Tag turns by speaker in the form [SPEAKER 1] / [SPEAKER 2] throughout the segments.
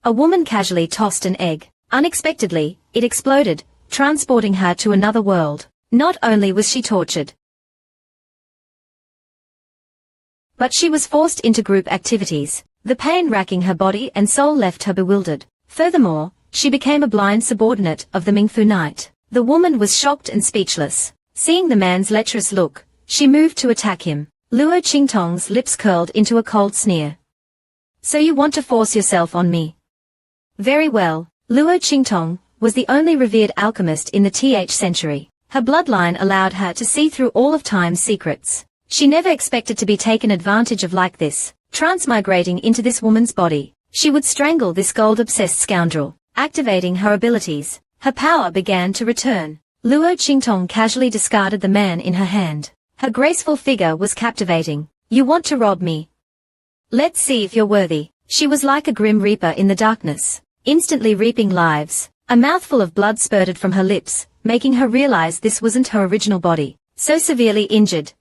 [SPEAKER 1] A woman casually tossed an egg. Unexpectedly, it exploded, transporting her to another world. Not only was she tortured, but she was forced into group activities. The pain racking her body and soul left her bewildered. Furthermore, she became a blind subordinate of the Ming Knight. The woman was shocked and speechless. Seeing the man's lecherous look, she moved to attack him. Luo Qingtong's lips curled into a cold sneer. So you want to force yourself on me? Very well. Luo Qingtong was the only revered alchemist in the th century. Her bloodline allowed her to see through all of time's secrets. She never expected to be taken advantage of like this. Transmigrating into this woman's body, she would strangle this gold-obsessed scoundrel. Activating her abilities, her power began to return. Luo Qingtong casually discarded the man in her hand. Her graceful figure was captivating. You want to rob me? Let's see if you're worthy. She was like a grim reaper in the darkness, instantly reaping lives. A mouthful of blood spurted from her lips, making her realize this wasn't her original body, so severely injured.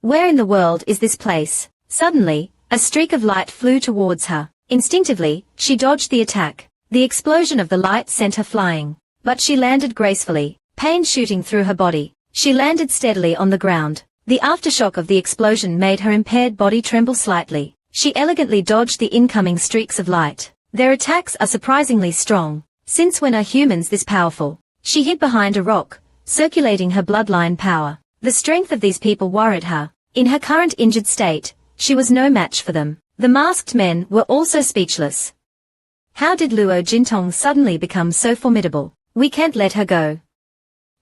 [SPEAKER 1] Where in the world is this place? Suddenly, a streak of light flew towards her. Instinctively, she dodged the attack. The explosion of the light sent her flying, but she landed gracefully, pain shooting through her body. She landed steadily on the ground. The aftershock of the explosion made her impaired body tremble slightly. She elegantly dodged the incoming streaks of light. Their attacks are surprisingly strong. Since when are humans this powerful? She hid behind a rock, circulating her bloodline power. The strength of these people worried her. In her current injured state, she was no match for them. The masked men were also speechless. How did Luo Qingtong suddenly become so formidable? We can't let her go.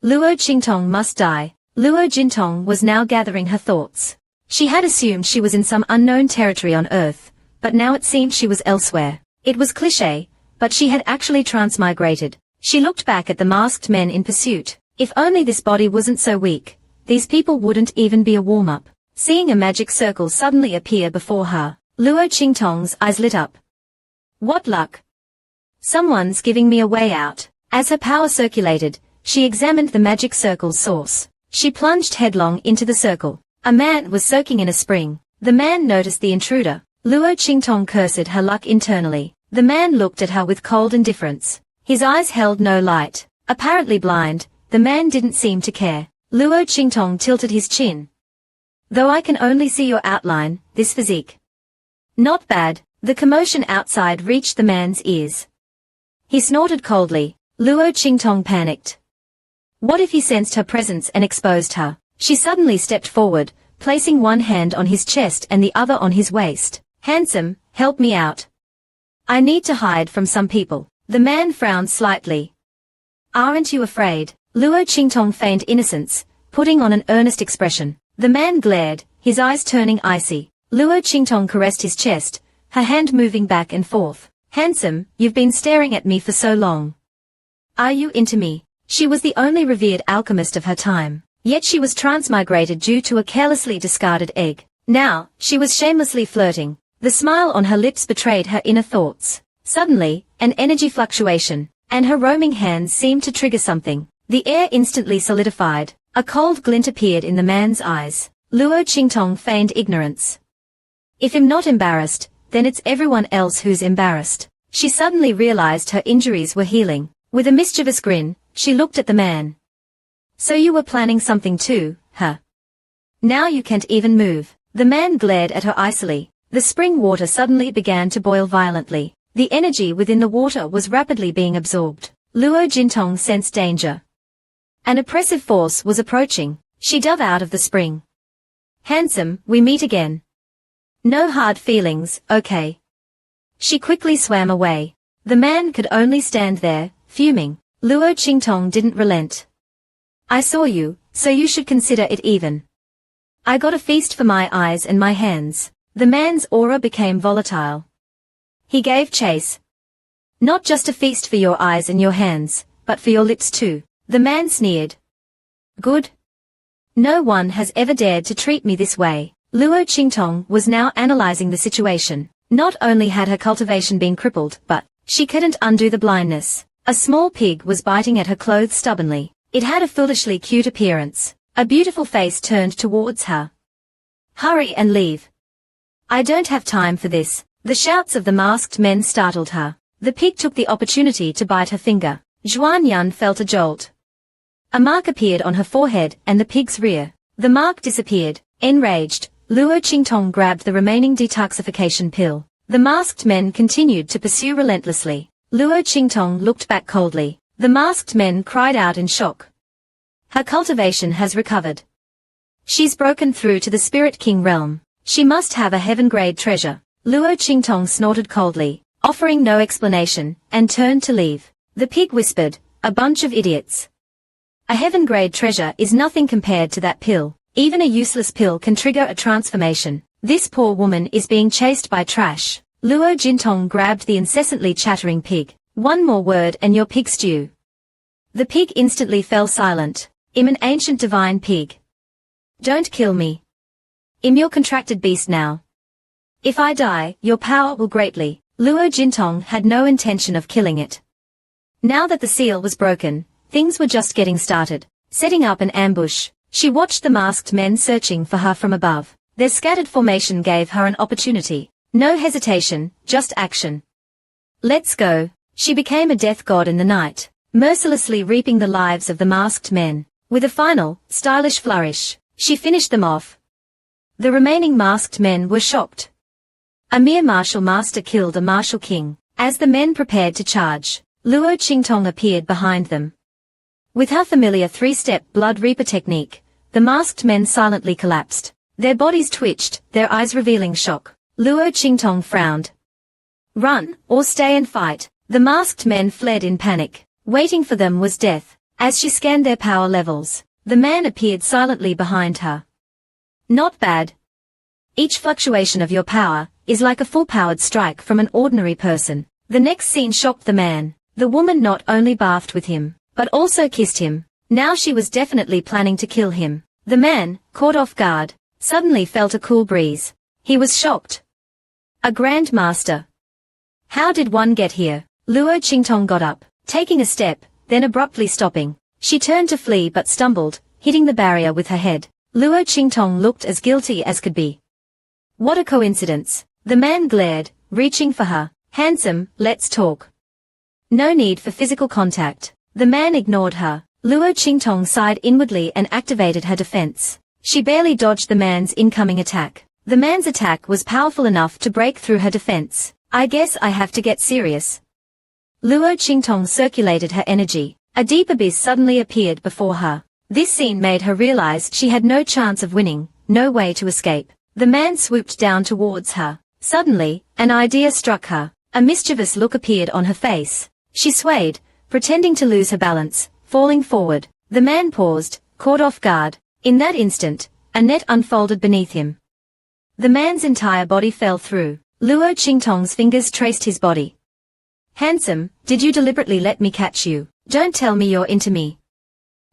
[SPEAKER 1] Luo Qingtong must die. Luo Qingtong was now gathering her thoughts. She had assumed she was in some unknown territory on Earth, but now it seemed she was elsewhere. It was cliché, but she had actually transmigrated. She looked back at the masked men in pursuit. If only this body wasn't so weak, these people wouldn't even be a warm-up. Seeing a magic circle suddenly appear before her, Luo Qingtong's eyes lit up. What luck! Someone's giving me a way out. As her power circulated, she examined the magic circle's source. She plunged headlong into the circle. A man was soaking in a spring. The man noticed the intruder. Luo Qingtong cursed her luck internally. The man looked at her with cold indifference. His eyes held no light. Apparently blind, the man didn't seem to care. Luo Qingtong tilted his chin. Though I can only see your outline, this physique. Not bad. The commotion outside reached the man's ears. He snorted coldly. Luo Qingtong panicked. What if he sensed her presence and exposed her? She suddenly stepped forward, placing one hand on his chest and the other on his waist. Handsome, help me out. I need to hide from some people. The man frowned slightly. Aren't you afraid? Luo Qingtong feigned innocence, putting on an earnest expression. The man glared, his eyes turning icy. Luo Qingtong caressed his chest, her hand moving back and forth. Handsome, you've been staring at me for so long. Are you into me? She was the only revered alchemist of her time, yet she was transmigrated due to a carelessly discarded egg. Now, she was shamelessly flirting. The smile on her lips betrayed her inner thoughts. Suddenly, an energy fluctuation, and her roaming hands seemed to trigger something. The air instantly solidified. A cold glint appeared in the man's eyes. Luo Qingtong feigned ignorance. If I'm not embarrassed, then it's everyone else who's embarrassed. She suddenly realized her injuries were healing. With a mischievous grin, she looked at the man. So you were planning something too, huh? Now you can't even move. The man glared at her icily. The spring water suddenly began to boil violently. The energy within the water was rapidly being absorbed. Luo Qingtong sensed danger. An oppressive force was approaching. She dove out of the spring. Handsome, we meet again. No hard feelings, okay. She quickly swam away. The man could only stand there, fuming. Luo Qingtong didn't relent. I saw you, so you should consider it even. I got a feast for my eyes and my hands. The man's aura became volatile. He gave chase. Not just a feast for your eyes and your hands, but for your lips too. The man sneered. Good. No one has ever dared to treat me this way. Luo Qingtong was now analyzing the situation. Not only had her cultivation been crippled, but she couldn't undo the blindness. A small pig was biting at her clothes stubbornly. It had a foolishly cute appearance. A beautiful face turned towards her. Hurry and leave. I don't have time for this. The shouts of the masked men startled her. The pig took the opportunity to bite her finger. Zhuan Yan felt a jolt. A mark appeared on her forehead and the pig's rear. The mark disappeared. Enraged, Luo Qingtong grabbed the remaining detoxification pill. The masked men continued to pursue relentlessly. Luo Qingtong looked back coldly. The masked men cried out in shock. Her cultivation has recovered. She's broken through to the Spirit King realm. She must have a heaven-grade treasure. Luo Qingtong snorted coldly, offering no explanation, and turned to leave. The pig whispered, "A bunch of idiots. A heaven-grade treasure is nothing compared to that pill. Even a useless pill can trigger a transformation. This poor woman is being chased by trash." Luo Qingtong grabbed the incessantly chattering pig. "One more word and your pig stew." The pig instantly fell silent. "I'm an ancient divine pig. Don't kill me. I'm your contracted beast now. If I die, your power will greatly." Luo Qingtong had no intention of killing it. Now that the seal was broken, things were just getting started. Setting up an ambush, she watched the masked men searching for her from above. Their scattered formation gave her an opportunity. No hesitation, just action. "Let's go." She became a death god in the night, mercilessly reaping the lives of the masked men. With a final, stylish flourish, she finished them off. The remaining masked men were shocked. A mere martial master killed a martial king. As the men prepared to charge, Luo Qingtong appeared behind them. With her familiar three-step blood reaper technique, the masked men silently collapsed. Their bodies twitched, their eyes revealing shock. Luo Qingtong frowned. "Run, or stay and fight." The masked men fled in panic. Waiting for them was death. As she scanned their power levels, the man appeared silently behind her. "Not bad. Each fluctuation of your power is like a full-powered strike from an ordinary person." The next scene shocked the man. The woman not only bathed with him, but also kissed him. Now she was definitely planning to kill him. The man, caught off guard, suddenly felt a cool breeze. He was shocked. A Grand Master. How did one get here? Luo Qingtong got up, taking a step, then abruptly stopping. She turned to flee but stumbled, hitting the barrier with her head. Luo Qingtong looked as guilty as could be. What a coincidence. The man glared, reaching for her. "Handsome, let's talk." No need for physical contact. The man ignored her. Luo Qingtong sighed inwardly and activated her defense. She barely dodged the man's incoming attack. The man's attack was powerful enough to break through her defense. "I guess I have to get serious." Luo Qingtong circulated her energy. A deep abyss suddenly appeared before her. This scene made her realize she had no chance of winning, no way to escape. The man swooped down towards her. Suddenly, an idea struck her. A mischievous look appeared on her face. She swayed, pretending to lose her balance, falling forward. The man paused, caught off guard. In that instant, a net unfolded beneath him. The man's entire body fell through. Luo Qingtong's fingers traced his body. "Handsome, did you deliberately let me catch you? Don't tell me you're into me.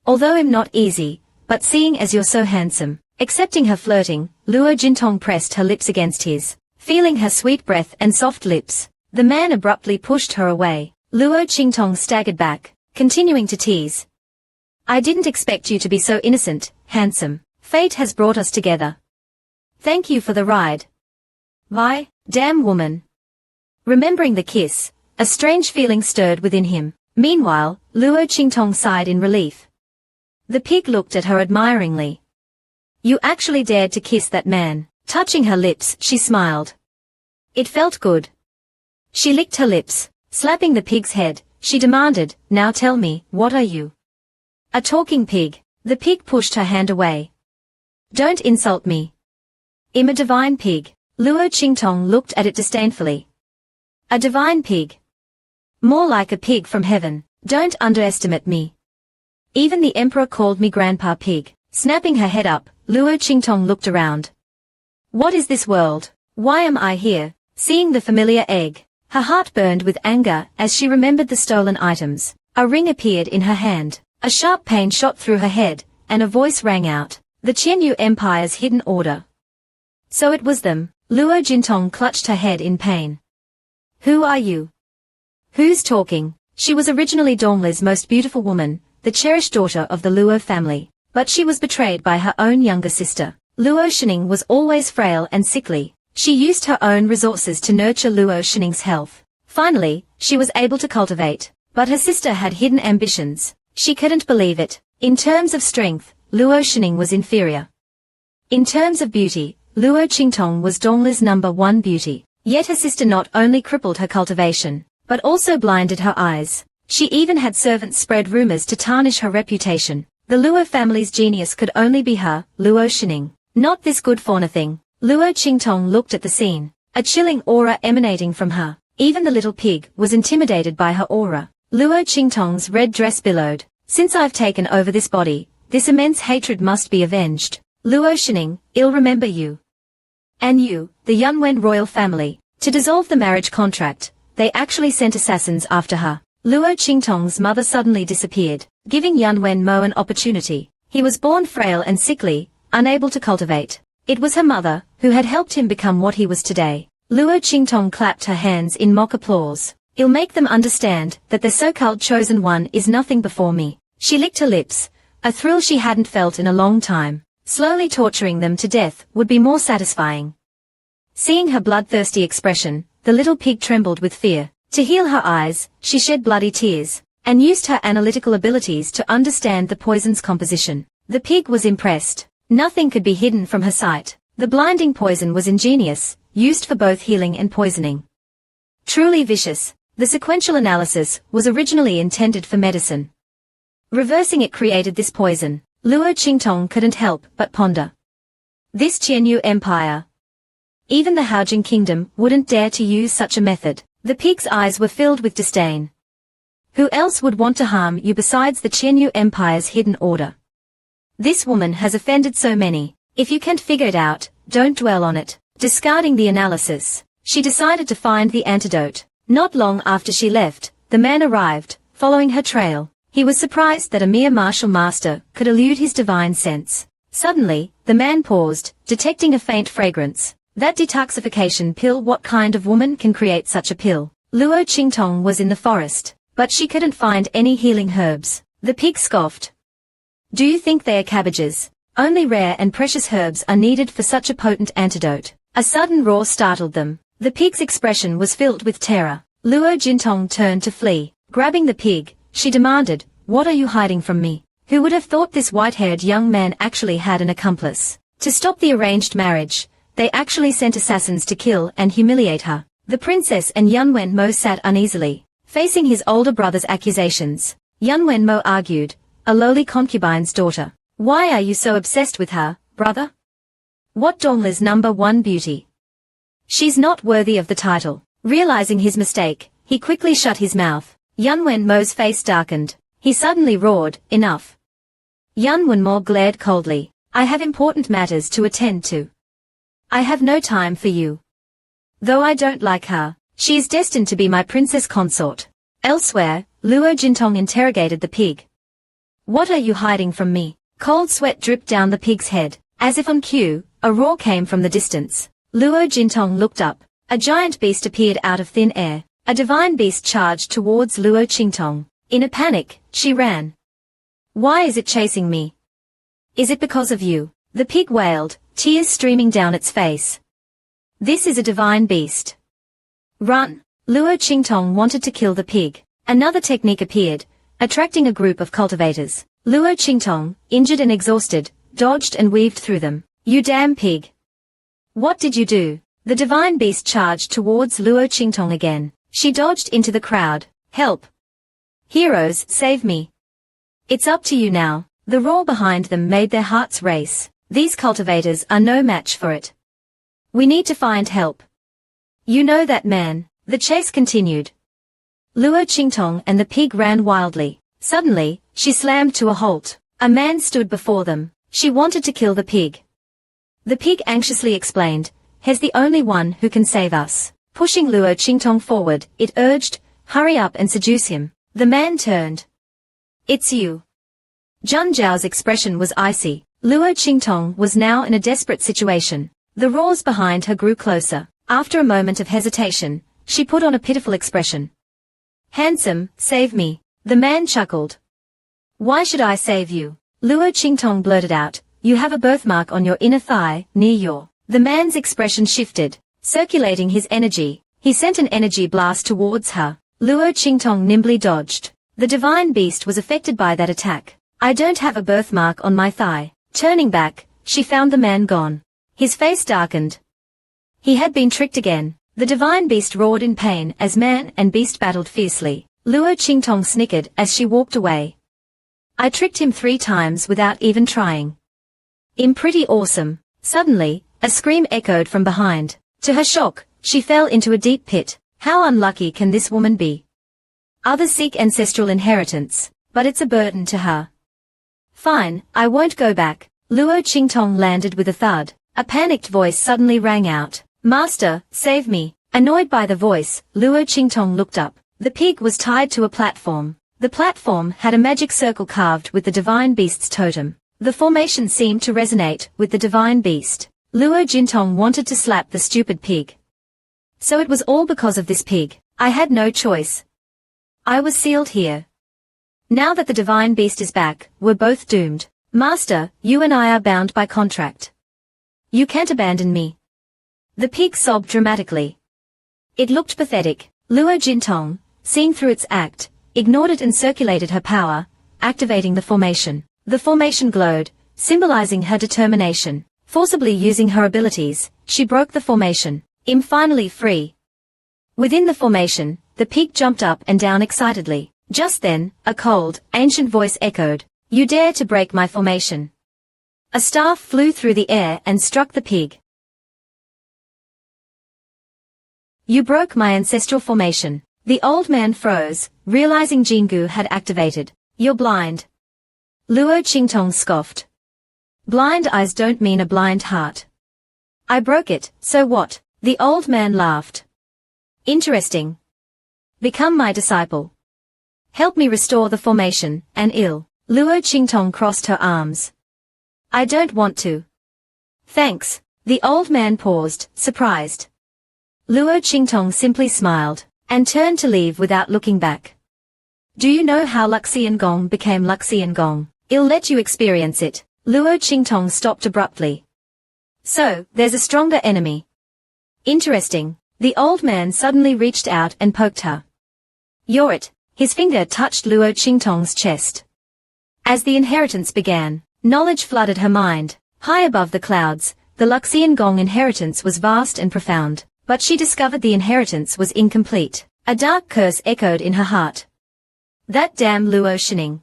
[SPEAKER 1] Although I'm not easy, but seeing as you're so handsome." Accepting her flirting, Luo Qingtong pressed her lips against his. Feeling her sweet breath and soft lips, the man abruptly pushed her away. Luo Qingtong staggered back, continuing to tease. "I didn't expect you to be so innocent, handsome. Fate has brought us together. Thank you for the ride." "Why, damn woman." Remembering the kiss, a strange feeling stirred within him. Meanwhile, Luo Qingtong sighed in relief. The pig looked at her admiringly. "You actually dared to kiss that man." Touching her lips, she smiled. It felt good. She licked her lips, slapping the pig's head. She demanded, "Now tell me, what are you?" "A talking pig." The pig pushed her hand away. "Don't insult me. I'm a divine pig." Luo Qingtong looked at it disdainfully. "A divine pig? More like a pig from heaven. Don't underestimate me. Even the emperor called me Grandpa Pig." Snapping her head up, Luo Qingtong looked around. What is this world? Why am I here? Seeing the familiar egg, her heart burned with anger as she remembered the stolen items. A ring appeared in her hand. A sharp pain shot through her head, and a voice rang out. The Qianyu Empire's hidden order. So it was them. Luo Qingtong clutched her head in pain. Who are you? Who's talking? She was originally Dongli's most beautiful woman, the cherished daughter of the Luo family, but she was betrayed by her own younger sister. Luo Xining was always frail and sickly. She used her own resources to nurture Luo Xining's health. Finally, she was able to cultivate. But her sister had hidden ambitions. She couldn't believe it. In terms of strength, Luo Qingtong was inferior. In terms of beauty, Luo Qingtong was Dongla's #1 beauty. Yet her sister not only crippled her cultivation, but also blinded her eyes. She even had servants spread rumors to tarnish her reputation. The Luo family's genius could only be her, Luo Qingtong. Not this good for nothing. Luo Qingtong looked at the scene. A chilling aura emanating from her. Even the little pig was intimidated by her aura. Luo Qingtong's red dress billowed. Since I've taken over this body, this immense hatred must be avenged. Luo Qingtong, I'll remember you. And you, the Yunwen royal family. To dissolve the marriage contract, they actually sent assassins after her. Luo Qingtong's mother suddenly disappeared, giving Yunwen Mo an opportunity. He was born frail and sickly, unable to cultivate. It was her mother, who had helped him become what he was today. Luo Qingtong clapped her hands in mock applause. I'll make them understand that the so-called chosen one is nothing before me. She licked her lips, a thrill she hadn't felt in a long time. Slowly torturing them to death would be more satisfying. Seeing her bloodthirsty expression, the little pig trembled with fear. To heal her eyes, she shed bloody tears, and used her analytical abilities to understand the poison's composition. The pig was impressed. Nothing could be hidden from her sight. The blinding poison was ingenious, used for both healing and poisoning. Truly vicious. The sequential analysis was originally intended for medicine. Reversing it created this poison. Luo Qingtong couldn't help but ponder. This Qianyu Empire. Even the Haojing Kingdom wouldn't dare to use such a method. The pig's eyes were filled with disdain. Who else would want to harm you besides the Qianyu Empire's hidden order? This woman has offended so many. If you can't figure it out, don't dwell on it. Discarding the analysis, she decided to find the antidote. Not long after she left, the man arrived, following her trail. He was surprised that a mere martial master could elude his divine sense. Suddenly, the man paused, detecting a faint fragrance. That detoxification pill. What kind of woman can create such a pill? Luo Qingtong was in the forest, but she couldn't find any healing herbs. The pig scoffed. Do you think they are cabbages? Only rare and precious herbs are needed for such a potent antidote. A sudden roar startled them. The pig's expression was filled with terror. Luo Qingtong turned to flee. Grabbing the pig, she demanded, "What are you hiding from me?" Who would have thought this white-haired young man actually had an accomplice? To stop the arranged marriage, they actually sent assassins to kill and humiliate her. The princess and Yunwen Mo sat uneasily, facing his older brother's accusations. Yunwen Mo argued, a lowly concubine's daughter. Why are you so obsessed with her, brother? What Dongla's #1 beauty? She's not worthy of the title. Realizing his mistake, he quickly shut his mouth. Yunwen Mo's face darkened. He suddenly roared, enough. Yunwen Mo glared coldly. I have important matters to attend to. I have no time for you. Though I don't like her, she is destined to be my princess consort. Elsewhere, Luo Qingtong interrogated the pig. What are you hiding from me? Cold sweat dripped down the pig's head. As if on cue, a roar came from the distance. Luo Qingtong looked up. A giant beast appeared out of thin air. A divine beast charged towards Luo Qingtong. In a panic, she ran. Why is it chasing me? Is it because of you? The pig wailed, tears streaming down its face. This is a divine beast. Run! Luo Qingtong wanted to kill the pig. Another technique appeared, attracting a group of cultivators. Luo Qingtong, injured and exhausted, dodged and weaved through them. You damn pig! What did you do? The divine beast charged towards Luo Qingtong again. She dodged into the crowd. Help! Heroes, save me! It's up to you now. The roar behind them made their hearts race. These cultivators are no match for it. We need to find help. You know that man. The chase continued. Luo Qingtong and the pig ran wildly. Suddenly, she slammed to a halt. A man stood before them. She wanted to kill the pig. The pig anxiously explained, he's the only one who can save us. Pushing Luo Qingtong forward, it urged, hurry up and seduce him. The man turned. It's you. Jun Zhao's expression was icy. Luo Qingtong was now in a desperate situation. The roars behind her grew closer. After a moment of hesitation, she put on a pitiful expression. Handsome, save me. The man chuckled. Why should I save you? Luo Qingtong blurted out, you have a birthmark on your inner thigh, near your... The man's expression shifted, circulating his energy. He sent an energy blast towards her. Luo Qingtong nimbly dodged. The divine beast was affected by that attack. I don't have a birthmark on my thigh. Turning back, she found the man gone. His face darkened. He had been tricked again. The divine beast roared in pain as man and beast battled fiercely. Luo Qingtong snickered as she walked away. I tricked him 3 times without even trying. I'm pretty awesome. Suddenly, a scream echoed from behind. To her shock, she fell into a deep pit. How unlucky can this woman be? Others seek ancestral inheritance, but it's a burden to her. Fine, I won't go back. Luo Qingtong landed with a thud. A panicked voice suddenly rang out. Master, save me. Annoyed by the voice, Luo Qingtong looked up. The pig was tied to a platform. The platform had a magic circle carved with the divine beast's totem. The formation seemed to resonate with the divine beast. Luo Qingtong wanted to slap the stupid pig. So it was all because of this pig. I had no choice. I was sealed here. Now that the divine beast is back, we're both doomed. Master, you and I are bound by contract. You can't abandon me. The pig sobbed dramatically. It looked pathetic. Luo Qingtong, seeing through its act, ignored it and circulated her power, activating the formation. The formation glowed, symbolizing her determination. Forcibly using her abilities, she broke the formation. I'm finally free. Within the formation, the pig jumped up and down excitedly. Just then, a cold, ancient voice echoed. You dare to break my formation. A staff flew through the air and struck the pig. You broke my ancestral formation. The old man froze, realizing Jingu had activated. You're blind. Luo Qingtong scoffed. Blind eyes don't mean a blind heart. I broke it, so what? The old man laughed. Interesting. Become my disciple. Help me restore the formation, and Luo Qingtong crossed her arms. I don't want to. Thanks. The old man paused, surprised. Luo Qingtong simply smiled, and turned to leave without looking back. Do you know how Luxian Gong became Luxian Gong? I'll let you experience it. Luo Qingtong stopped abruptly. So, there's a stronger enemy. Interesting. The old man suddenly reached out and poked her. You're it. His finger touched Luo Qingtong's chest. As the inheritance began, knowledge flooded her mind. High above the clouds, the Luxian Gong inheritance was vast and profound, but she discovered the inheritance was incomplete. A dark curse echoed in her heart. That damn Luo Shining.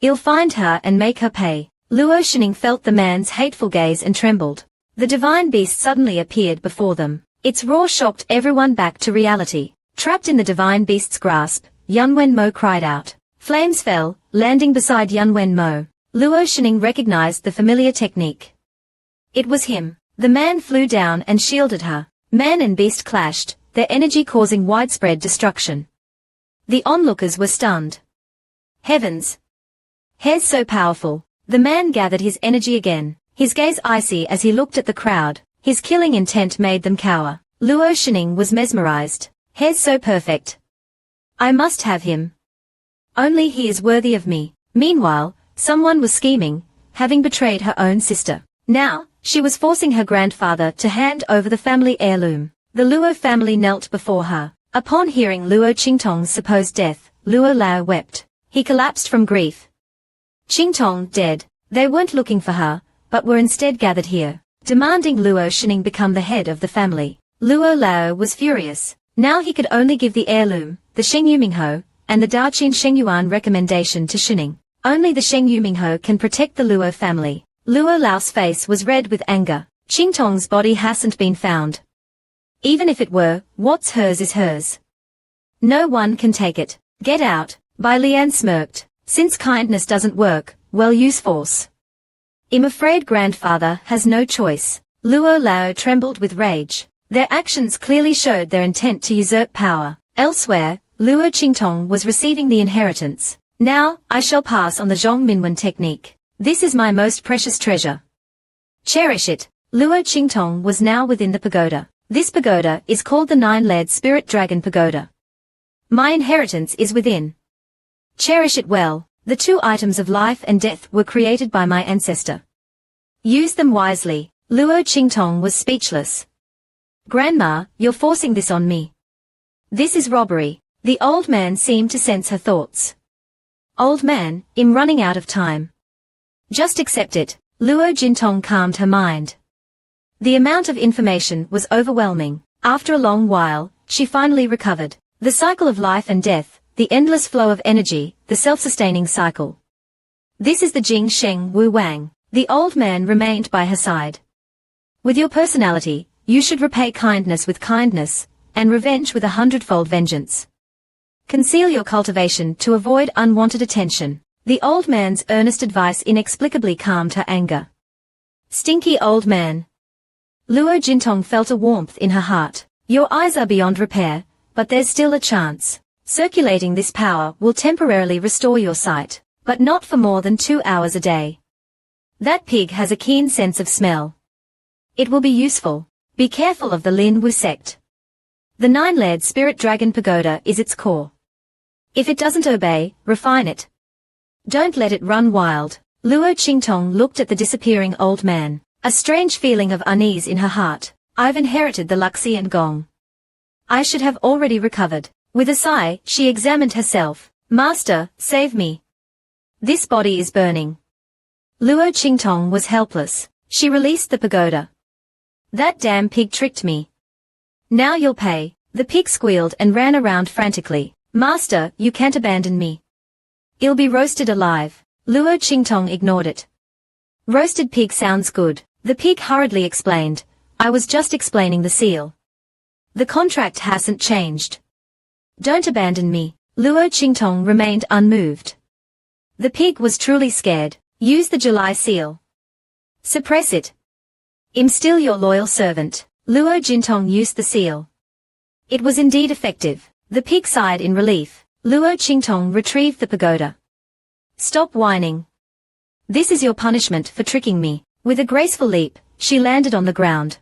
[SPEAKER 1] I'll find her and make her pay. Luo Shining felt the man's hateful gaze and trembled. The divine beast suddenly appeared before them. Its roar shocked everyone back to reality. Trapped in the divine beast's grasp, Yunwen Mo cried out. Flames fell, landing beside Yunwen Mo. Luo Shining recognized the familiar technique. It was him. The man flew down and shielded her. Man and beast clashed, their energy causing widespread destruction. The onlookers were stunned. Heavens! Hair's so powerful. The man gathered his energy again, his gaze icy as he looked at the crowd. His killing intent made them cower. Luo Shining was mesmerized. Hair's so perfect. I must have him. Only he is worthy of me. Meanwhile, someone was scheming, having betrayed her own sister. Now, she was forcing her grandfather to hand over the family heirloom. The Luo family knelt before her. Upon hearing Luo Qingtong's supposed death, Luo Lao wept. He collapsed from grief. Qingtong dead. They weren't looking for her, but were instead gathered here, demanding Luo Shining become the head of the family. Luo Lao was furious. Now he could only give the heirloom, the Sheng Yumingho, and the Daqin Shengyuan recommendation to Shining. Only the Sheng Yumingho can protect the Luo family. Luo Lao's face was red with anger. Qingtong's body hasn't been found. Even if it were, what's hers is hers. No one can take it. Get out. Bai Lian smirked. Since kindness doesn't work, well use force. I'm afraid grandfather has no choice. Luo Lao trembled with rage. Their actions clearly showed their intent to usurp power. Elsewhere, Luo Qingtong was receiving the inheritance. Now, I shall pass on the Zhong Minwen technique. This is my most precious treasure. Cherish it. Luo Qingtong was now within the pagoda. This pagoda is called the Nine-Legged Spirit Dragon Pagoda. My inheritance is within. Cherish it well. The 2 items of life and death were created by my ancestor. Use them wisely. Luo Qingtong was speechless. Grandma, you're forcing this on me. This is robbery. The old man seemed to sense her thoughts. Old man, I'm running out of time. Just accept it. Luo Qingtong calmed her mind. The amount of information was overwhelming. After a long while, she finally recovered. The cycle of life and death, the endless flow of energy, the self-sustaining cycle. This is the Jing Sheng Wu Wang. The old man remained by her side. With your personality, you should repay kindness with kindness, and revenge with 100-fold vengeance. Conceal your cultivation to avoid unwanted attention. The old man's earnest advice inexplicably calmed her anger. Stinky old man. Luo Qingtong felt a warmth in her heart. Your eyes are beyond repair, but there's still a chance. Circulating this power will temporarily restore your sight, but not for more than 2 hours a day. That pig has a keen sense of smell. It will be useful. Be careful of the Lin Wu sect. The 9-layered spirit dragon pagoda is its core. If it doesn't obey, refine it. Don't let it run wild. Luo Qingtong looked at the disappearing old man. A strange feeling of unease in her heart. I've inherited the Luxian Gong. I should have already recovered. With a sigh, she examined herself. Master, save me. This body is burning. Luo Qingtong was helpless. She released the pagoda. That damn pig tricked me. Now you'll pay. The pig squealed and ran around frantically. Master, you can't abandon me. I'll be roasted alive. Luo Qingtong ignored it. Roasted pig sounds good. The pig hurriedly explained. I was just explaining the seal. The contract hasn't changed. Don't abandon me. Luo Qingtong remained unmoved. The pig was truly scared. Use the July seal. Suppress it. I'm still your loyal servant. Luo Qingtong used the seal. It was indeed effective. The pig sighed in relief. Luo Qingtong retrieved the pagoda. Stop whining. This is your punishment for tricking me. With a graceful leap, she landed on the ground.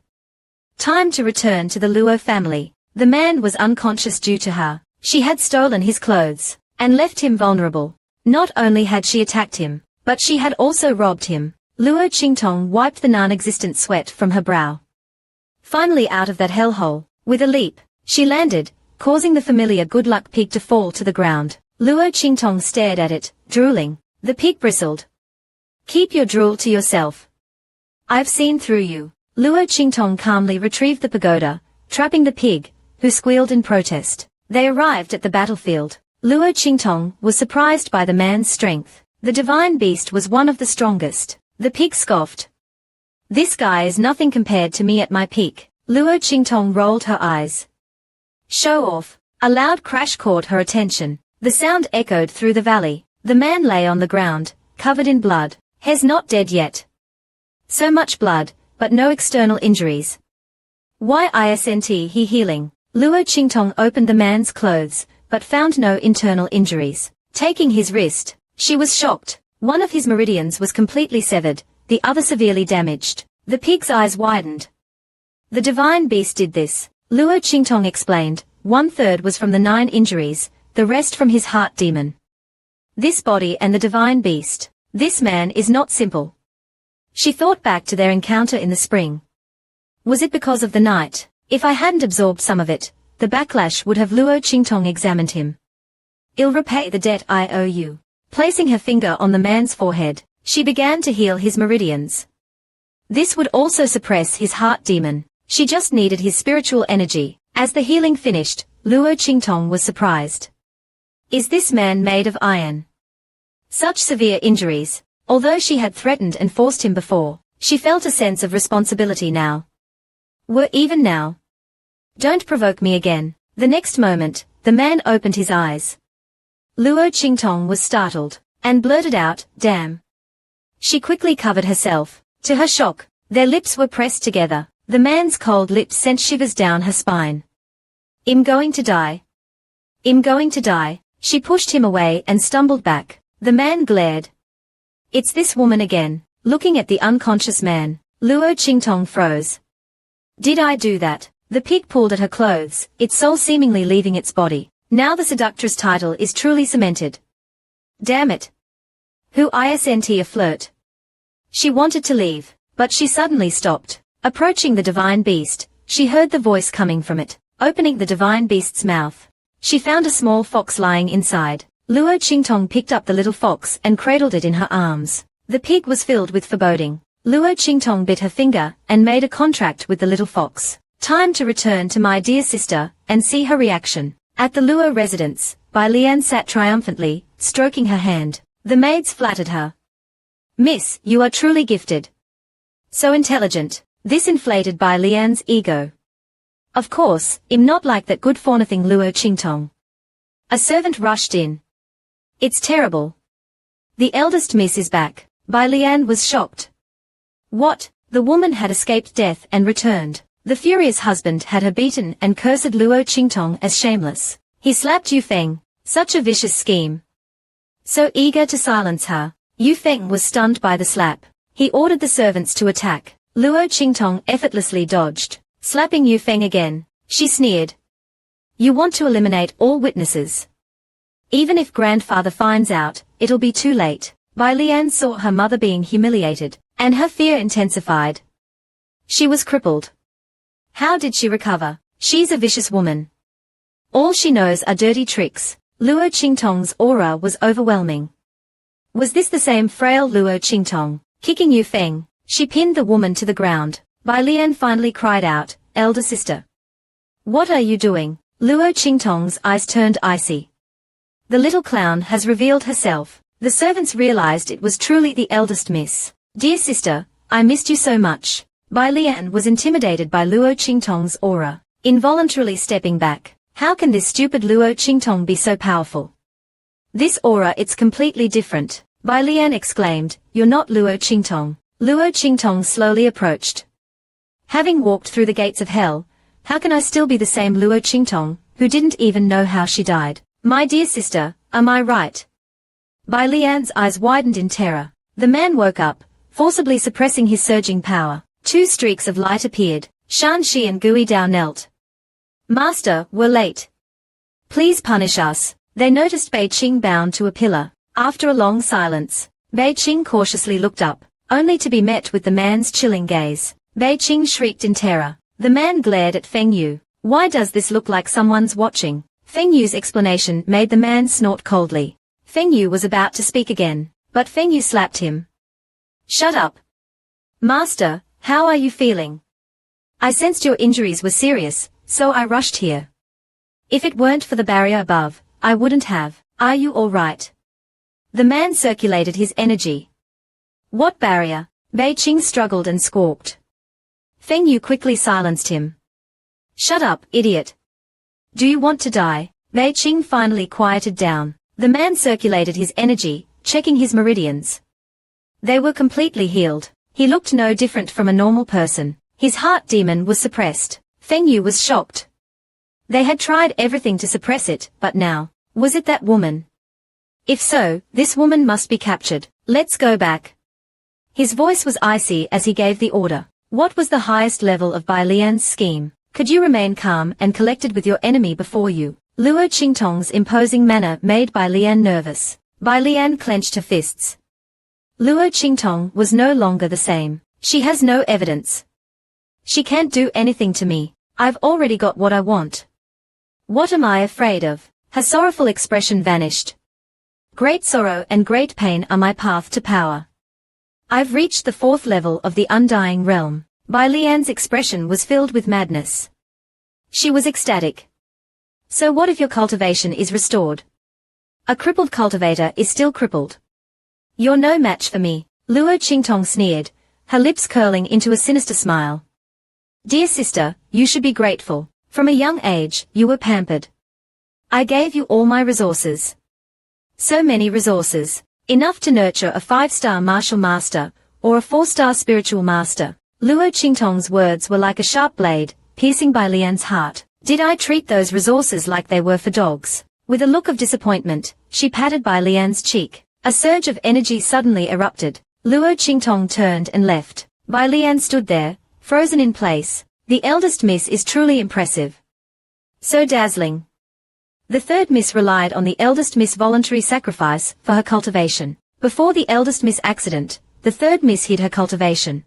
[SPEAKER 1] Time to return to the Luo family. The man was unconscious due to her. She had stolen his clothes, and left him vulnerable. Not only had she attacked him, but she had also robbed him. Luo Qingtong wiped the non-existent sweat from her brow. Finally out of that hellhole, with a leap, she landed, causing the familiar good luck pig to fall to the ground. Luo Qingtong stared at it, drooling. The pig bristled. Keep your drool to yourself. I've seen through you. Luo Qingtong calmly retrieved the pagoda, trapping the pig, who squealed in protest. They arrived at the battlefield. Luo Qingtong was surprised by the man's strength. The divine beast was one of the strongest. The pig scoffed. This guy is nothing compared to me at my peak. Luo Qingtong rolled her eyes. Show off. A loud crash caught her attention. The sound echoed through the valley. The man lay on the ground, covered in blood. He's not dead yet. So much blood, but no external injuries. Why isn't he healing? Luo Qingtong opened the man's clothes, but found no internal injuries. Taking his wrist, she was shocked. One of his meridians was completely severed, the other severely damaged. The pig's eyes widened. The divine beast did this. Luo Qingtong explained. 1/3 was from the 9 injuries, the rest from his heart demon. This body and the divine beast. This man is not simple. She thought back to their encounter in the spring. Was it because of the night? If I hadn't absorbed some of it, the backlash would have. Luo Qingtong examined him. I'll repay the debt I owe you. Placing her finger on the man's forehead, she began to heal his meridians. This would also suppress his heart demon. She just needed his spiritual energy. As the healing finished, Luo Qingtong was surprised. Is this man made of iron? Such severe injuries. Although she had threatened and forced him before, she felt a sense of responsibility now. Even now. Don't provoke me again. The next moment, the man opened his eyes. Luo Qingtong was startled, and blurted out, damn. She quickly covered herself. To her shock, their lips were pressed together. The man's cold lips sent shivers down her spine. I'm going to die. I'm going to die. She pushed him away and stumbled back. The man glared. It's this woman again. Looking at the unconscious man, Luo Qingtong froze. Did I do that? The pig pulled at her clothes, its soul seemingly leaving its body. Now the seductress title is truly cemented. Damn it. Who isn't a flirt? She wanted to leave, but she suddenly stopped. Approaching the divine beast, She heard the voice coming from it, opening the divine beast's mouth. She found a small fox lying inside. Luo Qingtong picked up the little fox and cradled it in her arms. The pig was filled with foreboding. Luo Qingtong bit her finger and made a contract with the little fox. Time to return to my dear sister and see her reaction. At the Luo residence, Bai Lian sat triumphantly, stroking her hand. The maids flattered her. Miss, you are truly gifted. So intelligent. This inflated Bai Lian's ego. Of course, I'm not like that good for nothing Luo Qingtong. A servant rushed in. It's terrible. The eldest miss is back. Bai Lian was shocked. What? The woman had escaped death and returned. The furious husband had her beaten and cursed Luo Qingtong as shameless. He slapped Yu Feng. Such a vicious scheme. So eager to silence her. Yu Feng was stunned by the slap. He ordered the servants to attack. Luo Qingtong effortlessly dodged. Slapping Yu Feng again, she sneered. You want to eliminate all witnesses. Even if grandfather finds out, it'll be too late. Bai Lian saw her mother being humiliated, and her fear intensified. She was crippled. How did she recover? She's a vicious woman. All she knows are dirty tricks. Luo Qingtong's aura was overwhelming. Was this the same frail Luo Qingtong? Kicking Yu Feng, she pinned the woman to the ground. Bai Lian finally cried out, Elder sister. What are you doing? Luo Qingtong's eyes turned icy. The little clown has revealed herself. The servants realized it was truly the eldest miss. Dear sister, I missed you so much. Bai Lian was intimidated by Luo Qingtong's aura, involuntarily stepping back. How can this stupid Luo Qingtong be so powerful? This aura, it's completely different. Bai Lian exclaimed, You're not Luo Qingtong. Luo Qingtong slowly approached. Having walked through the gates of hell, how can I still be the same Luo Qingtong, who didn't even know how she died? My dear sister, am I right? Bai Lian's eyes widened in terror. The man woke up, forcibly suppressing his surging power. Two streaks of light appeared. Shan Shi and Gui Dao knelt. Master, we're late. Please punish us. They noticed Bei Qing bound to a pillar. After a long silence, Bei Qing cautiously looked up, only to be met with the man's chilling gaze. Bei Qing shrieked in terror. The man glared at Feng Yu. Why does this look like someone's watching? Feng Yu's explanation made the man snort coldly. Feng Yu was about to speak again, but Feng Yu slapped him. Shut up. Master, how are you feeling? I sensed your injuries were serious, so I rushed here. If it weren't for the barrier above, I wouldn't have. Are you all right? The man circulated his energy. What barrier? Bei Qing struggled and squawked. Feng Yu quickly silenced him. Shut up, idiot. Do you want to die? Bei Qing finally quieted down. The man circulated his energy, checking his meridians. They were completely healed. He looked no different from a normal person. His heart demon was suppressed. Feng Yu was shocked. They had tried everything to suppress it, but now, was it that woman? If so, this woman must be captured. Let's go back. His voice was icy as he gave the order. What was the highest level of Bai Lian's scheme? Could you remain calm and collected with your enemy before you? Luo Qingtong's imposing manner made Bai Lian nervous. Bai Lian clenched her fists. Luo Qingtong was no longer the same. She has no evidence. She can't do anything to me. I've already got what I want. What am I afraid of? Her sorrowful expression vanished. Great sorrow and great pain are my path to power. I've reached the 4th level of the undying realm. Bai Lian's expression was filled with madness. She was ecstatic. So what if your cultivation is restored? A crippled cultivator is still crippled. You're no match for me. Luo Qingtong sneered, her lips curling into a sinister smile. Dear sister, you should be grateful. From a young age, you were pampered. I gave you all my resources. So many resources. Enough to nurture a 5-star martial master, or a 4-star spiritual master. Luo Qingtong's words were like a sharp blade, piercing Bai Lian's heart. Did I treat those resources like they were for dogs? With a look of disappointment, she patted Bai Lian's cheek. A surge of energy suddenly erupted. Luo Qingtong turned and left. Bai Lian stood there, frozen in place. The eldest miss is truly impressive. So dazzling. The 3rd miss relied on the eldest miss' voluntary sacrifice for her cultivation. Before the eldest miss accident, the 3rd miss hid her cultivation.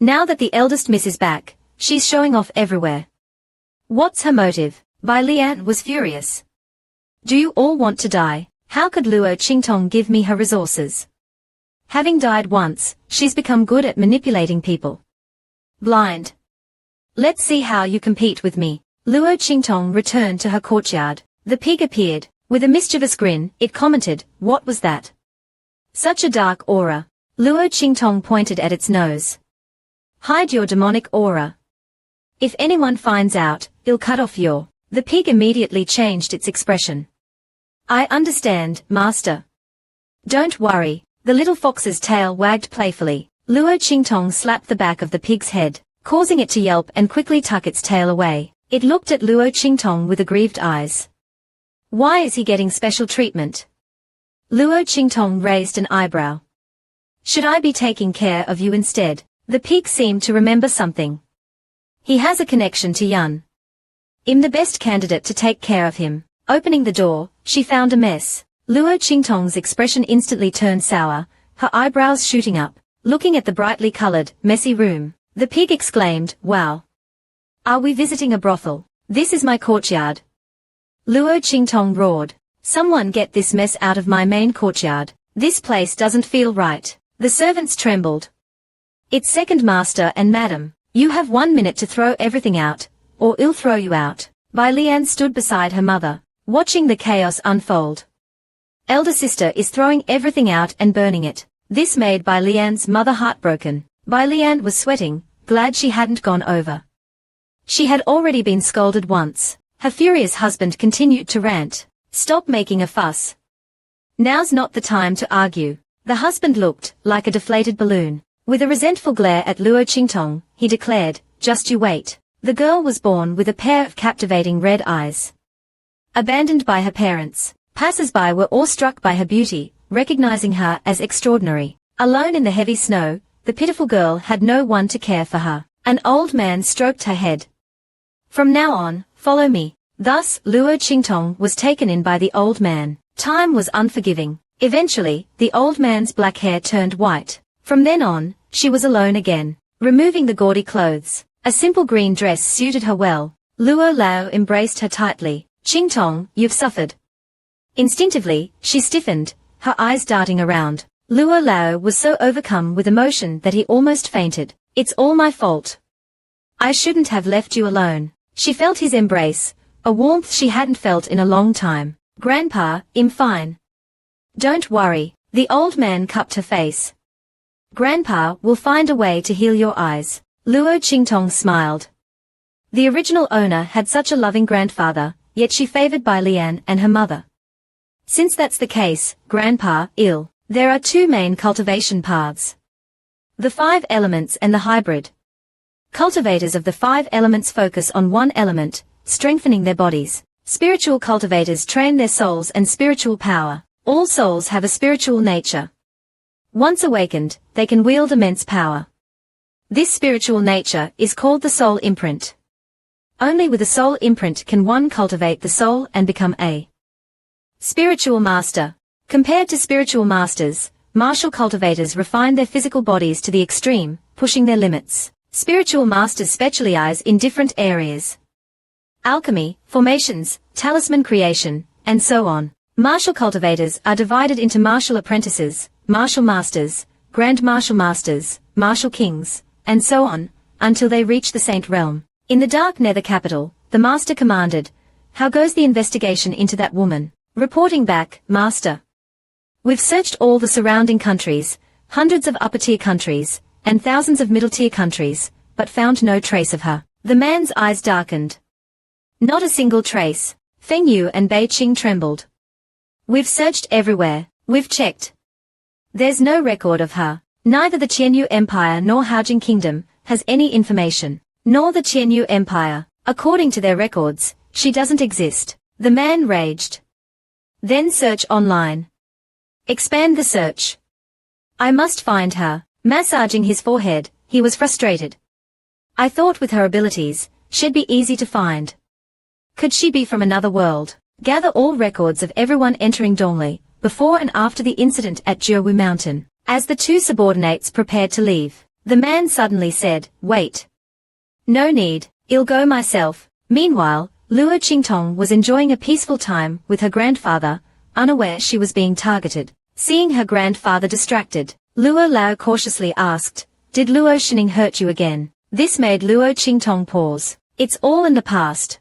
[SPEAKER 1] Now that the eldest miss is back, She's showing off everywhere. What's her motive? Bai Lian was furious. Do you all want to die? How could Luo Qingtong give me her resources? Having died once, she's become good at manipulating people. Blind. Let's see how you compete with me. Luo Qingtong returned to her courtyard. The pig appeared. With a mischievous grin, it commented, "What was that?" Such a dark aura. Luo Qingtong pointed at its nose. Hide your demonic aura. If anyone finds out, it'll cut off your... The pig immediately changed its expression. I understand, Master. Don't worry. The little fox's tail wagged playfully. Luo Qingtong slapped the back of the pig's head, causing it to yelp and quickly tuck its tail away. It looked at Luo Qingtong with aggrieved eyes. Why is he getting special treatment? Luo Qingtong raised an eyebrow. Should I be taking care of you instead? The pig seemed to remember something. He has a connection to Yun. I'm the best candidate to take care of him. Opening the door, she found a mess. Luo Qingtong's expression instantly turned sour, her eyebrows shooting up. Looking at the brightly colored, messy room, the pig exclaimed, Wow! Are we visiting a brothel? This is my courtyard. Luo Qingtong roared. Someone get this mess out of my main courtyard. This place doesn't feel right. The servants trembled. It's second master and madam. You have 1 minute to throw everything out, or I'll throw you out. Bai Lian stood beside her mother, watching the chaos unfold. Elder sister is throwing everything out and burning it. This made Bai Lian's mother heartbroken. Bai Lian was sweating, glad she hadn't gone over. She had already been scolded once. Her furious husband continued to rant. Stop making a fuss. Now's not the time to argue. The husband looked like a deflated balloon. With a resentful glare at Luo Qingtong, he declared, Just you wait. The girl was born with a pair of captivating red eyes. Abandoned by her parents, passers-by were awestruck by her beauty, recognizing her as extraordinary. Alone in the heavy snow, the pitiful girl had no one to care for her. An old man stroked her head. From now on, follow me. Thus, Luo Qingtong was taken in by the old man. Time was unforgiving. Eventually, the old man's black hair turned white. From then on, she was alone again. Removing the gaudy clothes, a simple green dress suited her well. Luo Lao embraced her tightly. Qingtong, you've suffered. Instinctively, she stiffened, her eyes darting around. Luo Lao was so overcome with emotion that he almost fainted. It's all my fault. I shouldn't have left you alone. She felt his embrace, a warmth she hadn't felt in a long time. Grandpa, I'm fine. Don't worry. The old man cupped her face. Grandpa will find a way to heal your eyes. Luo Qingtong smiled. The original owner had such a loving grandfather, yet she favored Bai Lian and her mother. Since that's the case, Grandpa, there are two main cultivation paths. The 5 elements and the hybrid. Cultivators of the 5 elements focus on one element, strengthening their bodies. Spiritual cultivators train their souls and spiritual power. All souls have a spiritual nature. Once awakened, they can wield immense power. This spiritual nature is called the soul imprint. Only with a soul imprint can one cultivate the soul and become a spiritual master. Compared to spiritual masters, martial cultivators refine their physical bodies to the extreme, pushing their limits. Spiritual masters specialize in different areas. Alchemy, formations, talisman creation, and so on. Martial cultivators are divided into martial apprentices, martial masters, grand martial masters, martial kings, and so on, until they reach the saint realm. In the dark nether capital, the master commanded, How goes the investigation into that woman? Reporting back, Master. We've searched all the surrounding countries, hundreds of upper-tier countries, and thousands of middle-tier countries, but found no trace of her. The man's eyes darkened. Not a single trace. Feng Yu and Bei Qing trembled. We've searched everywhere. We've checked. There's no record of her. Neither the Qianyu Empire nor Haojing Kingdom has any information. Nor the Qianyu Empire. According to their records, she doesn't exist. The man raged. Then search online. Expand the search. I must find her. Massaging his forehead, he was frustrated. I thought with her abilities, she'd be easy to find. Could she be from another world? Gather all records of everyone entering Dongli, before and after the incident at Jiawu Mountain. As the 2 subordinates prepared to leave, the man suddenly said, Wait. No need, I'll go myself. Meanwhile, Luo Qingtong was enjoying a peaceful time with her grandfather, unaware she was being targeted. Seeing her grandfather distracted, Luo Lao cautiously asked, "Did Luo Shining hurt you again?" This made Luo Qingtong pause. "It's all in the past.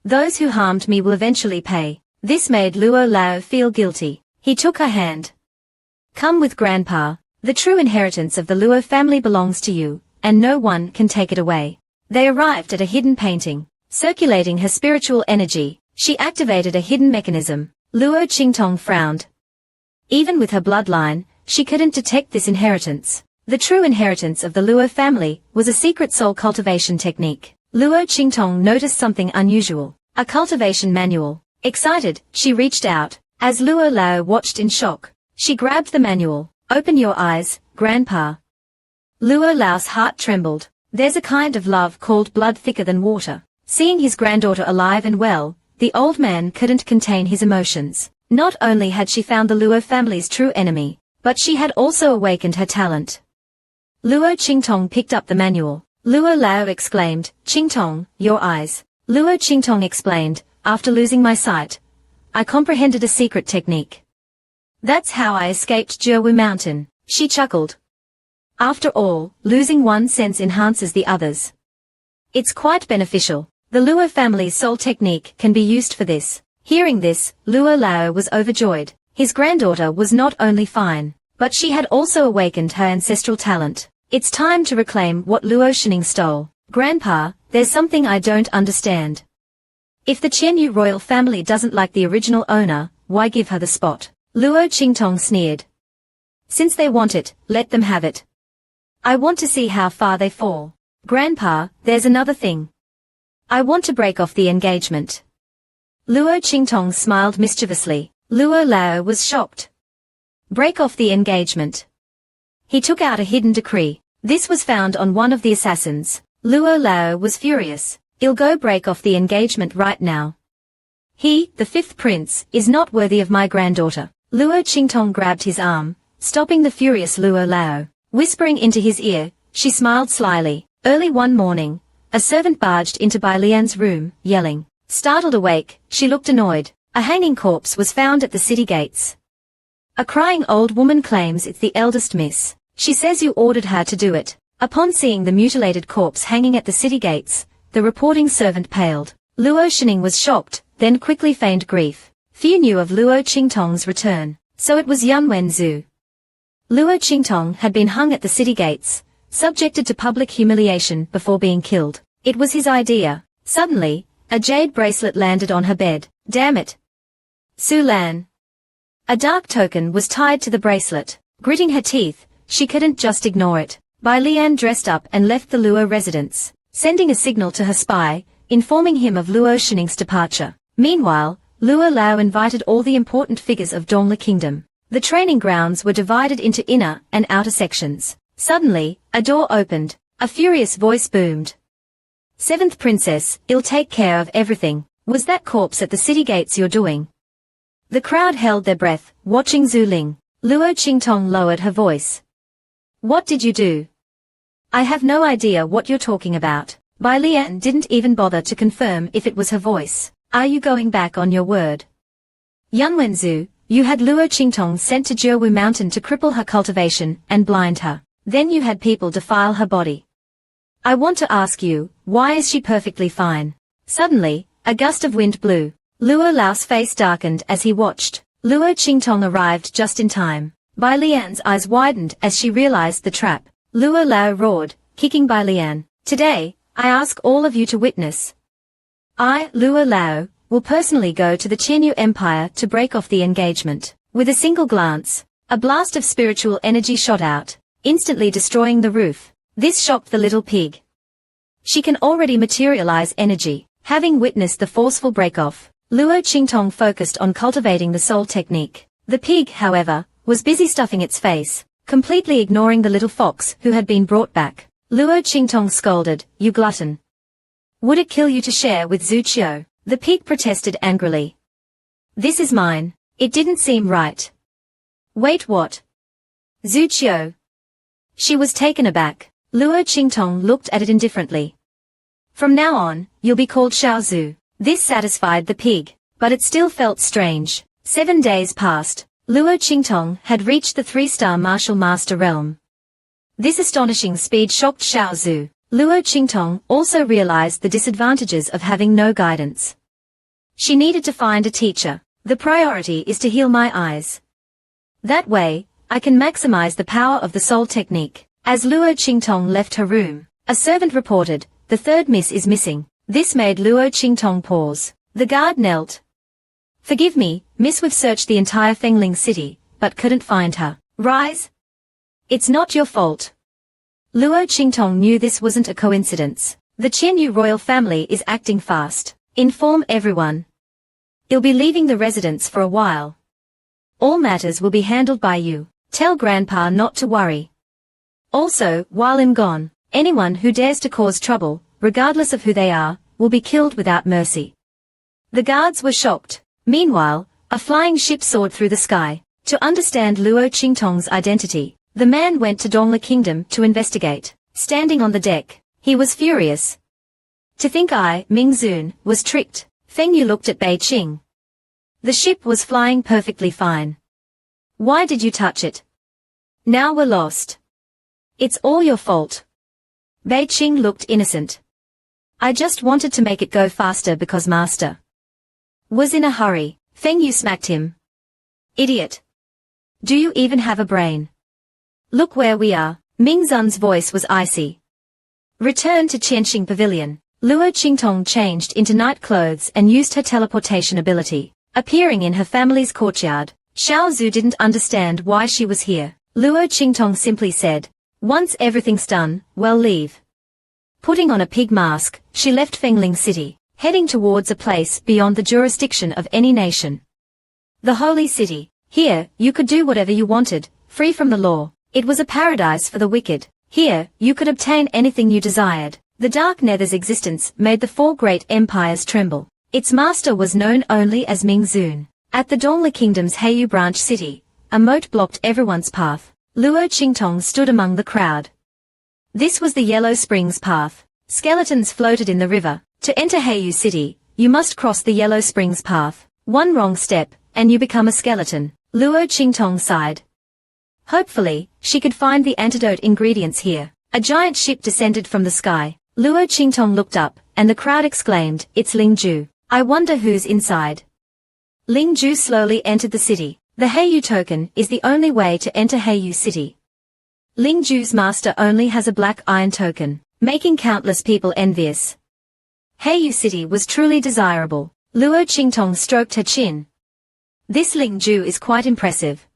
[SPEAKER 1] Those who harmed me will eventually pay." This made Luo Lao feel guilty. He took her hand. "Come with Grandpa. The true inheritance of the Luo family belongs to you, and no one can take it away." They arrived at a hidden painting. Circulating her spiritual energy, she activated a hidden mechanism. Luo Qingtong frowned. Even with her bloodline, she couldn't detect this inheritance. The true inheritance of the Luo family was a secret soul cultivation technique. Luo Qingtong noticed something unusual. A cultivation manual. Excited, she reached out. As Luo Lao watched in shock, she grabbed the manual. "Open your eyes, Grandpa." Luo Lao's heart trembled. There's a kind of love called blood thicker than water. Seeing his granddaughter alive and well, the old man couldn't contain his emotions. Not only had she found the Luo family's true enemy, but she had also awakened her talent. Luo Qingtong picked up the manual. Luo Lao exclaimed, "Qingtong, your eyes." Luo Qingtong explained, "After losing my sight, I comprehended a secret technique. That's how I escaped Jewu Mountain." She chuckled. After all, losing one sense enhances the others. It's quite beneficial. The Luo family's soul technique can be used for this. Hearing this, Luo Lao was overjoyed. His granddaughter was not only fine, but she had also awakened her ancestral talent. It's time to reclaim what Luo Shining stole. "Grandpa, there's something I don't understand. If the Qianyu royal family doesn't like the original owner, why give her the spot?" Luo Qingtong sneered. "Since they want it, let them have it. I want to see how far they fall." "Grandpa, there's another thing. I want to break off the engagement." Luo Qingtong smiled mischievously. Luo Lao was shocked. Break off the engagement. He took out a hidden decree. This was found on one of the assassins. Luo Lao was furious. "I'll go break off the engagement right now. He, the fifth prince, is not worthy of my granddaughter." Luo Qingtong grabbed his arm, stopping the furious Luo Lao. Whispering into his ear, she smiled slyly. Early one morning, a servant barged into Bai Lian's room, yelling. Startled awake, she looked annoyed. A hanging corpse was found at the city gates. A crying old woman claims it's the eldest miss. She says you ordered her to do it. Upon seeing the mutilated corpse hanging at the city gates, the reporting servant paled. Luo Shining was shocked, then quickly feigned grief. Few knew of Luo Qingtong's return, so it was Yanwen Zhu. Luo Qingtong had been hung at the city gates, subjected to public humiliation before being killed. It was his idea. Suddenly, a jade bracelet landed on her bed. Damn it! Su Lan. A dark token was tied to the bracelet. Gritting her teeth, she couldn't just ignore it. Bai Lian dressed up and left the Luo residence, sending a signal to her spy, informing him of Luo Shining's departure. Meanwhile, Luo Lao invited all the important figures of Dongla Kingdom. The training grounds were divided into inner and outer sections. Suddenly, a door opened. A furious voice boomed. Seventh Princess, I'll take care of everything. Was that corpse at the city gates you're doing? The crowd held their breath, watching Zhu Ling. Luo Qingtong lowered her voice. What did you do? I have no idea what you're talking about. Bai Lian didn't even bother to confirm if it was her voice. Are you going back on your word? Yanwen Zhu, you had Luo Qingtong sent to Jewu Mountain to cripple her cultivation and blind her. Then you had people defile her body. I want to ask you, why is she perfectly fine? Suddenly, a gust of wind blew. Luo Lao's face darkened as he watched. Luo Qingtong arrived just in time. Bai Lian's eyes widened as she realized the trap. Luo Lao roared, kicking Bai Lian. Today, I ask all of you to witness. I, Luo Lao, will personally go to the Qianyu Empire to break off the engagement. With a single glance, a blast of spiritual energy shot out, instantly destroying the roof. This shocked the little pig. She can already materialize energy. Having witnessed the forceful break-off, Luo Qingtong focused on cultivating the soul technique. The pig, however, was busy stuffing its face, completely ignoring the little fox who had been brought back. Luo Qingtong scolded, you glutton. Would it kill you to share with Zhu Qiu? The pig protested angrily. This is mine. It didn't seem right. Wait, what? Zhu Qiu. She was taken aback. Luo Qingtong looked at it indifferently. From now on, you'll be called Xiaozu. This satisfied the pig, but it still felt strange. 7 days passed. Luo Qingtong had reached the 3-star martial master realm. This astonishing speed shocked Xiaozu. Luo Qingtong also realized the disadvantages of having no guidance. She needed to find a teacher. The priority is to heal my eyes. That way, I can maximize the power of the soul technique. As Luo Qingtong left her room, a servant reported, "The third miss is missing." This made Luo Qingtong pause. The guard knelt. "Forgive me, miss, we've searched the entire Fengling city, but couldn't find her." "Rise. It's not your fault." Luo Qingtong knew this wasn't a coincidence. The Qianyu royal family is acting fast. Inform everyone. You'll be leaving the residence for a while. All matters will be handled by you. Tell Grandpa not to worry. Also, while I'm gone, anyone who dares to cause trouble, regardless of who they are, will be killed without mercy. The guards were shocked. Meanwhile, a flying ship soared through the sky. To understand Luo Qingtong's identity, the man went to Dongla Kingdom to investigate. Standing on the deck, he was furious. To think I, Ming Zun, was tricked. Feng Yu looked at Bei Qing. The ship was flying perfectly fine. Why did you touch it? Now we're lost. It's all your fault. Bei Qing looked innocent. I just wanted to make it go faster because Master was in a hurry. Feng Yu smacked him. Idiot. Do you even have a brain? Look where we are. Ming Zun's voice was icy. Return to Qianxing Pavilion. Luo Qingtong changed into night clothes and used her teleportation ability, appearing in her family's courtyard. Xiaozu didn't understand why she was here. Luo Qingtong simply said, "Once everything's done, well, leave." Putting on a pig mask, she left Fengling City, heading towards a place beyond the jurisdiction of any nation. The Holy City. Here, you could do whatever you wanted, free from the law. It was a paradise for the wicked. Here, you could obtain anything you desired. The Dark Nether's existence made the 4 great empires tremble. Its master was known only as Ming Zun. At the Dongla Kingdom's Heiyu branch city, a moat blocked everyone's path. Luo Qingtong stood among the crowd. This was the Yellow Springs path. Skeletons floated in the river. To enter Heiyu City, you must cross the Yellow Springs path. One wrong step, and you become a skeleton. Luo Qingtong sighed. Hopefully, she could find the antidote ingredients here. A giant ship descended from the sky. Luo Qingtong looked up, and the crowd exclaimed, "It's Ling Ju. I wonder who's inside." Ling Ju slowly entered the city. The Heiyu token is the only way to enter Heiyu City. Ling Ju's master only has a black iron token, making countless people envious. Heiyu City was truly desirable. Luo Qingtong stroked her chin. This Ling Ju is quite impressive.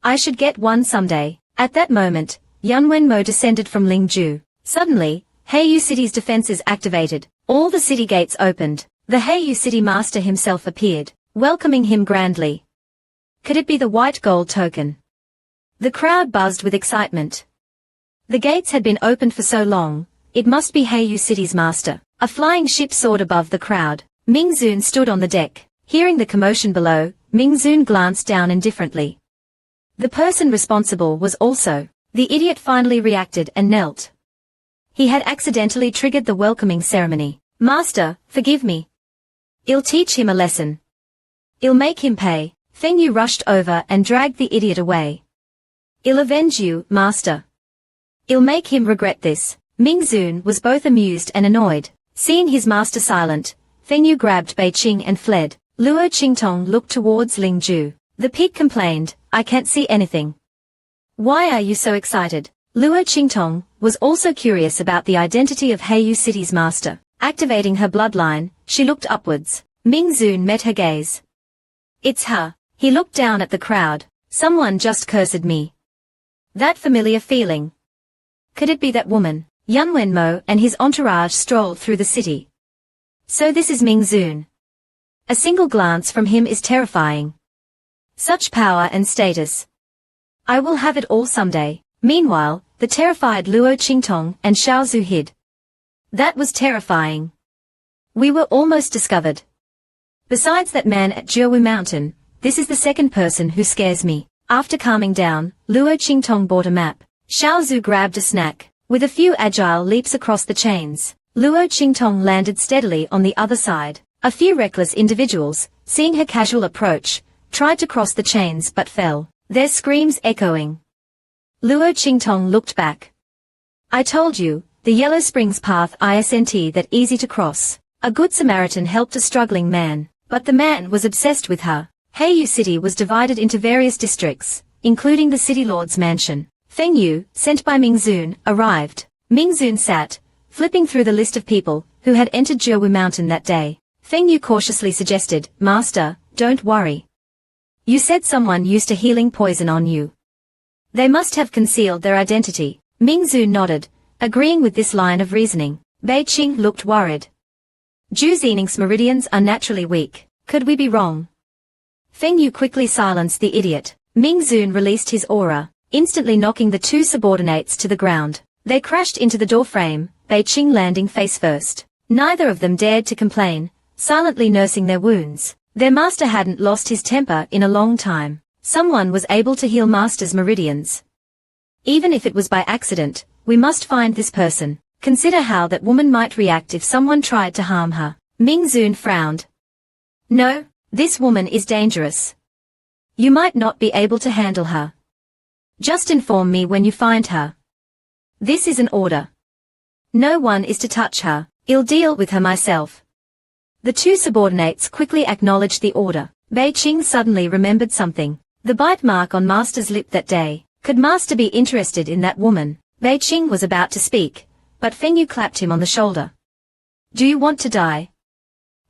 [SPEAKER 1] I should get one someday. At that moment, Yan Wenmo descended from Ling Ju. Suddenly, Heiyu City's defenses activated. All the city gates opened. The Heiyu City master himself appeared, welcoming him grandly. Could it be the white gold token? The crowd buzzed with excitement. The gates had been opened for so long, it must be Heiyu City's master. A flying ship soared above the crowd. Ming Zun stood on the deck. Hearing the commotion below, Ming Zun glanced down indifferently. The person responsible was also. The idiot finally reacted and knelt. He had accidentally triggered the welcoming ceremony. Master, forgive me. I'll teach him a lesson. I'll make him pay. Feng Yu rushed over and dragged the idiot away. I'll avenge you, Master. I'll make him regret this. Ming Zun was both amused and annoyed. Seeing his master silent, Feng Yu grabbed Bei Qing and fled. Luo Qingtong looked towards Ling Ju. The pig complained, I can't see anything. Why are you so excited? Luo Qingtong was also curious about the identity of Heiyu City's master. Activating her bloodline, she looked upwards. Ming Zun met her gaze. It's her. He looked down at the crowd. Someone just cursed me. That familiar feeling. Could it be that woman? Yan Wenmo and his entourage strolled through the city. So this is Ming Zun. A single glance from him is terrifying. Such power and status. I will have it all someday. Meanwhile, the terrified Luo Qingtong and Xiaozu hid. That was terrifying. We were almost discovered. Besides that man at Jiawu Mountain, this is the second person who scares me. After calming down, Luo Qingtong bought a map. Xiaozu grabbed a snack. With a few agile leaps across the chains, Luo Qingtong landed steadily on the other side. A few reckless individuals, seeing her casual approach, tried to cross the chains but fell, their screams echoing. Luo Qingtong looked back. I told you, the Yellow Springs path isn't that easy to cross. A good Samaritan helped a struggling man, but the man was obsessed with her. Heiyu City was divided into various districts, including the city lord's mansion. Feng Yu, sent by Ming Zun, arrived. Ming Zun sat, flipping through the list of people who had entered Jiawu Mountain that day. Feng Yu cautiously suggested, Master, don't worry. You said someone used a healing poison on you. They must have concealed their identity. Ming Zun nodded, agreeing with this line of reasoning. Bei Qing looked worried. Zhu Xining's meridians are naturally weak. Could we be wrong? Feng Yu quickly silenced the idiot. Ming Zun released his aura, instantly knocking the two subordinates to the ground. They crashed into the doorframe, Bei Qing landing face first. Neither of them dared to complain, silently nursing their wounds. Their master hadn't lost his temper in a long time. Someone was able to heal master's meridians. Even if it was by accident, we must find this person. Consider how that woman might react if someone tried to harm her. Ming Zun frowned. No, this woman is dangerous. You might not be able to handle her. Just inform me when you find her. This is an order. No one is to touch her. I'll deal with her myself. The two subordinates quickly acknowledged the order. Bei Qing suddenly remembered something. The bite mark on Master's lip that day. Could Master be interested in that woman? Bei Qing was about to speak, but Feng Yu clapped him on the shoulder. Do you want to die?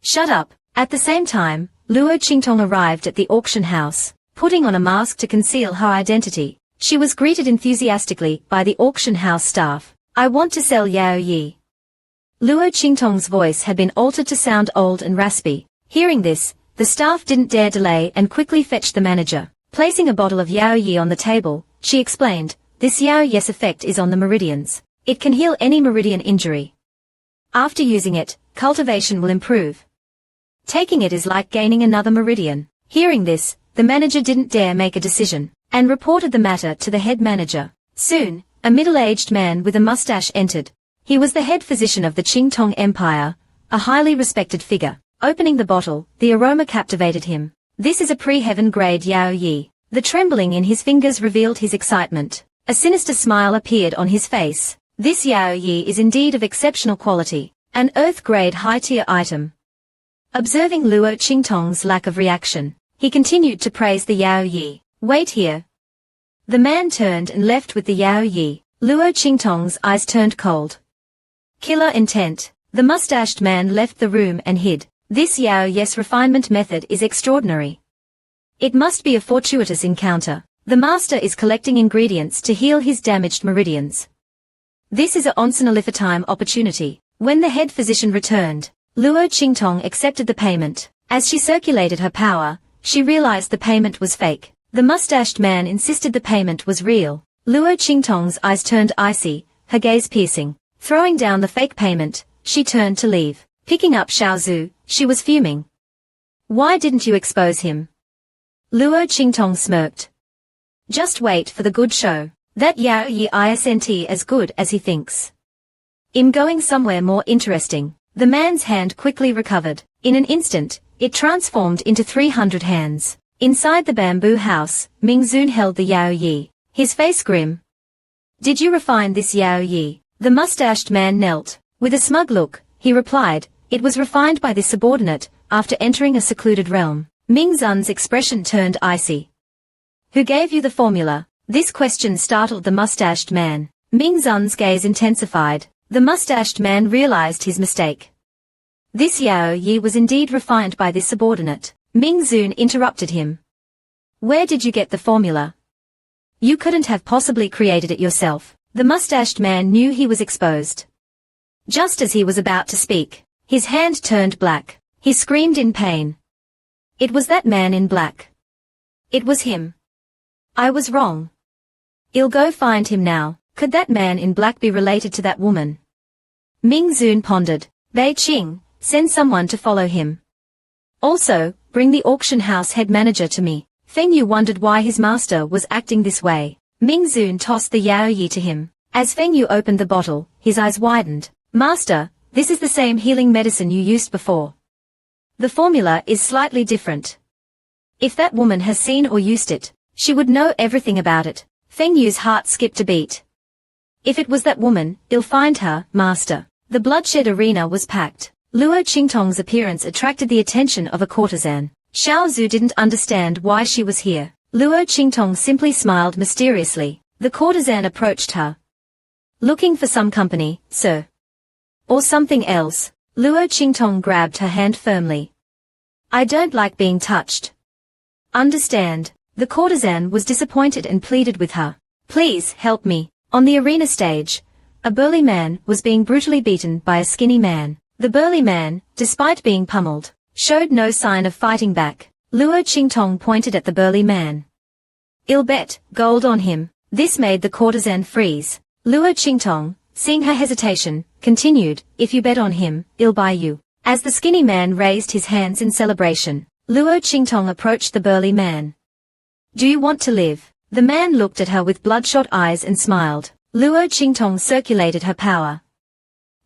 [SPEAKER 1] Shut up. At the same time, Luo Qingtong arrived at the auction house, putting on a mask to conceal her identity. She was greeted enthusiastically by the auction house staff. I want to sell Yao Yi. Luo Qingtong's voice had been altered to sound old and raspy. Hearing this, the staff didn't dare delay and quickly fetched the manager. Placing a bottle of Yao Yi on the table, she explained, this Yao Yi's effect is on the meridians. It can heal any meridian injury. After using it, cultivation will improve. Taking it is like gaining another meridian. Hearing this, the manager didn't dare make a decision, and reported the matter to the head manager. Soon, a middle-aged man with a mustache entered. He was the head physician of the Qingtong Empire, a highly respected figure. Opening the bottle, the aroma captivated him. This is a pre-heaven grade Yao Yi. The trembling in his fingers revealed his excitement. A sinister smile appeared on his face. This Yao Yi is indeed of exceptional quality, an earth-grade high-tier item. Observing Luo Qingtong's lack of reaction, he continued to praise the Yao Yi. Wait here. The man turned and left with the Yao Yi. Luo Qingtong's eyes turned cold. Killer intent. The mustached man left the room and hid. This Yao Yi's refinement method is extraordinary. It must be a fortuitous encounter. The master is collecting ingredients to heal his damaged meridians. This is a once-in-a-lifetime opportunity. When the head physician returned, Luo Qingtong accepted the payment. As she circulated her power, she realized the payment was fake. The mustached man insisted the payment was real. Luo Qingtong's eyes turned icy, her gaze piercing. Throwing down the fake payment, she turned to leave. Picking up Xiaozu, she was fuming. Why didn't you expose him? Luo Qingtong smirked. Just wait for the good show. That Yao Yi isn't as good as he thinks. I'm going somewhere more interesting. The man's hand quickly recovered. In an instant, it transformed into 300 hands. Inside the bamboo house, Ming Zun held the Yao Yi, his face grim. Did you refine this Yao Yi? The mustached man knelt. With a smug look, he replied, it was refined by this subordinate, after entering a secluded realm. Ming Zun's expression turned icy. Who gave you the formula? This question startled the mustached man. Ming Zun's gaze intensified. The mustached man realized his mistake. This Yao Yi was indeed refined by this subordinate. Ming Zun interrupted him. Where did you get the formula? You couldn't have possibly created it yourself. The mustached man knew he was exposed. Just as he was about to speak, his hand turned black. He screamed in pain. It was that man in black. It was him. I was wrong. I'll go find him now. Could that man in black be related to that woman? Ming Zun pondered. Bei Qing, send someone to follow him. Also, bring the auction house head manager to me. Feng Yu wondered why his master was acting this way. Ming Zun tossed the Yao Yi to him. As Feng Yu opened the bottle, his eyes widened. Master, This is the same healing medicine you used before. The formula is slightly different. If that woman has seen or used it, she would know everything about it. Feng Yu's heart skipped a beat. If it was that woman, you'll find her, Master. The bloodshed arena was packed. Luo Qingtong's appearance attracted the attention of a courtesan. Xiao Zhu didn't understand why she was here. Luo Qingtong simply smiled mysteriously. The courtesan approached her. Looking for some company, sir? Or something else? Luo Qingtong grabbed her hand firmly. I don't like being touched. Understand. The courtesan was disappointed and pleaded with her. Please help me. On the arena stage, a burly man was being brutally beaten by a skinny man. The burly man, despite being pummeled, showed no sign of fighting back. Luo Qingtong pointed at the burly man. I'll bet gold on him. This made the courtesan freeze. Luo Qingtong, seeing her hesitation, continued, if you bet on him, I'll buy you. As the skinny man raised his hands in celebration, Luo Qingtong approached the burly man. Do you want to live? The man looked at her with bloodshot eyes and smiled. Luo Qingtong circulated her power.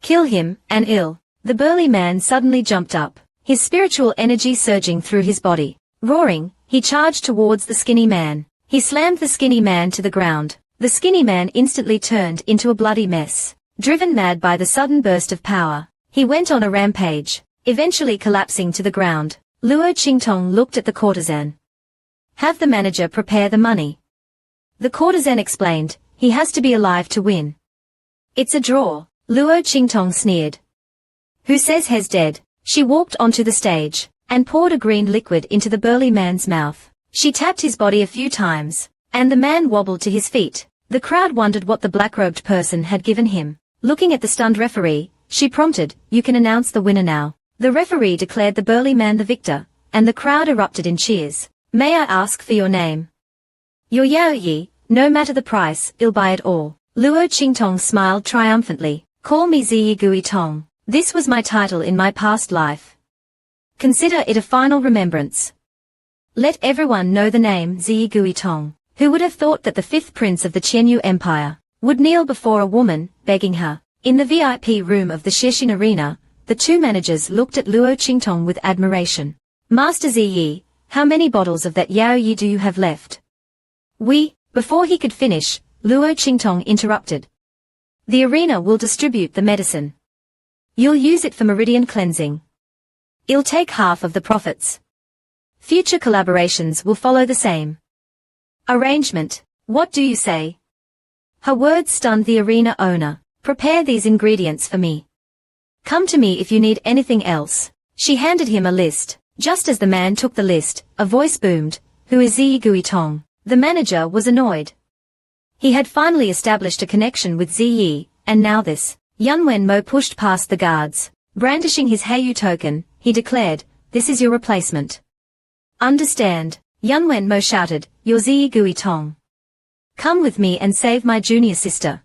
[SPEAKER 1] Kill him, and ill. The burly man suddenly jumped up, his spiritual energy surging through his body. Roaring, he charged towards the skinny man. He slammed the skinny man to the ground. The skinny man instantly turned into a bloody mess. Driven mad by the sudden burst of power, he went on a rampage, eventually collapsing to the ground. Luo Qingtong looked at the courtesan. Have the manager prepare the money. The courtesan explained, he has to be alive to win. It's a draw. Luo Qingtong sneered. Who says he's dead? She walked onto the stage, and poured a green liquid into the burly man's mouth. She tapped his body a few times, and the man wobbled to his feet. The crowd wondered what the black-robed person had given him. Looking at the stunned referee, she prompted, you can announce the winner now. The referee declared the burly man the victor, and the crowd erupted in cheers. May I ask for your name? Your Yao Yi, no matter the price, I'll buy it all. Luo Qingtong smiled triumphantly. Call me Ziyi Gui Tong. This was my title in my past life. Consider it a final remembrance. Let everyone know the name Ziyi Gui Tong. Who would have thought that the fifth prince of the Qianyu Empire would kneel before a woman, begging her? In the VIP room of the Shixin Arena, the two managers looked at Luo Qingtong with admiration. Master Ziyi, how many bottles of that Yao Yi do you have left? Before he could finish, Luo Qingtong interrupted. The arena will distribute the medicine. You'll use it for meridian cleansing. I'll take half of the profits. Future collaborations will follow the same arrangement. What do you say? Her words stunned the arena owner. Prepare these ingredients for me. Come to me if you need anything else. She handed him a list. Just as the man took the list, a voice boomed. Who is Ziyi Gui Tong? The manager was annoyed. He had finally established a connection with Ziyi, and now this. Yunwen Mo pushed past the guards. Brandishing his Heyu token, he declared, this is your replacement. Understand, Yunwen Mo shouted, you're Ziyi Gui Tong. Come with me and save my junior sister.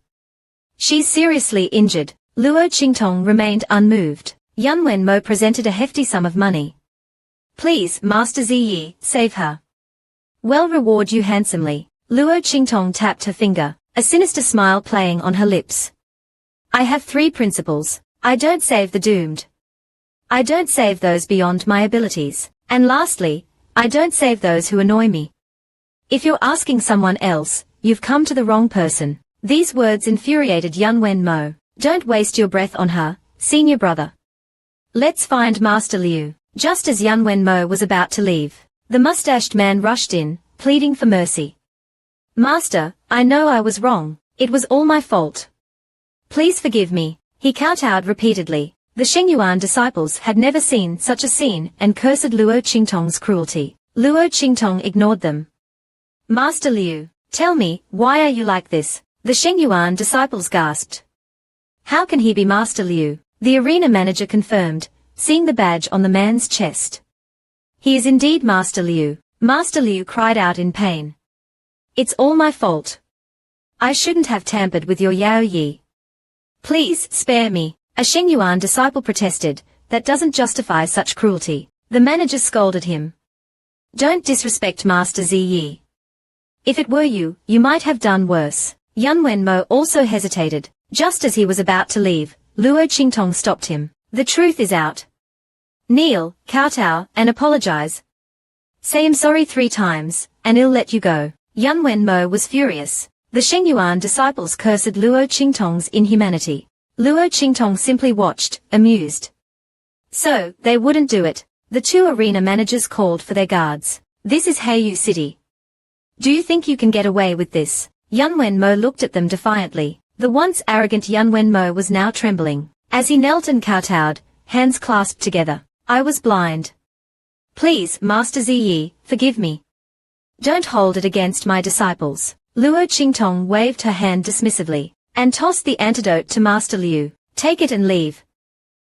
[SPEAKER 1] She's seriously injured. Luo Qingtong remained unmoved. Yunwen Mo presented a hefty sum of money. Please, Master Ziyi, save her. We'll reward you handsomely. Luo Qingtong tapped her finger, a sinister smile playing on her lips. I have 3 principles. I don't save the doomed. I don't save those beyond my abilities. And lastly, I don't save those who annoy me. If you're asking someone else, you've come to the wrong person. These words infuriated Yunwen Mo. Don't waste your breath on her, senior brother. Let's find Master Liu. Just as Yunwen Mo was about to leave, the mustached man rushed in, pleading for mercy. Master, I know I was wrong. It was all my fault. Please forgive me. He kowtowed repeatedly. The Shengyuan disciples had never seen such a scene and cursed Luo Qingtong's cruelty. Luo Qingtong ignored them. Master Liu, tell me, why are you like this? The Shengyuan disciples gasped. How can he be Master Liu? The arena manager confirmed, seeing the badge on the man's chest. He is indeed Master Liu. Master Liu cried out in pain. It's all my fault. I shouldn't have tampered with your Yao Yi. Please, spare me. A Shengyuan disciple protested, that doesn't justify such cruelty. The manager scolded him. Don't disrespect Master Ziyi. If it were you, you might have done worse. Yunwen Mo also hesitated. Just as he was about to leave, Luo Qingtong stopped him. The truth is out. Kneel, kowtow, and apologize. Say I'm sorry 3 times, and I'll let you go. Yan Wenmo was furious. The Shengyuan disciples cursed Luo Qingtong's inhumanity. Luo Qingtong simply watched, amused. So, they wouldn't do it. The 2 arena managers called for their guards. This is Heiyu City. Do you think you can get away with this? Yan Wenmo looked at them defiantly. The once arrogant Yan Wenmo was now trembling. As he knelt and kowtowed, hands clasped together. I was blind. Please, Master Ziyi, forgive me. Don't hold it against my disciples. Luo Qingtong waved her hand dismissively, and tossed the antidote to Master Liu. Take it and leave.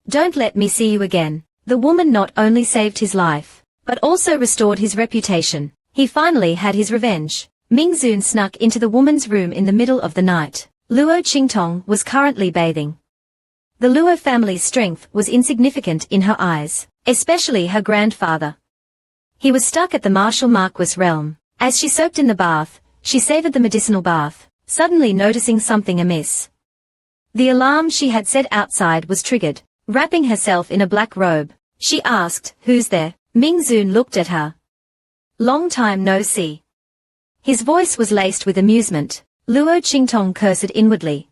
[SPEAKER 1] Don't let me see you again. The woman not only saved his life, but also restored his reputation. He finally had his revenge. Ming Zun snuck into the woman's room in the middle of the night. Luo Qingtong was currently bathing. The Luo family's strength was insignificant in her eyes, especially her grandfather. He was stuck at the martial Marquis realm. As she soaked in the bath, she savored the medicinal bath, suddenly noticing something amiss. The alarm she had set outside was triggered. Wrapping herself in a black robe, she asked, "Who's there?" Ming Zun looked at her. "Long time no see." His voice was laced with amusement. Luo Qingtong cursed inwardly.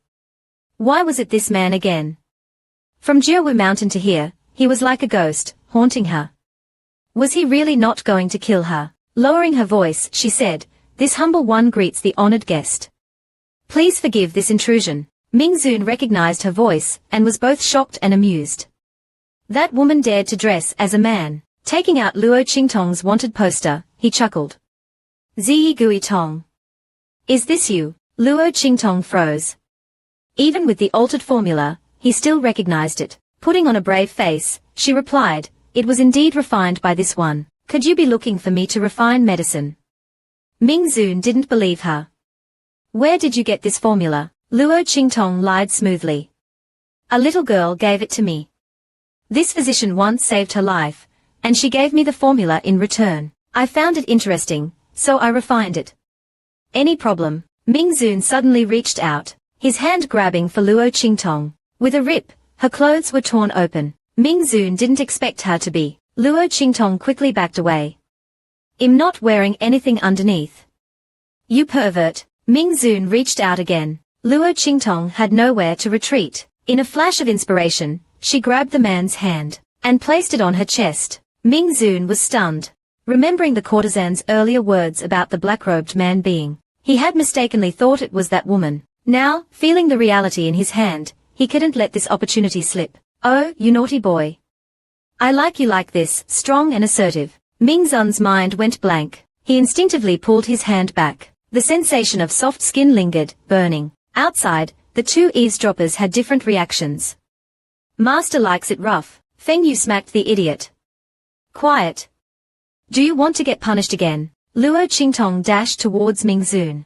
[SPEAKER 1] Why was it this man again? From Jiawu Mountain to here, he was like a ghost, haunting her. Was he really not going to kill her? Lowering her voice, she said, "This humble one greets the honored guest. Please forgive this intrusion." Ming Zun recognized her voice, and was both shocked and amused. That woman dared to dress as a man. Taking out Luo Qingtong's wanted poster, he chuckled. Ziyi Gui Tong. Is this you? Luo Qingtong froze. Even with the altered formula, he still recognized it. Putting on a brave face, she replied, "It was indeed refined by this one. Could you be looking for me to refine medicine?" Ming Zun didn't believe her. Where did you get this formula? Luo Qingtong lied smoothly. A little girl gave it to me. This physician once saved her life, and she gave me the formula in return. I found it interesting, so I refined it. Any problem? Ming Zun suddenly reached out, his hand grabbing for Luo Qingtong. With a rip, her clothes were torn open. Ming Zun didn't expect her to be. Luo Qingtong quickly backed away. I'm not wearing anything underneath. You pervert. Ming Zun reached out again. Luo Qingtong had nowhere to retreat. In a flash of inspiration, she grabbed the man's hand, and placed it on her chest. Ming Zun was stunned. Remembering the courtesan's earlier words about the black-robed man being, he had mistakenly thought it was that woman. Now, feeling the reality in his hand, he couldn't let this opportunity slip. Oh, you naughty boy. I like you like this, strong and assertive. Ming Zun's mind went blank. He instinctively pulled his hand back. The sensation of soft skin lingered, burning. Outside, the 2 eavesdroppers had different reactions. Master likes it rough. Feng Yu smacked the idiot. Quiet. Do you want to get punished again? Luo Qingtong dashed towards Ming Zun.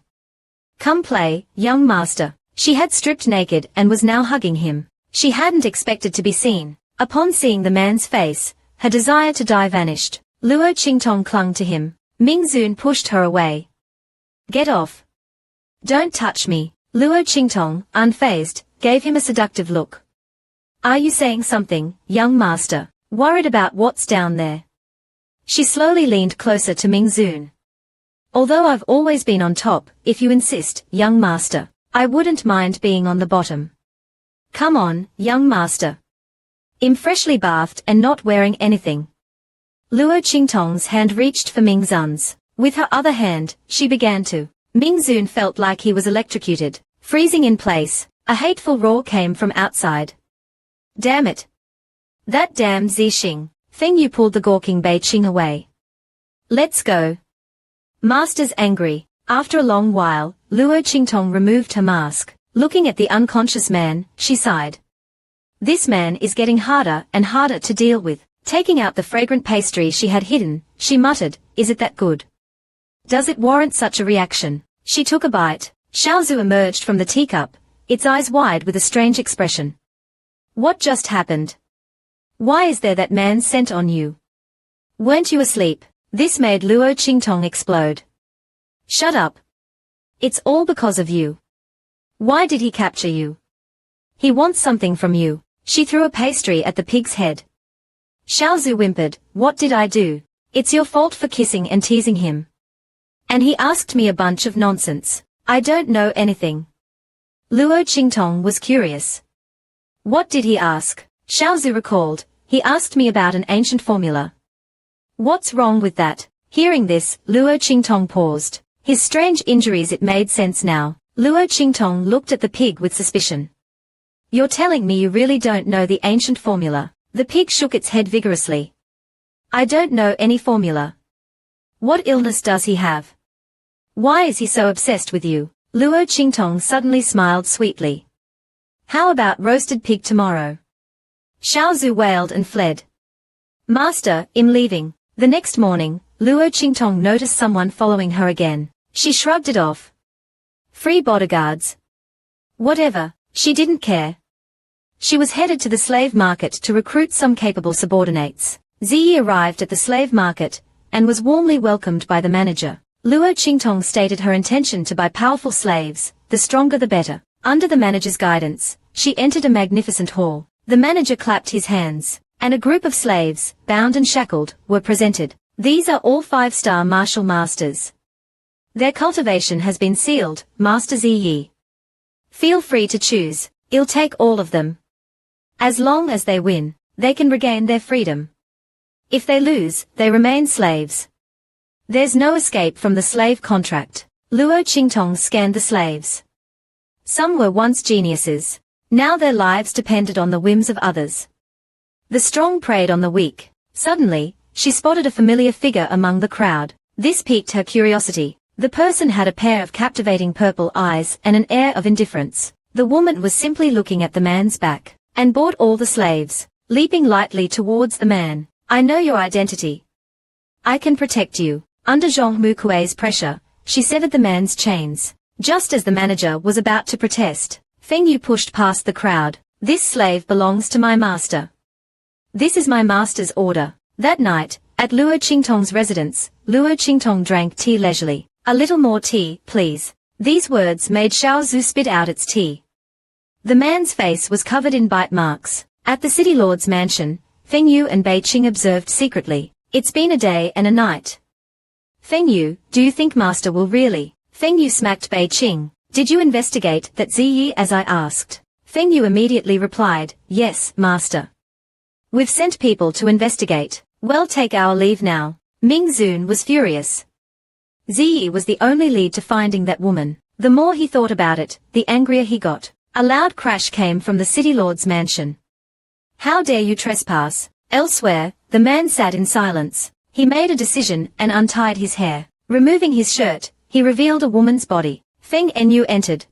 [SPEAKER 1] Come play, young master. She had stripped naked and was now hugging him. She hadn't expected to be seen. Upon seeing the man's face, her desire to die vanished. Luo Qingtong clung to him. Ming Zun pushed her away. Get off. Don't touch me. Luo Qingtong, unfazed, gave him a seductive look. Are you saying something, young master? Worried about what's down there? She slowly leaned closer to Ming Zun. Although I've always been on top, if you insist, young master, I wouldn't mind being on the bottom. Come on, young master. I'm freshly bathed and not wearing anything. Luo Qingtong's hand reached for Ming Zun's. With her other hand, she began to. Ming Zun felt like he was electrocuted, freezing in place. A hateful roar came from outside. Damn it. That damn Zixing. Feng Yu pulled the gawking Bei Qing away. Let's go. Master's angry. After a long while, Luo Qingtong removed her mask. Looking at the unconscious man, she sighed. This man is getting harder and harder to deal with. Taking out the fragrant pastry she had hidden, she muttered, is it that good? Does it warrant such a reaction? She took a bite. Xiaozu emerged from the teacup, its eyes wide with a strange expression. What just happened? Why is there that man's scent on you? Weren't you asleep? This made Luo Qingtong explode. Shut up. It's all because of you. Why did he capture you? He wants something from you. She threw a pastry at the pig's head. Xiaozu whimpered, what did I do? It's your fault for kissing and teasing him. And he asked me a bunch of nonsense. I don't know anything. Luo Qingtong was curious. What did he ask? Xiaozu recalled, he asked me about an ancient formula. What's wrong with that? Hearing this, Luo Qingtong paused. His strange injuries, it made sense now. Luo Qingtong looked at the pig with suspicion. You're telling me you really don't know the ancient formula? The pig shook its head vigorously. I don't know any formula. What illness does he have? Why is he so obsessed with you? Luo Qingtong suddenly smiled sweetly. How about roasted pig tomorrow? Xiaozu wailed and fled. Master, I'm leaving. The next morning, Luo Qingtong noticed someone following her again. She shrugged it off. Free bodyguards. Whatever, she didn't care. She was headed to the slave market to recruit some capable subordinates. Ziyi arrived at the slave market, and was warmly welcomed by the manager. Luo Qingtong stated her intention to buy powerful slaves, the stronger the better. Under the manager's guidance, she entered a magnificent hall. The manager clapped his hands, and a group of slaves, bound and shackled, were presented. These are all 5-star martial masters. Their cultivation has been sealed, Master Ziyi. Feel free to choose, I'll take all of them. As long as they win, they can regain their freedom. If they lose, they remain slaves. There's no escape from the slave contract. Luo Qingtong scanned the slaves. Some were once geniuses. Now their lives depended on the whims of others. The strong preyed on the weak. Suddenly, she spotted a familiar figure among the crowd. This piqued her curiosity. The person had a pair of captivating purple eyes and an air of indifference. The woman was simply looking at the man's back, and bought all the slaves, leaping lightly towards the man. I know your identity. I can protect you. Under Zhong Mukui's pressure, she severed the man's chains. Just as the manager was about to protest, Feng Yu pushed past the crowd. This slave belongs to my master. This is my master's order. That night, at Luo Qingtong's residence, Luo Qingtong drank tea leisurely. A little more tea, please. These words made Xiaozu spit out its tea. The man's face was covered in bite marks. At the city lord's mansion, Feng Yu and Bei Qing observed secretly. It's been a day and a night. Feng Yu, do you think master will really? Feng Yu smacked Bei Qing. Did you investigate that Ziyi as I asked? Feng Yu immediately replied, yes, master. We've sent people to investigate. Well, take our leave now. Ming Zun was furious. Ziyi was the only lead to finding that woman. The more he thought about it, the angrier he got. A loud crash came from the city lord's mansion. How dare you trespass? Elsewhere, the man sat in silence. He made a decision and untied his hair. Removing his shirt, he revealed a woman's body. Feng Enyu entered.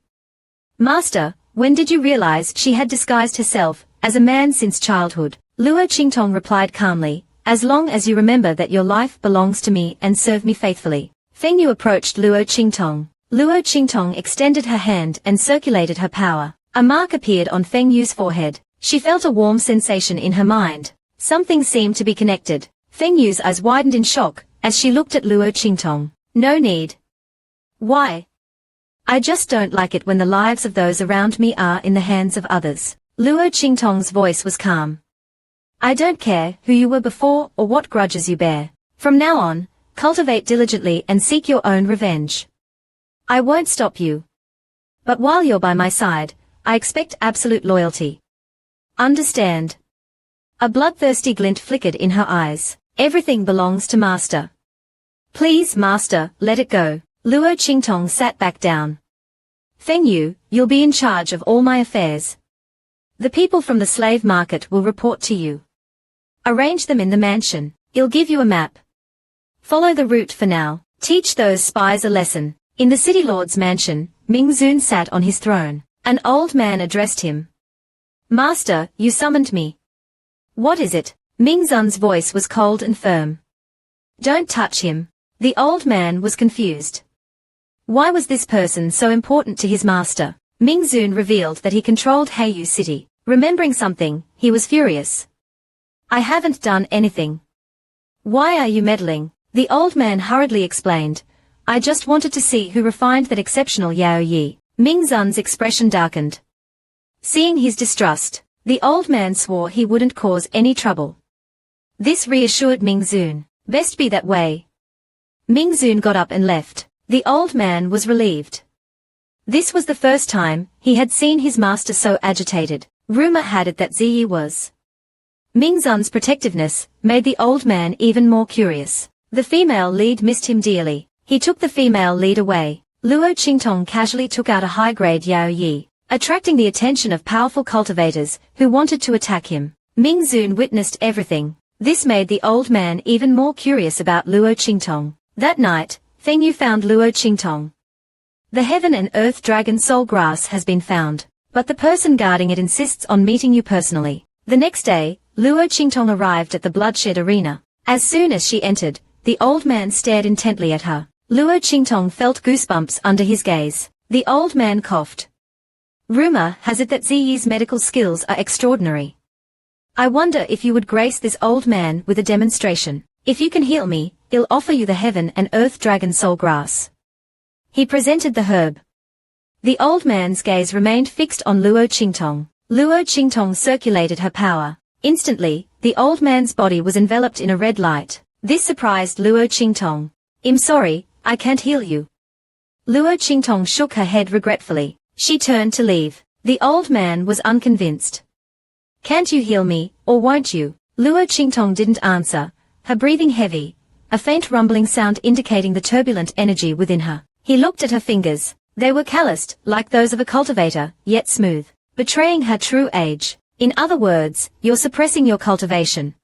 [SPEAKER 1] Master, when did you realize she had disguised herself as a man since childhood? Luo Qingtong replied calmly, as long as you remember that your life belongs to me and serve me faithfully. Feng Yu approached Luo Qingtong. Luo Qingtong extended her hand and circulated her power. A mark appeared on Feng Yu's forehead. She felt a warm sensation in her mind. Something seemed to be connected. Feng Yu's eyes widened in shock as she looked at Luo Qingtong. No need. Why? I just don't like it when the lives of those around me are in the hands of others. Luo Qingtong's voice was calm. I don't care who you were before or what grudges you bear. From now on, cultivate diligently and seek your own revenge. I won't stop you. But while you're by my side, I expect absolute loyalty. Understand? A bloodthirsty glint flickered in her eyes. Everything belongs to master. Please, master, let it go. Luo Qingtong sat back down. Feng Yu, you'll be in charge of all my affairs. The people from the slave market will report to you. Arrange them in the mansion. I'll give you a map. Follow the route for now. Teach those spies a lesson. In the city lord's mansion, Ming Zun sat on his throne. An old man addressed him. Master, you summoned me. What is it? Ming Zun's voice was cold and firm. Don't touch him. The old man was confused. Why was this person so important to his master? Ming Zun revealed that he controlled Heiyu City. Remembering something, he was furious. I haven't done anything. Why are you meddling? The old man hurriedly explained. I just wanted to see who refined that exceptional Yao Yi. Ming Zun's expression darkened. Seeing his distrust, the old man swore he wouldn't cause any trouble. This reassured Ming Zun. Best be that way. Ming Zun got up and left. The old man was relieved. This was the first time he had seen his master so agitated. Rumor had it that Ziyi was. Ming Zun's protectiveness made the old man even more curious. The female lead missed him dearly. He took the female lead away. Luo Qingtong casually took out a high-grade Yao Yi, attracting the attention of powerful cultivators who wanted to attack him. Ming Zun witnessed everything. This made the old man even more curious about Luo Qingtong. That night, Feng Yu found Luo Qingtong. The heaven and earth dragon soul grass has been found, but the person guarding it insists on meeting you personally. The next day, Luo Qingtong arrived at the bloodshed arena. As soon as she entered, the old man stared intently at her. Luo Qingtong felt goosebumps under his gaze. The old man coughed. Rumor has it that Ziyi's medical skills are extraordinary. I wonder if you would grace this old man with a demonstration. If you can heal me, I'll offer you the heaven and earth dragon soul grass. He presented the herb. The old man's gaze remained fixed on Luo Qingtong. Luo Qingtong circulated her power. Instantly, the old man's body was enveloped in a red light. This surprised Luo Qingtong. I'm sorry, I can't heal you. Luo Qingtong shook her head regretfully. She turned to leave. The old man was unconvinced. Can't you heal me, or won't you? Luo Qingtong didn't answer, her breathing heavy, a faint rumbling sound indicating the turbulent energy within her. He looked at her fingers. They were calloused, like those of a cultivator, yet smooth, betraying her true age. In other words, you're suppressing your cultivation.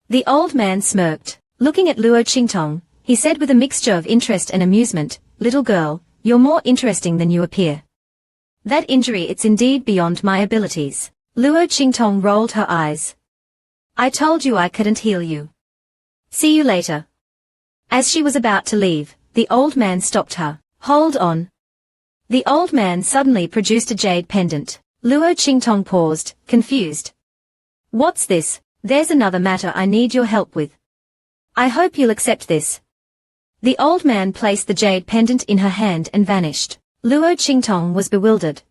[SPEAKER 1] The old man smirked. Looking at Luo Qingtong, he said with a mixture of interest and amusement, "Little girl, you're more interesting than you appear. That injury, it's indeed beyond my abilities." Luo Qingtong rolled her eyes. "I told you I couldn't heal you. See you later." As she was about to leave, the old man stopped her. "Hold on." The old man suddenly produced a jade pendant. Luo Qingtong paused, confused. "What's this?" "There's another matter I need your help with. I hope you'll accept this." The old man placed the jade pendant in her hand and vanished. Luo Qingtong was bewildered.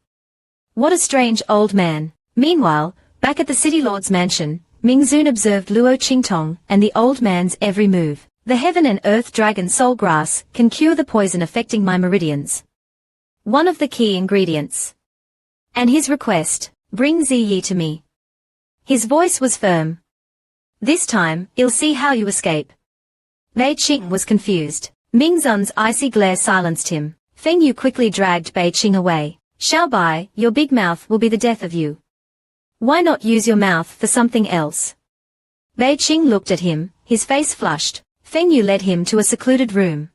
[SPEAKER 1] What a strange old man. Meanwhile, back at the city lord's mansion, Ming Zun observed Luo Qingtong and the old man's every move. The heaven and earth dragon soul grass can cure the poison affecting my meridians. One of the key ingredients. And his request, bring Ziyi to me. His voice was firm. This time, I'll see how you escape. Bei Qing was confused. Ming Zun's icy glare silenced him. Feng Yu quickly dragged Bei Qing away. Xiao Bai, your big mouth will be the death of you. Why not use your mouth for something else? Bei Qing looked at him, his face flushed. Feng Yu led him to a secluded room.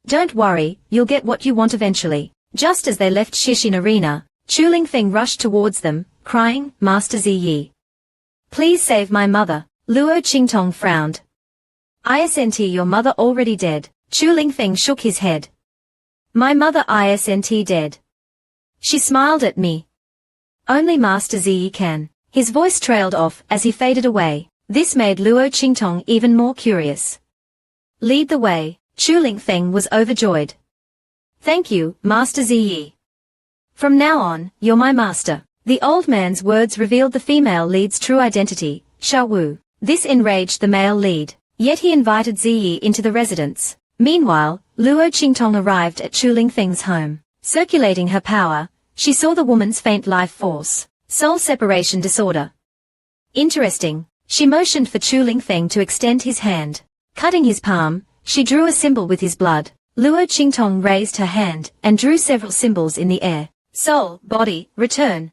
[SPEAKER 1] Don't worry, you'll get what you want eventually. Just as they left Shishin Arena, Chu Lingfeng rushed towards them, crying, Master Ziyi. Please save my mother. Luo Qingtong frowned. Isn't your mother already dead? Chu Lingfeng shook his head. My mother isn't dead. She smiled at me. Only Master Ziyi can. His voice trailed off as he faded away. This made Luo Qingtong even more curious. Lead the way. Chu Lingfeng was overjoyed. Thank you, Master Ziyi. From now on, you're my master. The old man's words revealed the female lead's true identity, Xiao Wu. This enraged the male lead, yet he invited Ziyi into the residence. Meanwhile, Luo Qingtong arrived at Chu Lingfeng's home. Circulating her power, she saw the woman's faint life force, soul separation disorder. Interesting. She motioned for Chu Lingfeng to extend his hand. Cutting his palm, she drew a symbol with his blood. Luo Qingtong raised her hand and drew several symbols in the air. Soul, body, return.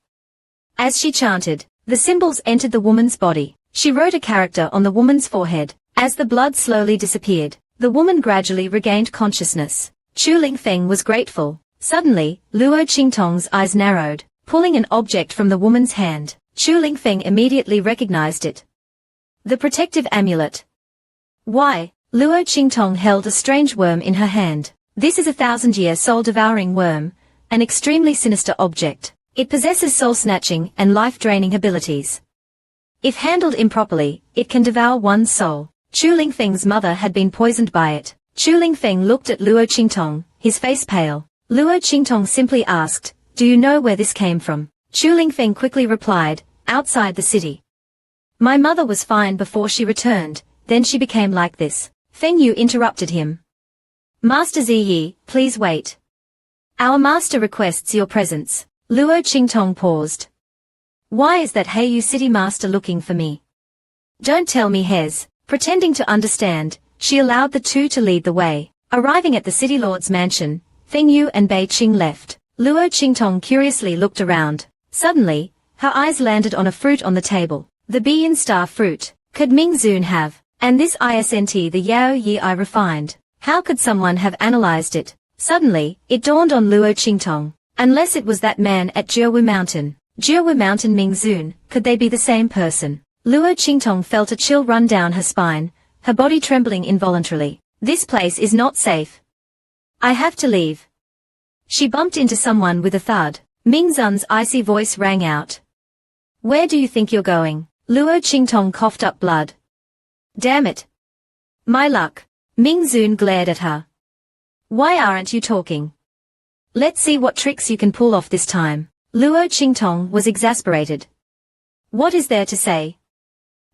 [SPEAKER 1] As she chanted, the symbols entered the woman's body. She wrote a character on the woman's forehead. As the blood slowly disappeared, the woman gradually regained consciousness. Chu Lingfeng was grateful. Suddenly, Luo Qingtong's eyes narrowed. Pulling an object from the woman's hand, Chu Lingfeng immediately recognized it. The protective amulet. Why? Luo Qingtong held a strange worm in her hand. This is a 1,000-year soul-devouring worm, an extremely sinister object. It possesses soul-snatching and life-draining abilities. If handled improperly, it can devour one's soul. Chu Lingfeng's mother had been poisoned by it. Chu Lingfeng looked at Luo Qingtong, his face pale. Luo Qingtong simply asked, do you know where this came from? Chu Lingfeng quickly replied, outside the city. My mother was fine before she returned, then she became like this. Feng Yu interrupted him. Master Ziyi, please wait. Our master requests your presence. Luo Qingtong paused. Why is that Heyu city master looking for me? Don't tell me, Hez. Pretending to understand, she allowed the two to lead the way. Arriving at the city lord's mansion, Feng Yu and Bei Qing left. Luo Qingtong curiously looked around. Suddenly, her eyes landed on a fruit on the table. The Bian star fruit. Could Ming Zun have? And this isn't the Yao Yi I refined. How could someone have analyzed it? Suddenly, it dawned on Luo Qingtong. Unless it was that man at Jiawu Mountain. Jiawu Mountain Ming Zun, could they be the same person? Luo Qingtong felt a chill run down her spine, her body trembling involuntarily. This place is not safe. I have to leave. She bumped into someone with a thud. Ming Zun's icy voice rang out. Where do you think you're going? Luo Qingtong coughed up blood. Damn it. My luck. Ming Zun glared at her. Why aren't you talking? Let's see what tricks you can pull off this time. Luo Qingtong was exasperated. What is there to say?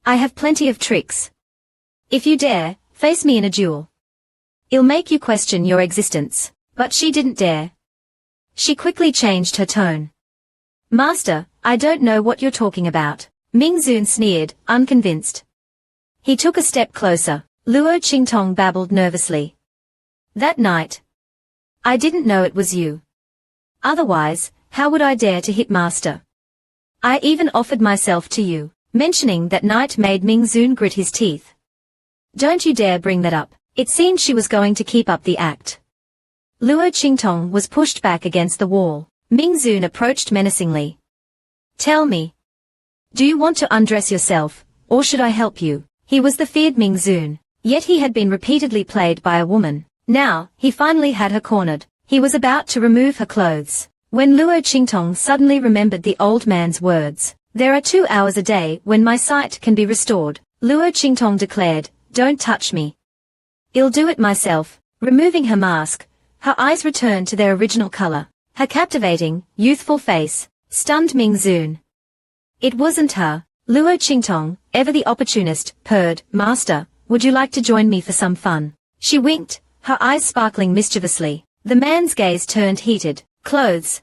[SPEAKER 1] I have plenty of tricks. If you dare, face me in a duel. I'll make you question your existence. But she didn't dare. She quickly changed her tone. Master, I don't know what you're talking about. Ming Zun sneered, unconvinced. He took a step closer. Luo Qingtong babbled nervously. That night. I didn't know it was you. Otherwise, how would I dare to hit Master? I even offered myself to you. Mentioning that night made Ming Zun grit his teeth. Don't you dare bring that up. It seemed she was going to keep up the act. Luo Qingtong was pushed back against the wall. Ming Zun approached menacingly. Tell me. Do you want to undress yourself, or should I help you? He was the feared Ming Zun, yet he had been repeatedly played by a woman. Now, he finally had her cornered. He was about to remove her clothes, when Luo Qingtong suddenly remembered the old man's words. There are 2 hours a day when my sight can be restored. Luo Qingtong declared, don't touch me. I'll do it myself. Removing her mask, her eyes returned to their original color. Her captivating, youthful face, stunned Ming Zun. It wasn't her. Luo Qingtong, ever the opportunist, purred, Master, would you like to join me for some fun? She winked, her eyes sparkling mischievously. The man's gaze turned heated. Clothes.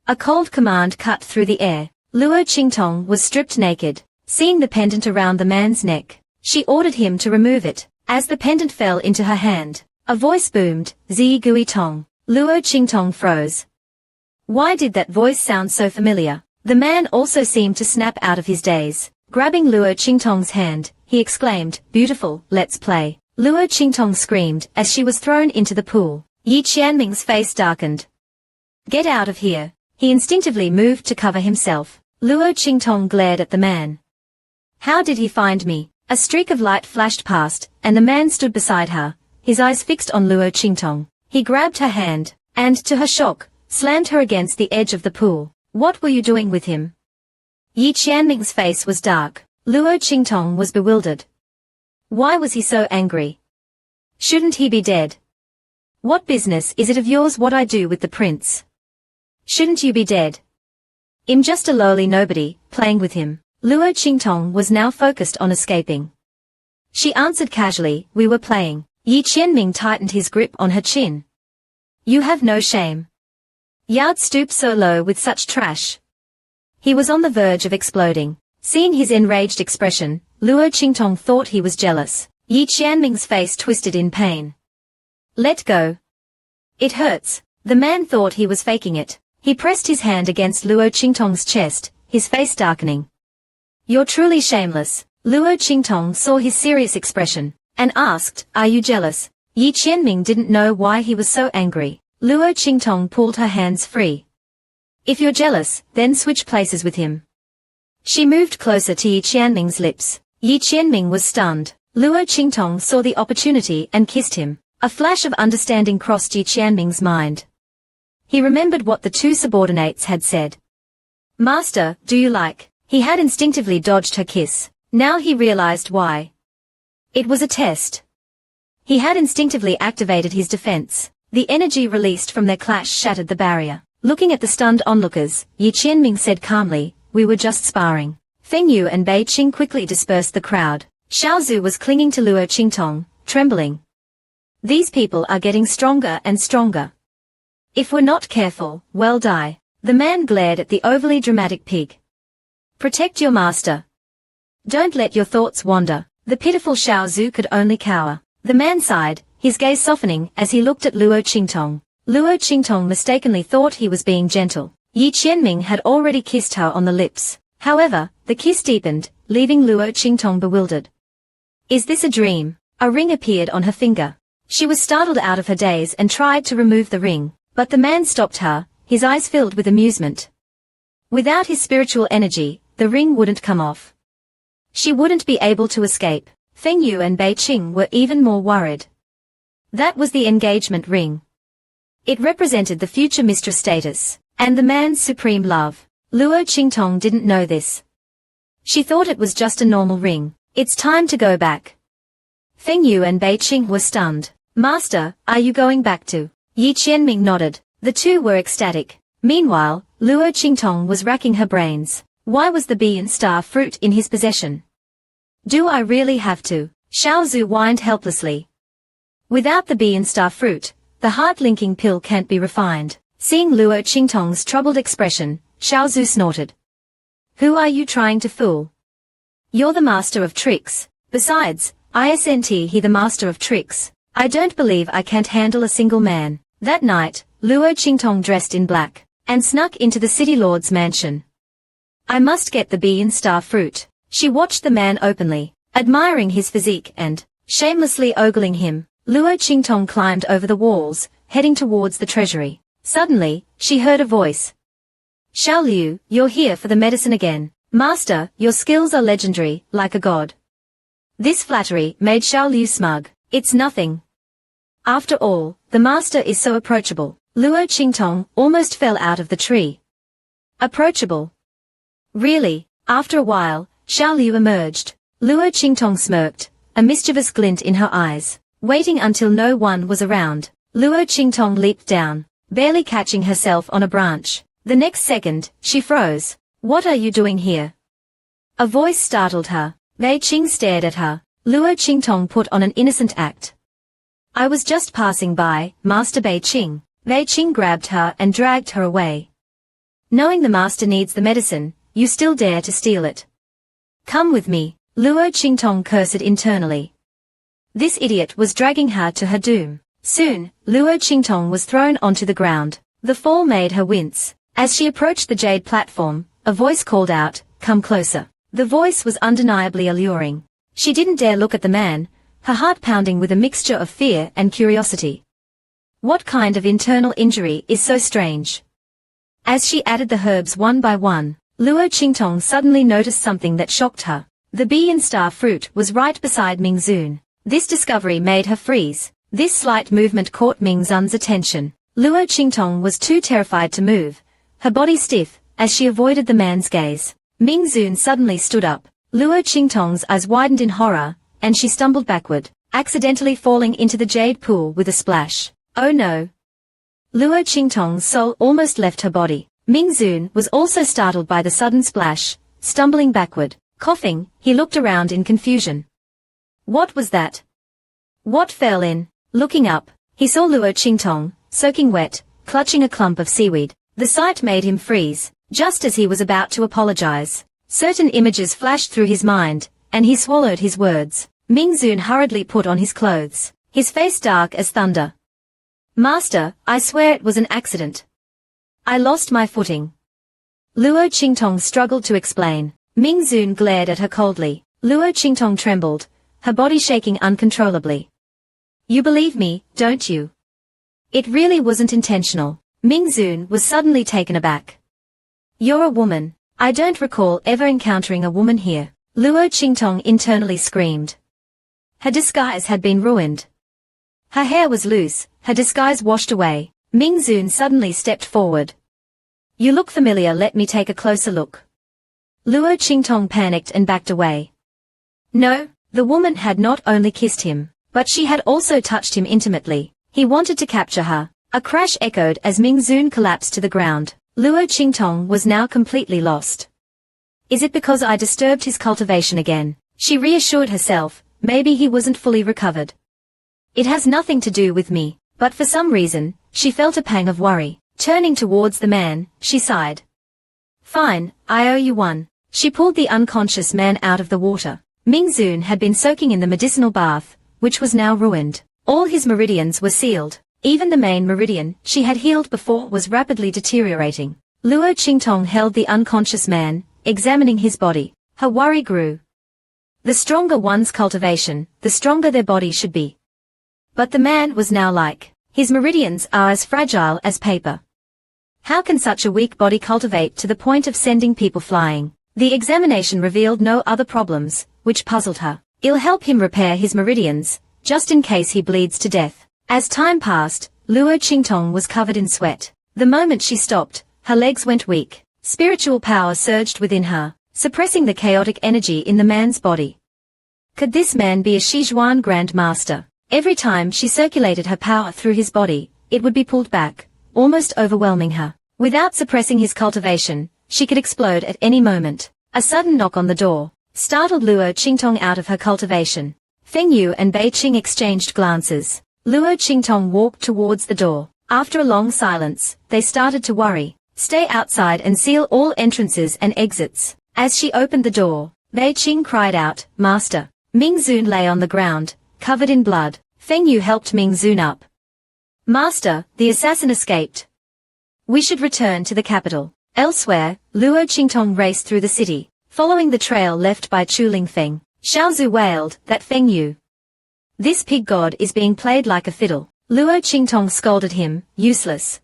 [SPEAKER 1] A cold command cut through the air. Luo Qingtong was stripped naked. Seeing the pendant around the man's neck, she ordered him to remove it. As the pendant fell into her hand, a voice boomed, Zi Gui Tong. Luo Qingtong froze. Why did that voice sound so familiar? The man also seemed to snap out of his daze. Grabbing Luo Qingtong's hand, he exclaimed, beautiful, let's play. Luo Qingtong screamed as she was thrown into the pool. Yi Qianming's face darkened. Get out of here. He instinctively moved to cover himself. Luo Qingtong glared at the man. How did he find me? A streak of light flashed past, and the man stood beside her, his eyes fixed on Luo Qingtong. He grabbed her hand, and to her shock, slammed her against the edge of the pool. What were you doing with him? Yi Qianming's face was dark. Luo Qingtong was bewildered. Why was he so angry? Shouldn't he be dead? What business is it of yours what I do with the prince? Shouldn't you be dead? I'm just a lowly nobody, playing with him. Luo Qingtong was now focused on escaping. She answered casually, we were playing. Yi Qianming tightened his grip on her chin. You have no shame. You'd stoop so low with such trash. He was on the verge of exploding. Seeing his enraged expression, Luo Qingtong thought he was jealous. Yi Qianming's face twisted in pain. Let go. It hurts. The man thought he was faking it. He pressed his hand against Luo Qingtong's chest, his face darkening. You're truly shameless. Luo Qingtong saw his serious expression, and asked, are you jealous? Yi Qianming didn't know why he was so angry. Luo Qingtong pulled her hands free. If you're jealous, then switch places with him. She moved closer to Yi Qianming's lips. Yi Qianming was stunned. Luo Qingtong saw the opportunity and kissed him. A flash of understanding crossed Yi Qianming's mind. He remembered what the 2 subordinates had said. Master, do you like? He had instinctively dodged her kiss. Now he realized why. It was a test. He had instinctively activated his defense. The energy released from their clash shattered the barrier. Looking at the stunned onlookers, Yi Qianming said calmly, "We were just sparring." Feng Yu and Bei Qing quickly dispersed the crowd. Xiao Zhu was clinging to Luo Qingtong, trembling. "These people are getting stronger and stronger. If we're not careful, we'll die." The man glared at the overly dramatic pig. "Protect your master. Don't let your thoughts wander." The pitiful Xiao Zhu could only cower. The man sighed, his gaze softening as he looked at Luo Qingtong. Luo Qingtong mistakenly thought he was being gentle. Yi Qianming had already kissed her on the lips. However, the kiss deepened, leaving Luo Qingtong bewildered. "Is this a dream?" A ring appeared on her finger. She was startled out of her daze and tried to remove the ring, but the man stopped her, his eyes filled with amusement. Without his spiritual energy, the ring wouldn't come off. She wouldn't be able to escape. Feng Yu and Bei Qing were even more worried. That was the engagement ring. It represented the future mistress status, and the man's supreme love. Luo Qingtong didn't know this. She thought it was just a normal ring. "It's time to go back." Feng Yu and Bei Qing were stunned. "Master, are you going back to?" Yi Qianming nodded. The two were ecstatic. Meanwhile, Luo Qingtong was racking her brains. Why was the bee and star fruit in his possession? "Do I really have to?" Xiao Zhu whined helplessly. "Without the bee and star fruit, the heart-linking pill can't be refined." Seeing Luo Qingtong's troubled expression, Xiao Zhu snorted. "Who are you trying to fool? You're the master of tricks. Besides, isn't he the master of tricks? I don't believe I can't handle a single man." That night, Luo Qingtong dressed in black, and snuck into the city lord's mansion. "I must get the bee and star fruit." She watched the man openly, admiring his physique and, shamelessly ogling him. Luo Qingtong climbed over the walls, heading towards the treasury. Suddenly, she heard a voice. "Xiao Liu, you're here for the medicine again. Master, your skills are legendary, like a god." This flattery made Xiao Liu smug. "It's nothing. After all, the master is so approachable." Luo Qingtong almost fell out of the tree. "Approachable? Really?" After a while, Xiao Liu emerged. Luo Qingtong smirked, a mischievous glint in her eyes. Waiting until no one was around, Luo Qingtong leaped down, barely catching herself on a branch. The next second, she froze. "What are you doing here?" A voice startled her. Bei Qing stared at her. Luo Qingtong put on an innocent act. "I was just passing by, Master Bei Qing." Bei Qing grabbed her and dragged her away. "Knowing the master needs the medicine, you still dare to steal it. Come with me." Luo Qingtong cursed internally. This idiot was dragging her to her doom. Soon, Luo Qingtong was thrown onto the ground. The fall made her wince. As she approached the jade platform, a voice called out, "Come closer." The voice was undeniably alluring. She didn't dare look at the man, her heart pounding with a mixture of fear and curiosity. What kind of internal injury is so strange? As she added the herbs one by one, Luo Qingtong suddenly noticed something that shocked her. The bee and star fruit was right beside Ming Zun. This discovery made her freeze. This slight movement caught Ming Zun's attention. Luo Qingtong was too terrified to move, her body stiff, as she avoided the man's gaze. Ming Zun suddenly stood up. Luo Qingtong's eyes widened in horror, and she stumbled backward, accidentally falling into the jade pool with a splash. Oh no! Luo Qingtong's soul almost left her body. Ming Zun was also startled by the sudden splash, stumbling backward. Coughing, he looked around in confusion. What was that? What fell in? Looking up, he saw Luo Qingtong, soaking wet, clutching a clump of seaweed. The sight made him freeze, just as he was about to apologize. Certain images flashed through his mind, and he swallowed his words. Ming Zun hurriedly put on his clothes, his face dark as thunder. "Master, I swear it was an accident. I lost my footing." Luo Qingtong struggled to explain. Ming Zun glared at her coldly. Luo Qingtong trembled, her body shaking uncontrollably. "You believe me, don't you? It really wasn't intentional." Ming Zun was suddenly taken aback. "You're a woman. I don't recall ever encountering a woman here." Luo Qingtong internally screamed. Her disguise had been ruined. Her hair was loose, her disguise washed away. Ming Zun suddenly stepped forward. "You look familiar, let me take a closer look." Luo Qingtong panicked and backed away. No, the woman had not only kissed him, but she had also touched him intimately. He wanted to capture her. A crash echoed as Ming Zun collapsed to the ground. Luo Qingtong was now completely lost. Is it because I disturbed his cultivation again? She reassured herself, maybe he wasn't fully recovered. It has nothing to do with me, but for some reason, she felt a pang of worry. Turning towards the man, she sighed. Fine, I owe you one. She pulled the unconscious man out of the water. Ming Zun had been soaking in the medicinal bath, which was now ruined. All his meridians were sealed. Even the main meridian she had healed before was rapidly deteriorating. Luo Qingtong held the unconscious man, examining his body. Her worry grew. The stronger one's cultivation, the stronger their body should be. But the man was now like, his meridians are as fragile as paper. How can such a weak body cultivate to the point of sending people flying? The examination revealed no other problems, which puzzled her. It'll help him repair his meridians, just in case he bleeds to death. As time passed, Luo Qingtong was covered in sweat. The moment she stopped, her legs went weak. Spiritual power surged within her, suppressing the chaotic energy in the man's body. Could this man be a Shijuan Grand Master? Every time she circulated her power through his body, it would be pulled back, almost overwhelming her. Without suppressing his cultivation, she could explode at any moment. A sudden knock on the door startled Luo Qingtong out of her cultivation. Feng Yu and Bei Qing exchanged glances. Luo Qingtong walked towards the door. After a long silence, they started to worry. Stay outside and seal all entrances and exits. As she opened the door, Bei Qing cried out, Master. Ming Zun lay on the ground, covered in blood. Feng Yu helped Ming Zun up. Master, the assassin escaped. We should return to the capital. Elsewhere, Luo Qingtong raced through the city, following the trail left by Chu Lingfeng. Xiaozu wailed, that Feng Yu. This pig god is being played like a fiddle. Luo Qingtong scolded him, useless.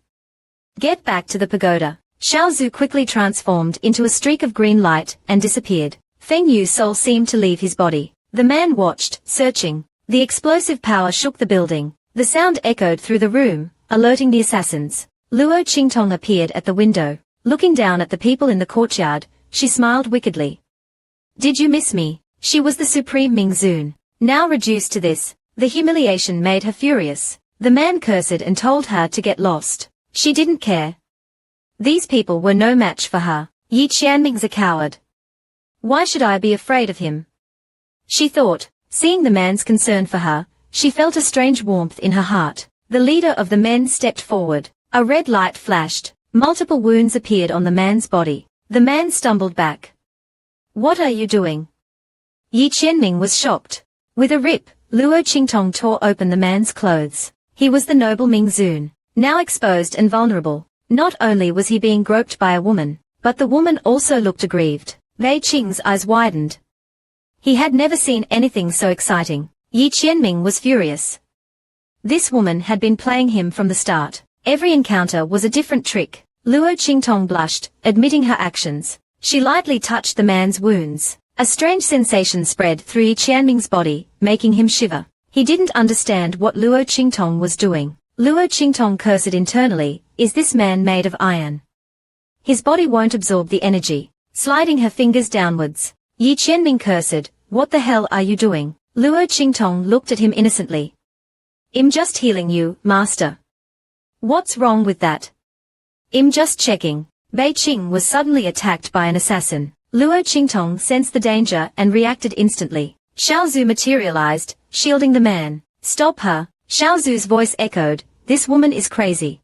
[SPEAKER 1] Get back to the pagoda. Xiaozu quickly transformed into a streak of green light and disappeared. Feng Yu's soul seemed to leave his body. The man watched, searching. The explosive power shook the building. The sound echoed through the room, alerting the assassins. Luo Qingtong appeared at the window. Looking down at the people in the courtyard, she smiled wickedly. Did you miss me? She was the supreme Ming Zun. Now reduced to this, the humiliation made her furious. The man cursed and told her to get lost. She didn't care. These people were no match for her. Yi Qianming's a coward. Why should I be afraid of him? She thought. Seeing the man's concern for her, she felt a strange warmth in her heart. The leader of the men stepped forward. A red light flashed. Multiple wounds appeared on the man's body. The man stumbled back. What are you doing? Yi Qianming was shocked. With a rip, Luo Qingtong tore open the man's clothes. He was the noble Ming Zun, now exposed and vulnerable. Not only was he being groped by a woman, but the woman also looked aggrieved. Bei Qing's eyes widened. He had never seen anything so exciting. Yi Qianming was furious. This woman had been playing him from the start. Every encounter was a different trick. Luo Qingtong blushed, admitting her actions. She lightly touched the man's wounds. A strange sensation spread through Yi Qianming's body, making him shiver. He didn't understand what Luo Qingtong was doing. Luo Qingtong cursed internally, is this man made of iron? His body won't absorb the energy. Sliding her fingers downwards, Yi Qianming cursed, what the hell are you doing? Luo Qingtong looked at him innocently. I'm just healing you, master. What's wrong with that? I'm just checking. Bei Qing was suddenly attacked by an assassin. Luo Qingtong sensed the danger and reacted instantly. Xiaozu materialized, shielding the man. Stop her. Xiaozu's voice echoed, this woman is crazy.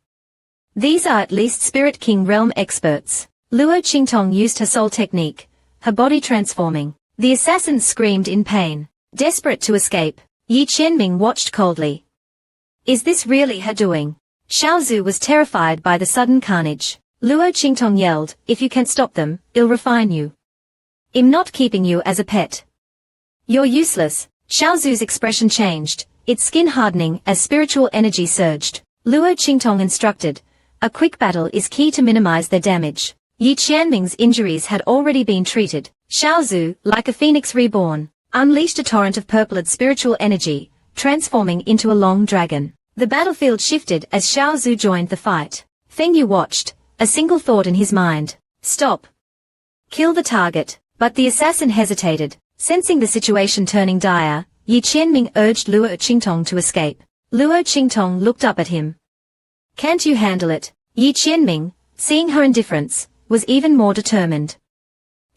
[SPEAKER 1] These are at least Spirit King realm experts. Luo Qingtong used her soul technique, her body transforming. The assassin screamed in pain. Desperate to escape, Yi Qianming watched coldly. Is this really her doing? Xiaozu was terrified by the sudden carnage. Luo Qingtong yelled, if you can't stop them, I'll refine you. I'm not keeping you as a pet. You're useless. Xiaozu's expression changed, its skin hardening as spiritual energy surged. Luo Qingtong instructed, a quick battle is key to minimize their damage. Yi Qianming's injuries had already been treated. Xiaozu, like a phoenix reborn, unleashed a torrent of purpled spiritual energy, transforming into a long dragon. The battlefield shifted as Xiaozu joined the fight. Feng Yu watched, a single thought in his mind. Stop. Kill the target. But the assassin hesitated. Sensing the situation turning dire, Yi Qianming urged Luo Qingtong to escape. Luo Qingtong looked up at him. Can't you handle it? Yi Qianming, seeing her indifference, was even more determined.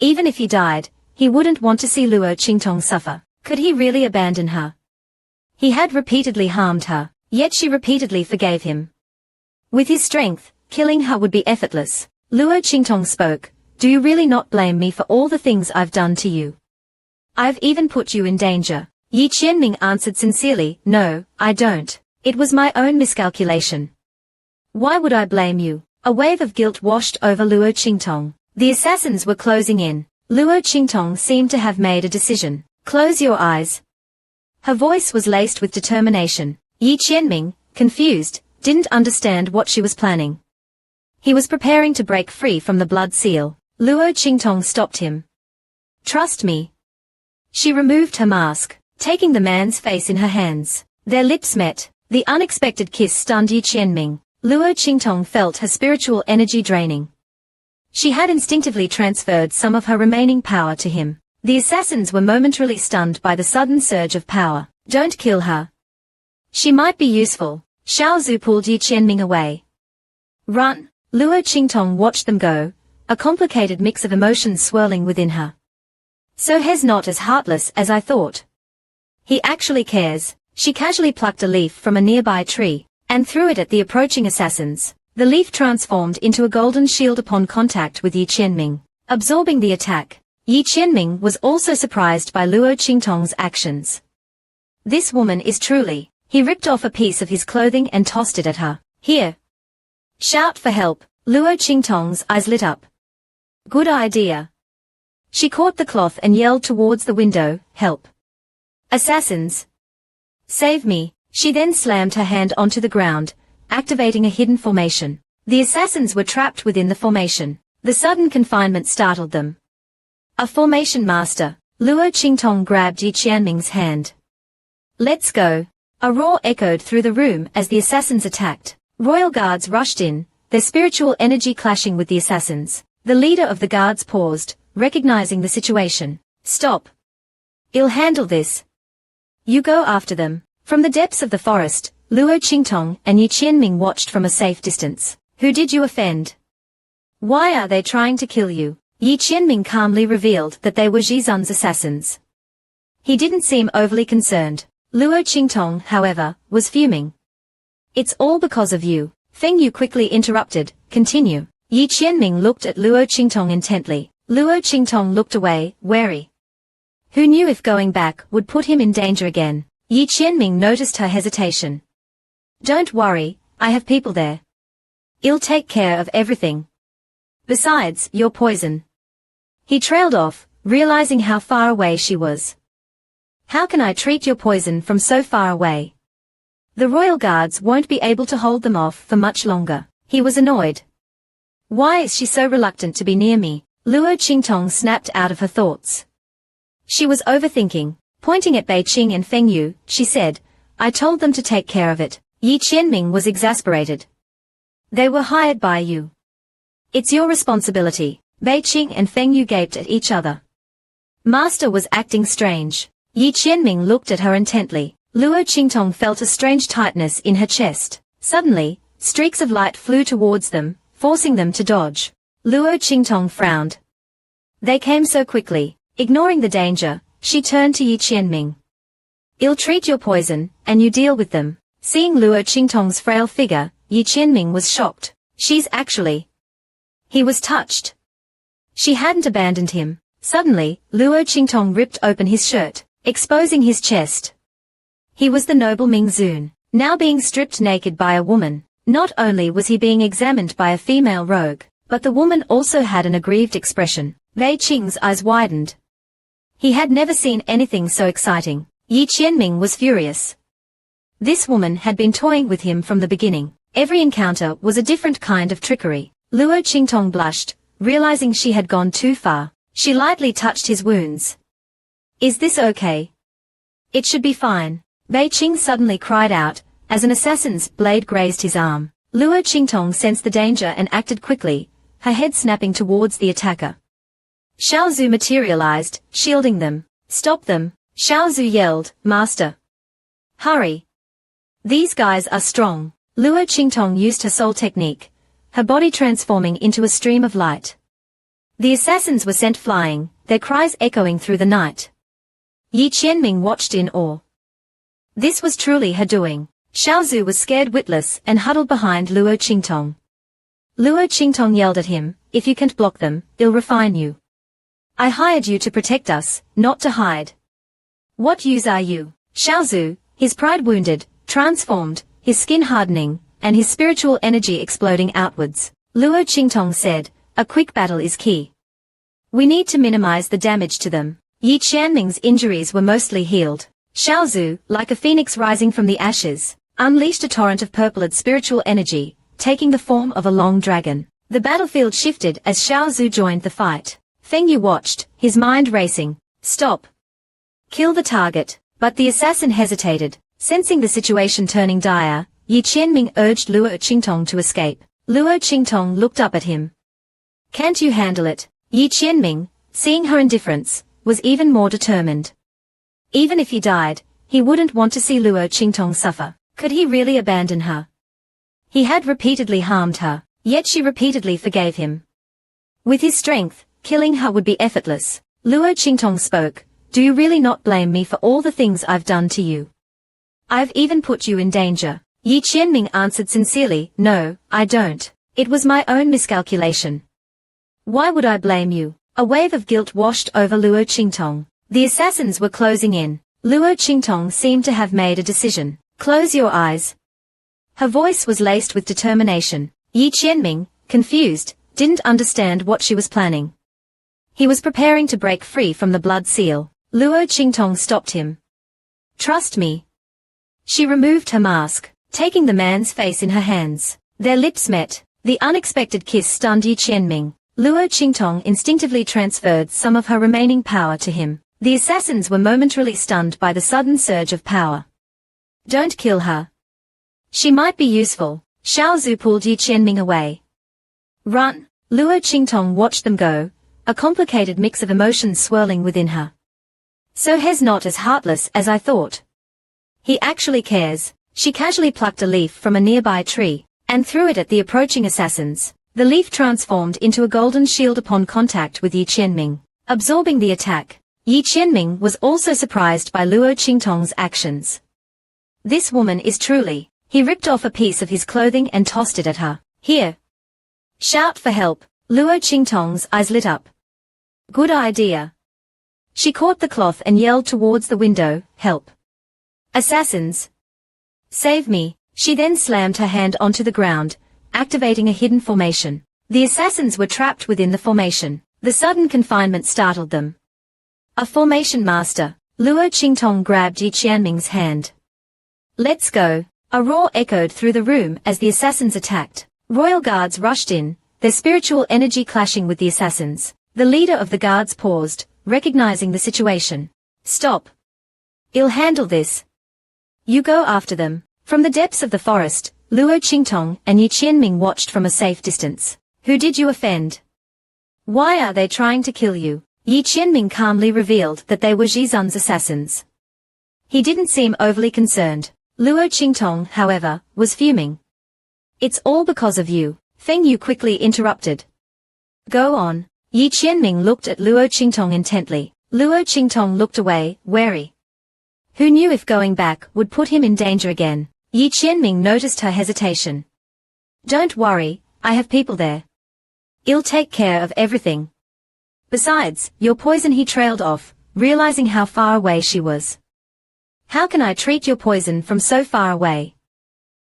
[SPEAKER 1] Even if he died, he wouldn't want to see Luo Qingtong suffer. Could he really abandon her? He had repeatedly harmed her, yet she repeatedly forgave him. With his strength, killing her would be effortless. Luo Qingtong spoke, "Do you really not blame me for all the things I've done to you? I've even put you in danger." Yi Qianming answered sincerely, "No, I don't. It was my own miscalculation. Why would I blame you?" A wave of guilt washed over Luo Qingtong. The assassins were closing in. Luo Qingtong seemed to have made a decision. "Close your eyes." Her voice was laced with determination. Yi Qianming, confused, didn't understand what she was planning. He was preparing to break free from the blood seal. Luo Qingtong stopped him. "Trust me." She removed her mask, taking the man's face in her hands. Their lips met. The unexpected kiss stunned Yi Qianming. Luo Qingtong felt her spiritual energy draining. She had instinctively transferred some of her remaining power to him. The assassins were momentarily stunned by the sudden surge of power. "Don't kill her. She might be useful." Xiao Zhu pulled Yi Qianming away. "Run." Luo Qingtong watched them go, a complicated mix of emotions swirling within her. "So he's not as heartless as I thought. He actually cares." She casually plucked a leaf from a nearby tree and threw it at the approaching assassins. The leaf transformed into a golden shield upon contact with Yi Qianming, absorbing the attack. Yi Qianming was also surprised by Luo Qingtong's actions. "This woman is truly..." He ripped off a piece of his clothing and tossed it at her. "Here. Shout for help." Luo Qingtong's eyes lit up. "Good idea." She caught the cloth and yelled towards the window, "Help! Assassins! Save me!" She then slammed her hand onto the ground, activating a hidden formation. The assassins were trapped within the formation. The sudden confinement startled them. "A formation master." Luo Qingtong grabbed Yi Qianming's hand. "Let's go." A roar echoed through the room as the assassins attacked. Royal guards rushed in, their spiritual energy clashing with the assassins. The leader of the guards paused, recognizing the situation. "Stop. I'll handle this. You go after them." From the depths of the forest, Luo Qingtong and Yi Qianming watched from a safe distance. "Who did you offend? Why are they trying to kill you?" Yi Qianming calmly revealed that they were Zhizun's assassins. He didn't seem overly concerned. Luo Qingtong, however, was fuming. "It's all because of you." Feng Yu quickly interrupted, "Continue." Yi Qianming looked at Luo Qingtong intently. Luo Qingtong looked away, wary. Who knew if going back would put him in danger again? Yi Qianming noticed her hesitation. "Don't worry, I have people there. I'll take care of everything. Besides, you're poison." He trailed off, realizing how far away she was. "How can I treat your poison from so far away? The royal guards won't be able to hold them off for much longer." He was annoyed. "Why is she so reluctant to be near me?" Luo Qingtong snapped out of her thoughts. She was overthinking. Pointing at Bei Qing and Feng Yu, she said, "I told them to take care of it." Yi Qianming was exasperated. "They were hired by you. It's your responsibility." Bei Qing and Feng Yu gaped at each other. Master was acting strange. Yi Qianming looked at her intently. Luo Qingtong felt a strange tightness in her chest. Suddenly, streaks of light flew towards them, forcing them to dodge. Luo Qingtong frowned. They came so quickly. Ignoring the danger, she turned to Yi Qianming. "I'll treat your poison, and you deal with them." Seeing Luo Qingtong's frail figure, Yi Qianming was shocked. "She's actually..." He was touched. She hadn't abandoned him. Suddenly, Luo Qingtong ripped open his shirt, exposing his chest. He was the noble Ming Zun, now being stripped naked by a woman. Not only was he being examined by a female rogue, but the woman also had an aggrieved expression. Bei Qing's eyes widened. He had never seen anything so exciting. Yi Qianming was furious. This woman had been toying with him from the beginning. Every encounter was a different kind of trickery. Luo Qingtong blushed, realizing she had gone too far. She lightly touched his wounds. "Is this okay?" "It should be fine." Bei Qing suddenly cried out, as an assassin's blade grazed his arm. Luo Qingtong sensed the danger and acted quickly, her head snapping towards the attacker. Xiao Zhu materialized, shielding them. "Stop them!" Xiao Zhu yelled, "Master! Hurry! These guys are strong." Luo Qingtong used her soul technique, her body transforming into a stream of light. The assassins were sent flying, their cries echoing through the night. Yi Qianming watched in awe. This was truly her doing. Xiaozu was scared witless and huddled behind Luo Qingtong. Luo Qingtong yelled at him, "If you can't block them, I'll refine you. I hired you to protect us, not to hide. What use are you?" Xiaozu, his pride wounded, transformed, his skin hardening, and his spiritual energy exploding outwards. Luo Qingtong said, "A quick battle is key. We need to minimize the damage to them." Yi Qianming's injuries were mostly healed. Xiaozu, like a phoenix rising from the ashes, unleashed a torrent of purpled spiritual energy, taking the form of a long dragon. The battlefield shifted as Xiaozu joined the fight. Feng Yu watched, his mind racing. "Stop. Kill the target." But the assassin hesitated. Sensing the situation turning dire, Yi Qianming urged Luo Qingtong to escape. Luo Qingtong looked up at him. "Can't you handle it?" Yi Qianming, seeing her indifference, was even more determined. Even if he died, he wouldn't want to see Luo Qingtong suffer. Could he really abandon her? He had repeatedly harmed her, yet she repeatedly forgave him. With his strength, killing her would be effortless. Luo Qingtong spoke, "Do you really not blame me for all the things I've done to you? I've even put you in danger." Yi Qianming answered sincerely, "No, I don't. It was my own miscalculation. Why would I blame you?" A wave of guilt washed over Luo Qingtong. The assassins were closing in. Luo Qingtong seemed to have made a decision. "Close your eyes." Her voice was laced with determination. Yi Qianming, confused, didn't understand what she was planning. He was preparing to break free from the blood seal. Luo Qingtong stopped him. "Trust me." She removed her mask, taking the man's face in her hands. Their lips met. The unexpected kiss stunned Yi Qianming. Luo Qingtong instinctively transferred some of her remaining power to him. The assassins were momentarily stunned by the sudden surge of power. "Don't kill her. She might be useful." Xiaozu pulled Yi Qianming away. "Run." Luo Qingtong watched them go, a complicated mix of emotions swirling within her. "So he's not as heartless as I thought. He actually cares." She casually plucked a leaf from a nearby tree, and threw it at the approaching assassins. The leaf transformed into a golden shield upon contact with Yi Qianming, absorbing the attack. Yi Qianming was also surprised by Luo Qingtong's actions. "This woman is truly..." He ripped off a piece of his clothing and tossed it at her. "Here. Shout for help." Luo Qingtong's eyes lit up. "Good idea." She caught the cloth and yelled towards the window, "Help. Assassins. Save me." She then slammed her hand onto the ground, activating a hidden formation. The assassins were trapped within the formation. The sudden confinement startled them. "A formation master." Luo Qingtong grabbed Yi Qianming's hand. "Let's go." A roar echoed through the room as the assassins attacked. Royal guards rushed in, their spiritual energy clashing with the assassins. The leader of the guards paused, recognizing the situation. "Stop. I'll handle this. You go after them." From the depths of the forest, Luo Qingtong and Yi Qianming watched from a safe distance. "Who did you offend? Why are they trying to kill you?" Yi Qianming calmly revealed that they were Zhizun's assassins. He didn't seem overly concerned. Luo Qingtong, however, was fuming. "It's all because of you," Feng Yu quickly interrupted. "Go on." Yi Qianming looked at Luo Qingtong intently. Luo Qingtong looked away, wary. Who knew if going back would put him in danger again? Yi Qianming noticed her hesitation. "Don't worry, I have people there. I'll take care of everything. Besides, your poison." He trailed off, realizing how far away she was. "How can I treat your poison from so far away?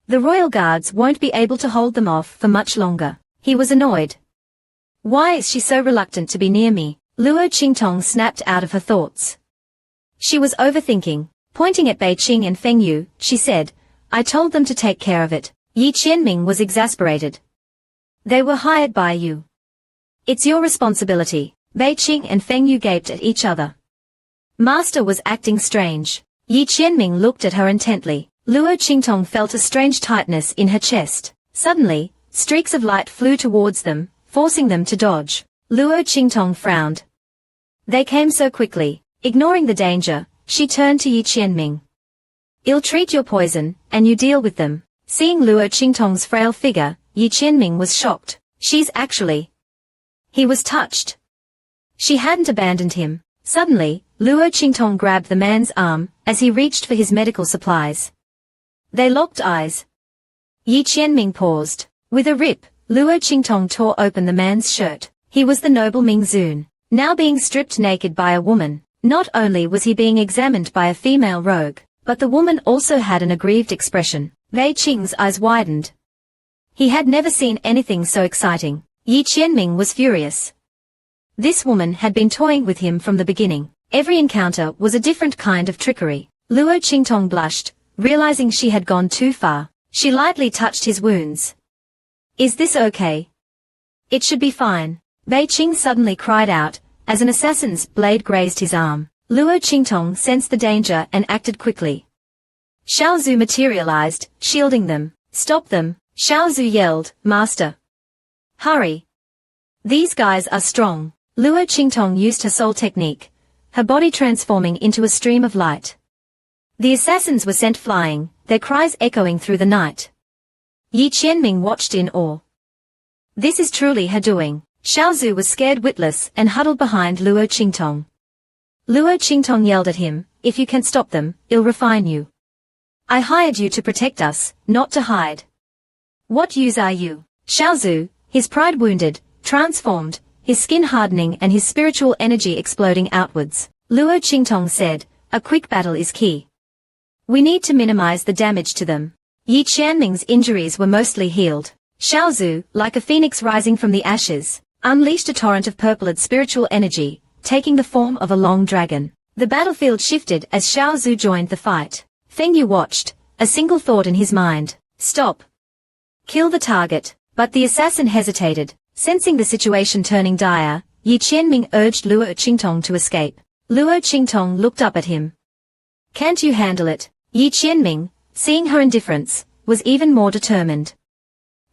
[SPEAKER 1] The royal guards won't be able to hold them off for much longer." He was annoyed. "Why is she so reluctant to be near me?" Luo Qingtong snapped out of her thoughts. She was overthinking. Pointing at Bei Qing and Feng Yu, she said, "I told them to take care of it." Yi Qianming was exasperated. "They were hired by you. It's your responsibility." Bei Qing and Feng Yu gaped at each other. Master was acting strange. Yi Qianming looked at her intently. Luo Qingtong felt a strange tightness in her chest. Suddenly, streaks of light flew towards them, forcing them to dodge. Luo Qingtong frowned. They came so quickly. Ignoring the danger, she turned to Yi Qianming. "I'll treat your poison, and you deal with them." Seeing Luo Qingtong's frail figure, Yi Qianming was shocked. She's actually... He was touched. She hadn't abandoned him. Suddenly, Luo Qingtong grabbed the man's arm as he reached for his medical supplies. They locked eyes. Yi Qianming paused. With a rip, Luo Qingtong tore open the man's shirt. He was the noble Ming Zun, now being stripped naked by a woman. Not only was he being examined by a female rogue, but the woman also had an aggrieved expression. Wei Qing's eyes widened. He had never seen anything so exciting. Yi Qianming was furious. This woman had been toying with him from the beginning. Every encounter was a different kind of trickery. Luo Qingtong blushed, realizing she had gone too far. She lightly touched his wounds. Is this okay? It should be fine. Wei Qing suddenly cried out, as an assassin's blade grazed his arm. Luo Qingtong sensed the danger and acted quickly. Xiao Zhu materialized, shielding them. Stop them, Xiao Zhu yelled, Master. Hurry. These guys are strong. Luo Qingtong used her soul technique, her body transforming into a stream of light. The assassins were sent flying, their cries echoing through the night. Yi Qianming watched in awe. This is truly her doing. Xiao Zhu was scared witless and huddled behind Luo Qingtong. Luo Qingtong yelled at him, if you can't stop them, I'll refine you. I hired you to protect us, not to hide. What use are you? Xiao Zhu, his pride wounded, transformed, his skin hardening and his spiritual energy exploding outwards. Luo Qingtong said, a quick battle is key. We need to minimize the damage to them. Yi Qianming's injuries were mostly healed. Xiao Zhu, like a phoenix rising from the ashes, unleashed a torrent of purpled spiritual energy, taking the form of a long dragon. The battlefield shifted as Xiao Zhu joined the fight. Feng Yu watched, a single thought in his mind. Stop. Kill the target. But the assassin hesitated. Sensing the situation turning dire, Yi Qianming urged Luo Qingtong to escape. Luo Qingtong looked up at him. Can't you handle it? Yi Qianming, seeing her indifference, was even more determined.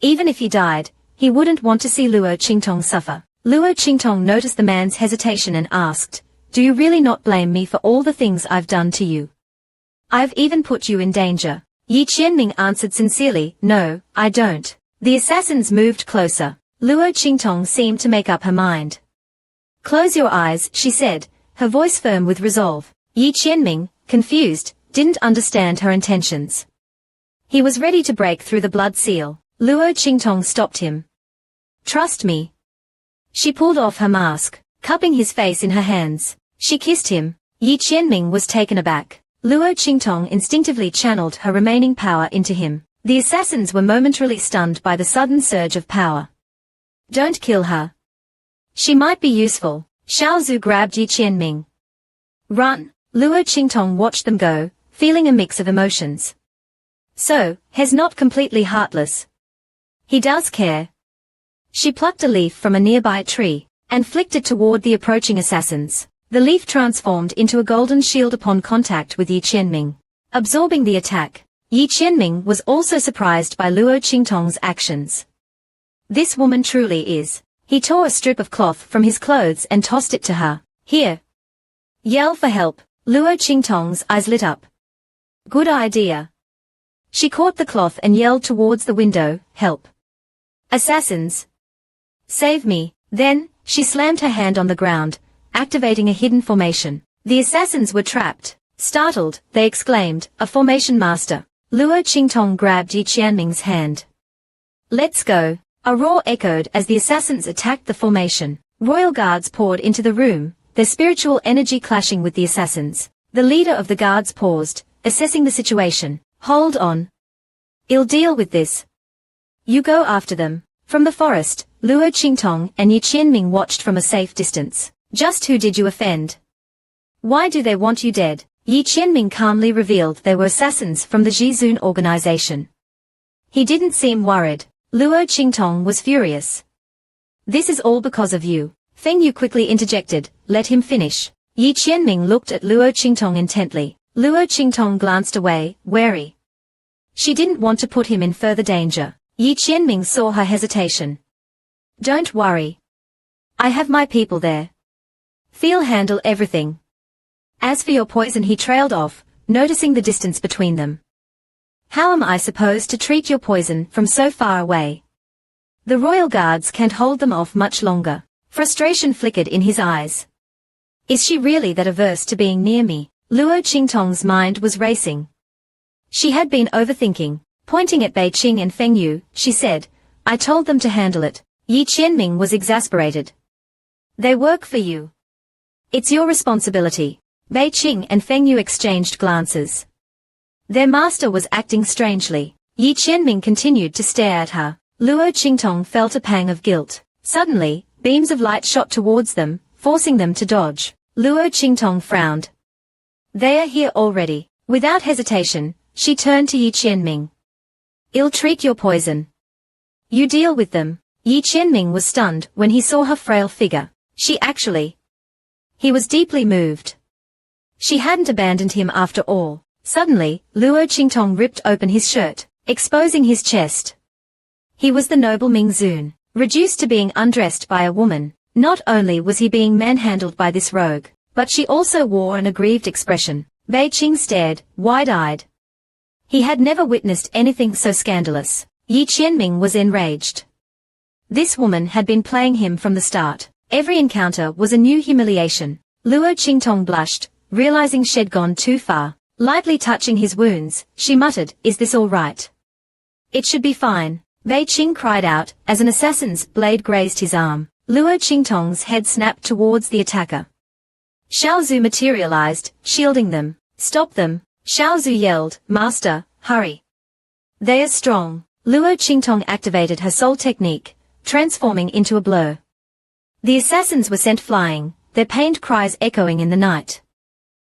[SPEAKER 1] Even if he died, he wouldn't want to see Luo Qingtong suffer. Luo Qingtong noticed the man's hesitation and asked, do you really not blame me for all the things I've done to you? I've even put you in danger. Yi Qianming answered sincerely, no, I don't. The assassins moved closer. Luo Qingtong seemed to make up her mind. Close your eyes, she said, her voice firm with resolve. Yi Qianming, confused, didn't understand her intentions. He was ready to break through the blood seal. Luo Qingtong stopped him. Trust me. She pulled off her mask, cupping his face in her hands. She kissed him. Yi Qianming was taken aback. Luo Qingtong instinctively channeled her remaining power into him. The assassins were momentarily stunned by the sudden surge of power. Don't kill her. She might be useful. Xiao Zhu grabbed Yi Qianming. Run. Luo Qingtong watched them go, feeling a mix of emotions. So, he's not completely heartless. He does care. She plucked a leaf from a nearby tree, and flicked it toward the approaching assassins. The leaf transformed into a golden shield upon contact with Yi Qianming, absorbing the attack. Yi Qianming was also surprised by Luo Qingtong's actions. This woman truly is. He tore a strip of cloth from his clothes and tossed it to her. Here. Yell for help. Luo Qingtong's eyes lit up. Good idea. She caught the cloth and yelled towards the window, help. Assassins. Save me. Then, she slammed her hand on the ground, activating a hidden formation. The assassins were trapped. Startled, they exclaimed, a formation master. Luo Qingtong grabbed Yi Qianming's hand. Let's go. A roar echoed as the assassins attacked the formation. Royal guards poured into the room, their spiritual energy clashing with the assassins. The leader of the guards paused, assessing the situation. Hold on. I'll deal with this. You go after them. From the forest, Luo Qingtong and Yi Qianming watched from a safe distance. Just who did you offend? Why do they want you dead? Yi Qianming calmly revealed they were assassins from the Jizun organization. He didn't seem worried. Luo Qingtong was furious. This is all because of you. Feng Yu quickly interjected, let him finish. Yi Qianming looked at Luo Qingtong intently. Luo Qingtong glanced away, wary. She didn't want to put him in further danger. Yi Qianming saw her hesitation. Don't worry. I have my people there. They'll handle everything. As for your poison, he trailed off, noticing the distance between them. How am I supposed to treat your poison from so far away? The royal guards can't hold them off much longer. Frustration flickered in his eyes. Is she really that averse to being near me? Luo Qingtong's mind was racing. She had been overthinking. Pointing at Bei Qing and Feng Yu, she said, I told them to handle it. Yi Qianming was exasperated. They work for you. It's your responsibility. Bei Qing and Feng Yu exchanged glances. Their master was acting strangely. Yi Qianming continued to stare at her. Luo Qingtong felt a pang of guilt. Suddenly, beams of light shot towards them, forcing them to dodge. Luo Qingtong frowned. They are here already. Without hesitation, she turned to Yi Qianming. I'll treat your poison. You deal with them. Yi Qianming was stunned when he saw her frail figure. He was deeply moved. She hadn't abandoned him after all. Suddenly, Luo Qingtong ripped open his shirt, exposing his chest. He was the noble Ming Zun, reduced to being undressed by a woman. Not only was he being manhandled by this rogue, but she also wore an aggrieved expression. Bei Qing stared, wide-eyed. He had never witnessed anything so scandalous. Yi Qianming was enraged. This woman had been playing him from the start. Every encounter was a new humiliation. Luo Qingtong blushed, realizing she'd gone too far. Lightly touching his wounds, she muttered, Is this all right? It should be fine. Bei Qing cried out, as an assassin's blade grazed his arm. Luo Qingtong's head snapped towards the attacker. Xiaozu materialized, shielding them. Stop them. Xiaozu yelled, Master, hurry. They are strong. Luo Qingtong activated her soul technique, transforming into a blur. The assassins were sent flying, their pained cries echoing in the night.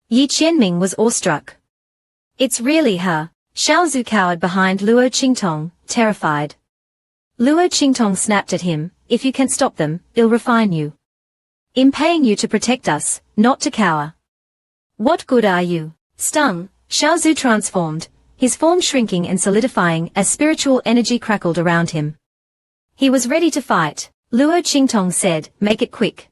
[SPEAKER 1] Yi Qianming was awestruck. It's really her. Xiaozu cowered behind Luo Qingtong, terrified. Luo Qingtong snapped at him, If you can't stop them, I'll refine you. I'm paying you to protect us, not to cower. What good are you? Stung, Xiaozu transformed, his form shrinking and solidifying as spiritual energy crackled around him. He was ready to fight. Luo Qingtong said, Make it quick.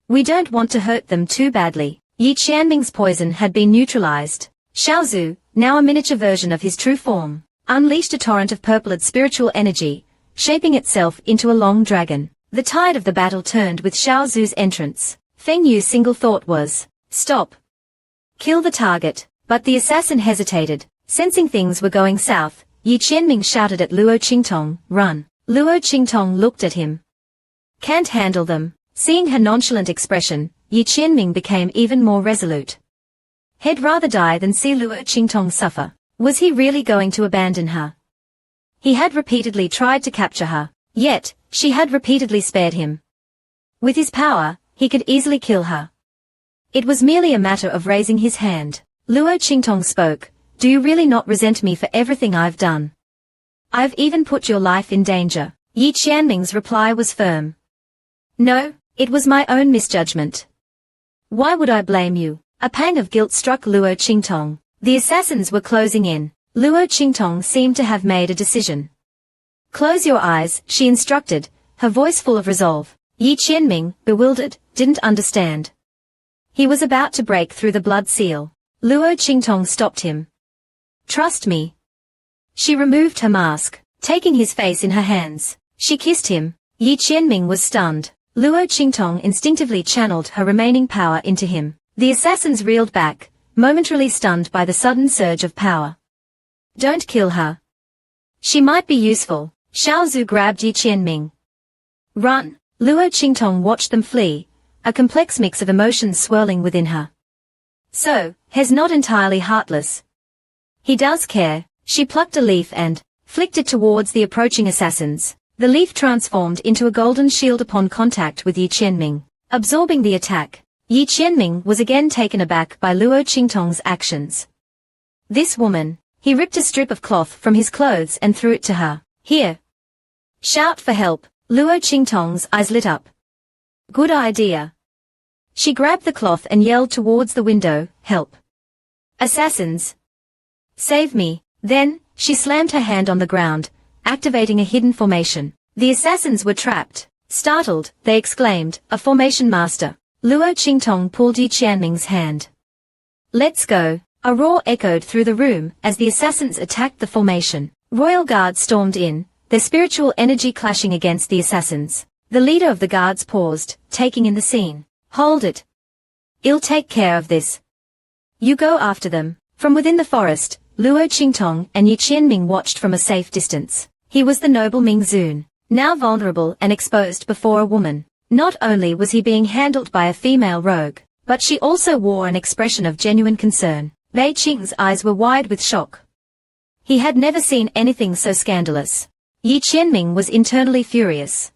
[SPEAKER 1] We don't want to hurt them too badly. Yi Qianming's poison had been neutralized. Xiaozu, now a miniature version of his true form, unleashed a torrent of purpled spiritual energy, shaping itself into a long dragon. The tide of the battle turned with Xiaozu's entrance. Feng Yu's single thought was, Stop. Kill the target. But the assassin hesitated. Sensing things were going south, Yi Qianming shouted at Luo Qingtong, Run. Luo Qingtong looked at him. Can't handle them. Seeing her nonchalant expression, Yi Qianming became even more resolute. He'd rather die than see Luo Qingtong suffer. Was he really going to abandon her? He had repeatedly tried to capture her, yet, she had repeatedly spared him. With his power, he could easily kill her. It was merely a matter of raising his hand. Luo Qingtong spoke, Do you really not resent me for everything I've done? I've even put your life in danger. Yi Qianming's reply was firm. No, it was my own misjudgment. Why would I blame you? A pang of guilt struck Luo Qingtong. The assassins were closing in. Luo Qingtong seemed to have made a decision. Close your eyes, she instructed, her voice full of resolve. Yi Qianming, bewildered, didn't understand. He was about to break through the blood seal. Luo Qingtong stopped him. Trust me. She removed her mask, taking his face in her hands. She kissed him. Yi Qianming was stunned. Luo Qingtong instinctively channeled her remaining power into him. The assassins reeled back, momentarily stunned by the sudden surge of power. Don't kill her. She might be useful. Xiaozu grabbed Yi Qianming. Run. Luo Qingtong watched them flee, a complex mix of emotions swirling within her. So, he's not entirely heartless. He does care. She plucked a leaf and flicked it towards the approaching assassins. The leaf transformed into a golden shield upon contact with Yi Qianming, absorbing the attack. Yi Qianming was again taken aback by Luo Qingtong's actions. This woman. He ripped a strip of cloth from his clothes and threw it to her. Here. Shout for help. Luo Qingtong's eyes lit up. Good idea. She grabbed the cloth and yelled towards the window, Help. Assassins. Save me. Then, she slammed her hand on the ground, activating a hidden formation. The assassins were trapped. Startled, they exclaimed, A formation master. Luo Qingtong pulled Yi Qianming's hand. Let's go. A roar echoed through the room as the assassins attacked the formation. Royal guards stormed in, their spiritual energy clashing against the assassins. The leader of the guards paused, taking in the scene. Hold it. I'll take care of this. You go after them. From within the forest, Luo Qingtong and Yi Qianming watched from a safe distance. He was the noble Ming Zun, now vulnerable and exposed before a woman. Not only was he being handled by a female rogue, but she also wore an expression of genuine concern. Bei Qing's eyes were wide with shock. He had never seen anything so scandalous. Yi Qianming was internally furious.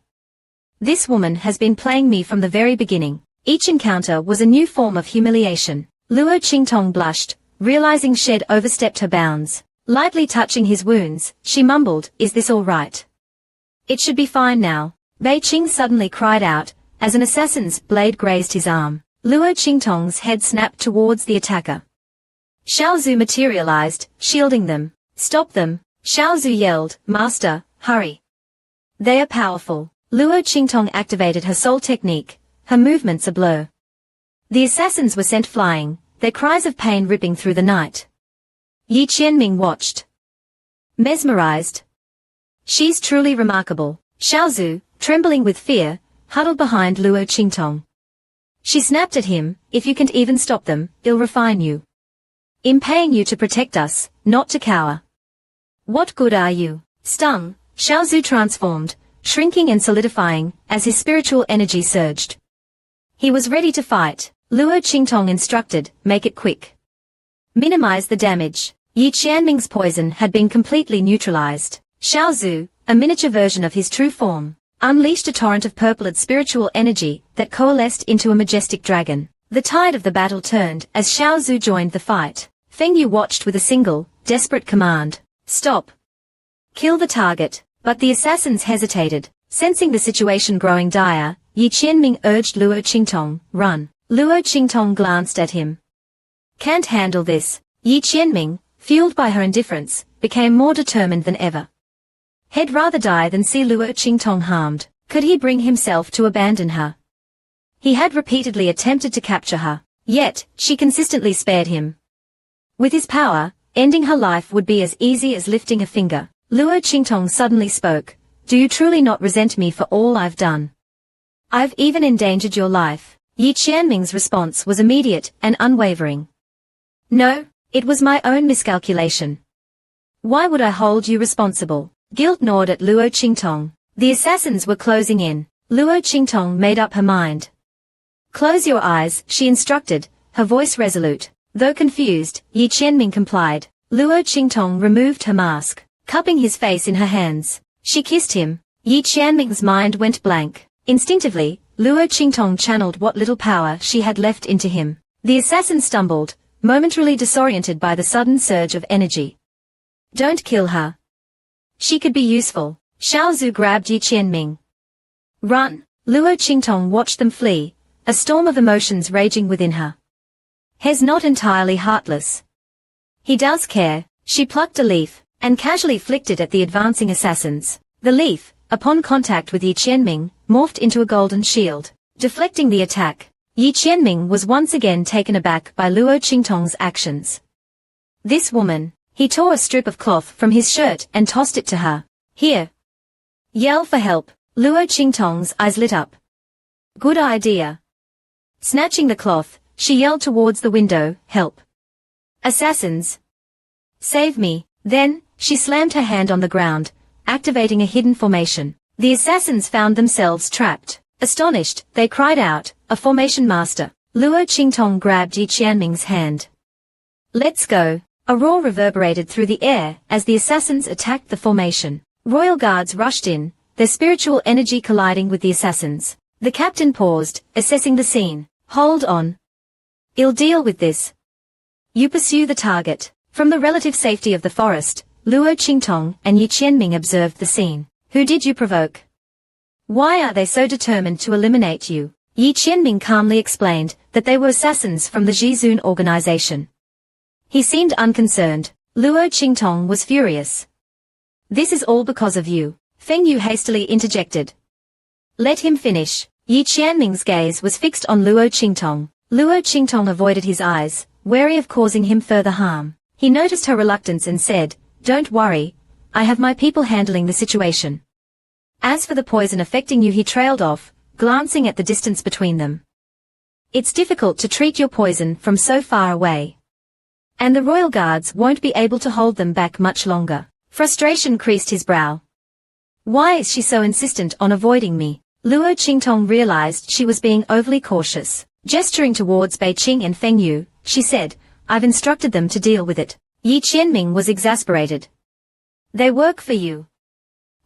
[SPEAKER 1] This woman has been playing me from the very beginning. Each encounter was a new form of humiliation. Luo Qingtong blushed, realizing she'd overstepped her bounds. Lightly touching his wounds, she mumbled, "Is this all right?" "It should be fine now." Bei Qing suddenly cried out, as an assassin's blade grazed his arm. Luo Qingtong's head snapped towards the attacker. Xiao Zhu materialized, shielding them. "Stop them!" Xiao Zhu yelled, "Master, hurry. They are powerful." Luo Qingtong activated her soul technique, her movements a blur. The assassins were sent flying, their cries of pain ripping through the night. Yi Qianming watched, mesmerized. "She's truly remarkable." Xiao Zhu, trembling with fear, huddled behind Luo Qingtong. She snapped at him, "If you can't even stop them, I'll refine you. I'm paying you to protect us, not to cower." "What good are you?" Stung, Xiao Zhu transformed, shrinking and solidifying, as his spiritual energy surged. He was ready to fight. Luo Qingtong instructed, "Make it quick. Minimize the damage." Yi Qianming's poison had been completely neutralized. Xiao Zhu, a miniature version of his true form, unleashed a torrent of purpled spiritual energy that coalesced into a majestic dragon. The tide of the battle turned as Xiao Zhu joined the fight. Feng Yu watched with a single, desperate command. "Stop. Kill the target." But the assassins hesitated. Sensing the situation growing dire, Yi Qianming urged Luo Qingtong, "Run." Luo Qingtong glanced at him. "Can't handle this." Yi Qianming, fueled by her indifference, became more determined than ever. He'd rather die than see Luo Qingtong harmed. Could he bring himself to abandon her? He had repeatedly attempted to capture her, yet she consistently spared him. With his power, ending her life would be as easy as lifting a finger. Luo Qingtong suddenly spoke, "Do you truly not resent me for all I've done? I've even endangered your life." Yi Qianming's response was immediate and unwavering. "No, it was my own miscalculation. Why would I hold you responsible?" Guilt gnawed at Luo Qingtong. The assassins were closing in. Luo Qingtong made up her mind. "Close your eyes," she instructed, her voice resolute. Though confused, Yi Qianming complied. Luo Qingtong removed her mask, cupping his face in her hands. She kissed him. Yi Qianming's mind went blank. Instinctively, Luo Qingtong channeled what little power she had left into him. The assassin stumbled, momentarily disoriented by the sudden surge of energy. "Don't kill her. She could be useful." Xiao Zhu grabbed Yi Qianming. "Run." Luo Qingtong watched them flee, a storm of emotions raging within her. "He's not entirely heartless. He does care." She plucked a leaf, and casually flicked it at the advancing assassins. The leaf, upon contact with Yi Qianming, morphed into a golden shield, deflecting the attack. Yi Qianming was once again taken aback by Luo Qingtong's actions. "This woman." He tore a strip of cloth from his shirt and tossed it to her. "Here. Yell for help." Luo Qingtong's eyes lit up. "Good idea." Snatching the cloth, she yelled towards the window, "Help. Assassins. Save me." Then, she slammed her hand on the ground, activating a hidden formation. The assassins found themselves trapped. Astonished, they cried out, "A formation master." Luo Qingtong grabbed Yi Qianming's hand. "Let's go." A roar reverberated through the air as the assassins attacked the formation. Royal guards rushed in, their spiritual energy colliding with the assassins. The captain paused, assessing the scene. "Hold on. I'll deal with this. You pursue the target." From the relative safety of the forest, Luo Qingtong and Yi Qianming observed the scene. "Who did you provoke? Why are they so determined to eliminate you?" Yi Qianming calmly explained that they were assassins from the Zhizun organization. He seemed unconcerned. Luo Qingtong was furious. "This is all because of you." Feng Yu hastily interjected. "Let him finish." Yi Qianming's gaze was fixed on Luo Qingtong. Luo Qingtong avoided his eyes, wary of causing him further harm. He noticed her reluctance and said, "Don't worry, I have my people handling the situation. As for the poison affecting you," he trailed off, glancing at the distance between them. "It's difficult to treat your poison from so far away. And the royal guards won't be able to hold them back much longer." Frustration creased his brow. "Why is she so insistent on avoiding me?" Luo Qingtong realized she was being overly cautious. Gesturing towards Bei Qing and Feng Yu, she said, "I've instructed them to deal with it." Yi Qianming was exasperated. "They work for you.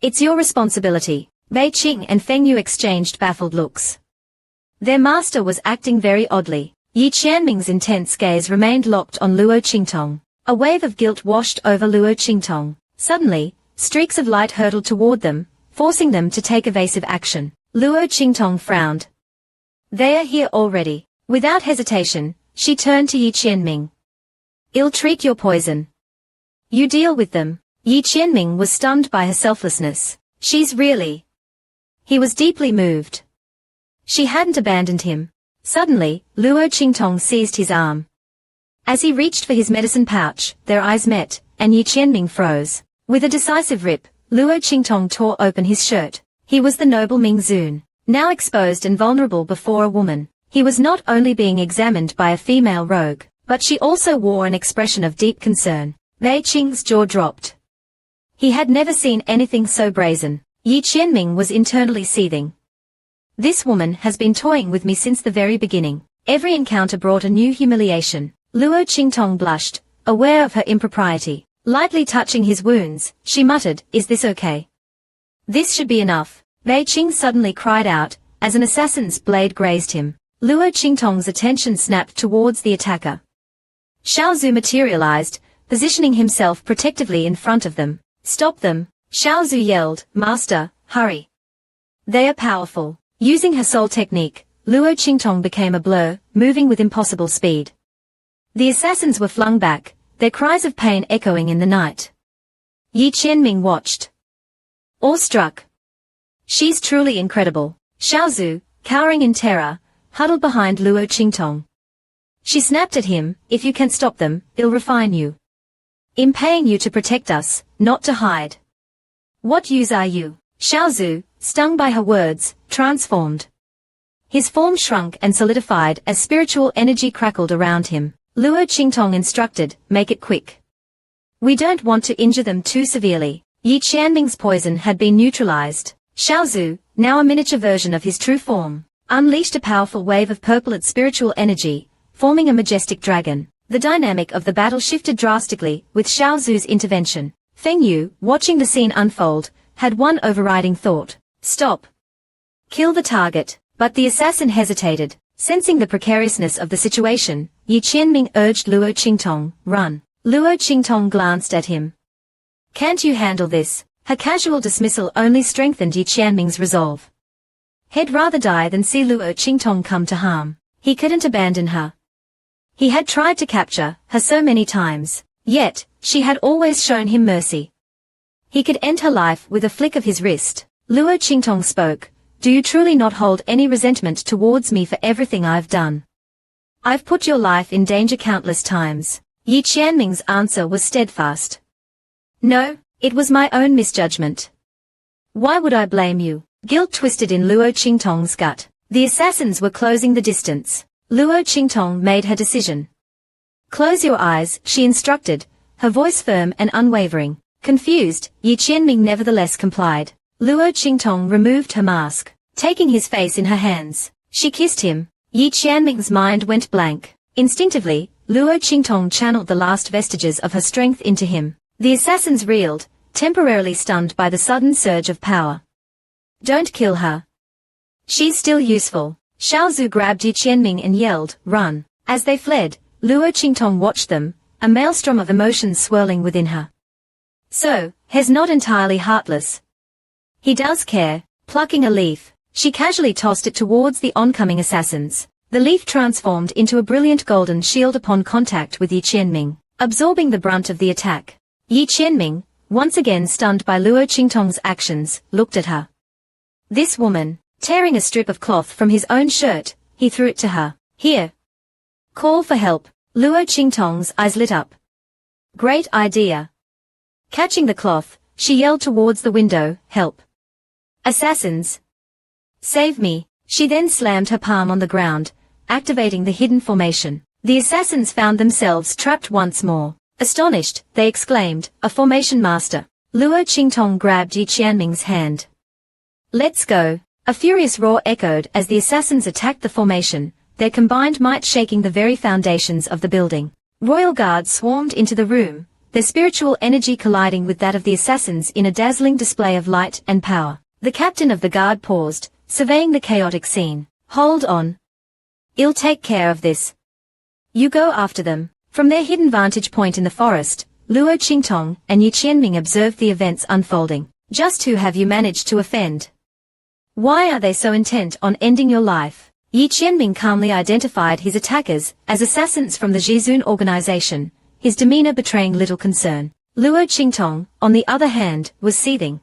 [SPEAKER 1] It's your responsibility." Bei Qing and Feng Yu exchanged baffled looks. Their master was acting very oddly. Yi Qianming's intense gaze remained locked on Luo Qingtong. A wave of guilt washed over Luo Qingtong. Suddenly, streaks of light hurtled toward them, forcing them to take evasive action. Luo Qingtong frowned. "They are here already." Without hesitation, she turned to Yi Qianming. "I'll treat your poison. You deal with them." Yi Qianming was stunned by her selflessness. "She's really..." He was deeply moved. She hadn't abandoned him. Suddenly, Luo Qingtong seized his arm. As he reached for his medicine pouch, their eyes met, and Yi Qianming froze. With a decisive rip, Luo Qingtong tore open his shirt. He was the noble Ming Zun. Now exposed and vulnerable before a woman, he was not only being examined by a female rogue, but she also wore an expression of deep concern. Bei Qing's jaw dropped. He had never seen anything so brazen. Yi Qianming was internally seething. "This woman has been toying with me since the very beginning." Every encounter brought a new humiliation. Luo Qingtong blushed, aware of her impropriety. Lightly touching his wounds, she muttered, "Is this okay?" "This should be enough." Bei Qing suddenly cried out, as an assassin's blade grazed him. Luo Qingtong's attention snapped towards the attacker. Xiao Zhu materialized, positioning himself protectively in front of them. "Stop them!" Xiao Zhu yelled, "Master, hurry! They are powerful." Using her soul technique, Luo Qingtong became a blur, moving with impossible speed. The assassins were flung back, their cries of pain echoing in the night. Yi Qianming watched, awestruck. "She's truly incredible." Xiao Zhu, cowering in terror, huddled behind Luo Qingtong. She snapped at him, "If you can stop them, I'll refine you. I'm paying you to protect us, not to hide." "What use are you?" Xiao Zhu, stung by her words, transformed. His form shrunk and solidified as spiritual energy crackled around him. Luo Qingtong instructed, "Make it quick. We don't want to injure them too severely." Yi Qianming's poison had been neutralized. Xiao Zhu, now a miniature version of his true form, unleashed a powerful wave of purplet spiritual energy, forming a majestic dragon. The dynamic of the battle shifted drastically with Xiao Zhu's intervention. Feng Yu, watching the scene unfold, had one overriding thought: stop. Kill the target. But the assassin hesitated. Sensing the precariousness of the situation, Yi Qianming urged Luo Qingtong, "Run." Luo Qingtong glanced at him. "Can't you handle this?" Her casual dismissal only strengthened Yi Qianming's resolve. He'd rather die than see Luo Qingtong come to harm. He couldn't abandon her. He had tried to capture her so many times, yet she had always shown him mercy. He could end her life with a flick of his wrist. Luo Qingtong spoke. "Do you truly not hold any resentment towards me for everything I've done? I've put your life in danger countless times." Yi Qianming's answer was steadfast. "No, it was my own misjudgment. Why would I blame you?" Guilt twisted in Luo Qingtong's gut. The assassins were closing the distance. Luo Qingtong made her decision. "Close your eyes," she instructed, her voice firm and unwavering. Confused, Yi Qianming nevertheless complied. Luo Qingtong removed her mask. Taking his face in her hands, she kissed him. Yi Qianming's mind went blank. Instinctively, Luo Qingtong channeled the last vestiges of her strength into him. The assassins reeled, temporarily stunned by the sudden surge of power. "Don't kill her. She's still useful." Xiao Zhu grabbed Yi Qianming and yelled, "Run." As they fled, Luo Qingtong watched them, a maelstrom of emotions swirling within her. So, he's not entirely heartless. He does care. Plucking a leaf, she casually tossed it towards the oncoming assassins. The leaf transformed into a brilliant golden shield upon contact with Yi Qianming, absorbing the brunt of the attack. Yi Qianming, once again stunned by Luo Qingtong's actions, looked at her. This woman, tearing a strip of cloth from his own shirt, he threw it to her. "Here. Call for help." Luo Qingtong's eyes lit up. Great idea. Catching the cloth, she yelled towards the window, help. Assassins. Save me. She then slammed her palm on the ground, activating the hidden formation. The assassins found themselves trapped once more. Astonished, they exclaimed, a formation master. Luo Qingtong grabbed Yi Qianming's hand. Let's go. A furious roar echoed as the assassins attacked the formation, their combined might shaking the very foundations of the building. Royal guards swarmed into the room, their spiritual energy colliding with that of the assassins in a dazzling display of light and power. The captain of the guard paused, surveying the chaotic scene. Hold on. I'll take care of this. You go after them. From their hidden vantage point in the forest, Luo Qingtong and Yi Qianming observed the events unfolding. Just who have you managed to offend? Why are they so intent on ending your life? Yi Qianming calmly identified his attackers as assassins from the Jizun organization, his demeanor betraying little concern. Luo Qingtong, on the other hand, was seething.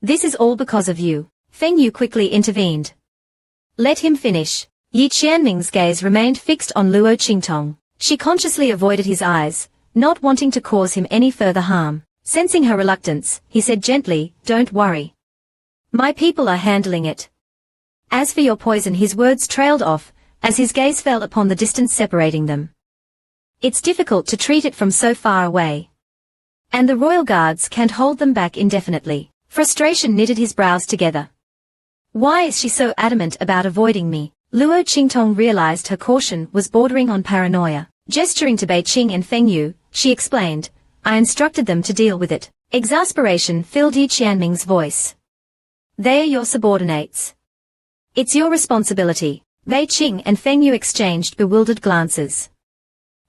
[SPEAKER 1] This is all because of you. Feng Yu quickly intervened. Let him finish. Yi Qianming's gaze remained fixed on Luo Qingtong. She consciously avoided his eyes, not wanting to cause him any further harm. Sensing her reluctance, he said gently, don't worry. My people are handling it. As for your poison, his words trailed off, as his gaze fell upon the distance separating them. It's difficult to treat it from so far away. And the royal guards can't hold them back indefinitely. Frustration knitted his brows together. Why is she so adamant about avoiding me? Luo Qingtong realized her caution was bordering on paranoia. Gesturing to Bei Qing and Feng Yu, she explained, I instructed them to deal with it. Exasperation filled Yi Qianming's voice. They are your subordinates. It's your responsibility. Bei Qing and Feng Yu exchanged bewildered glances.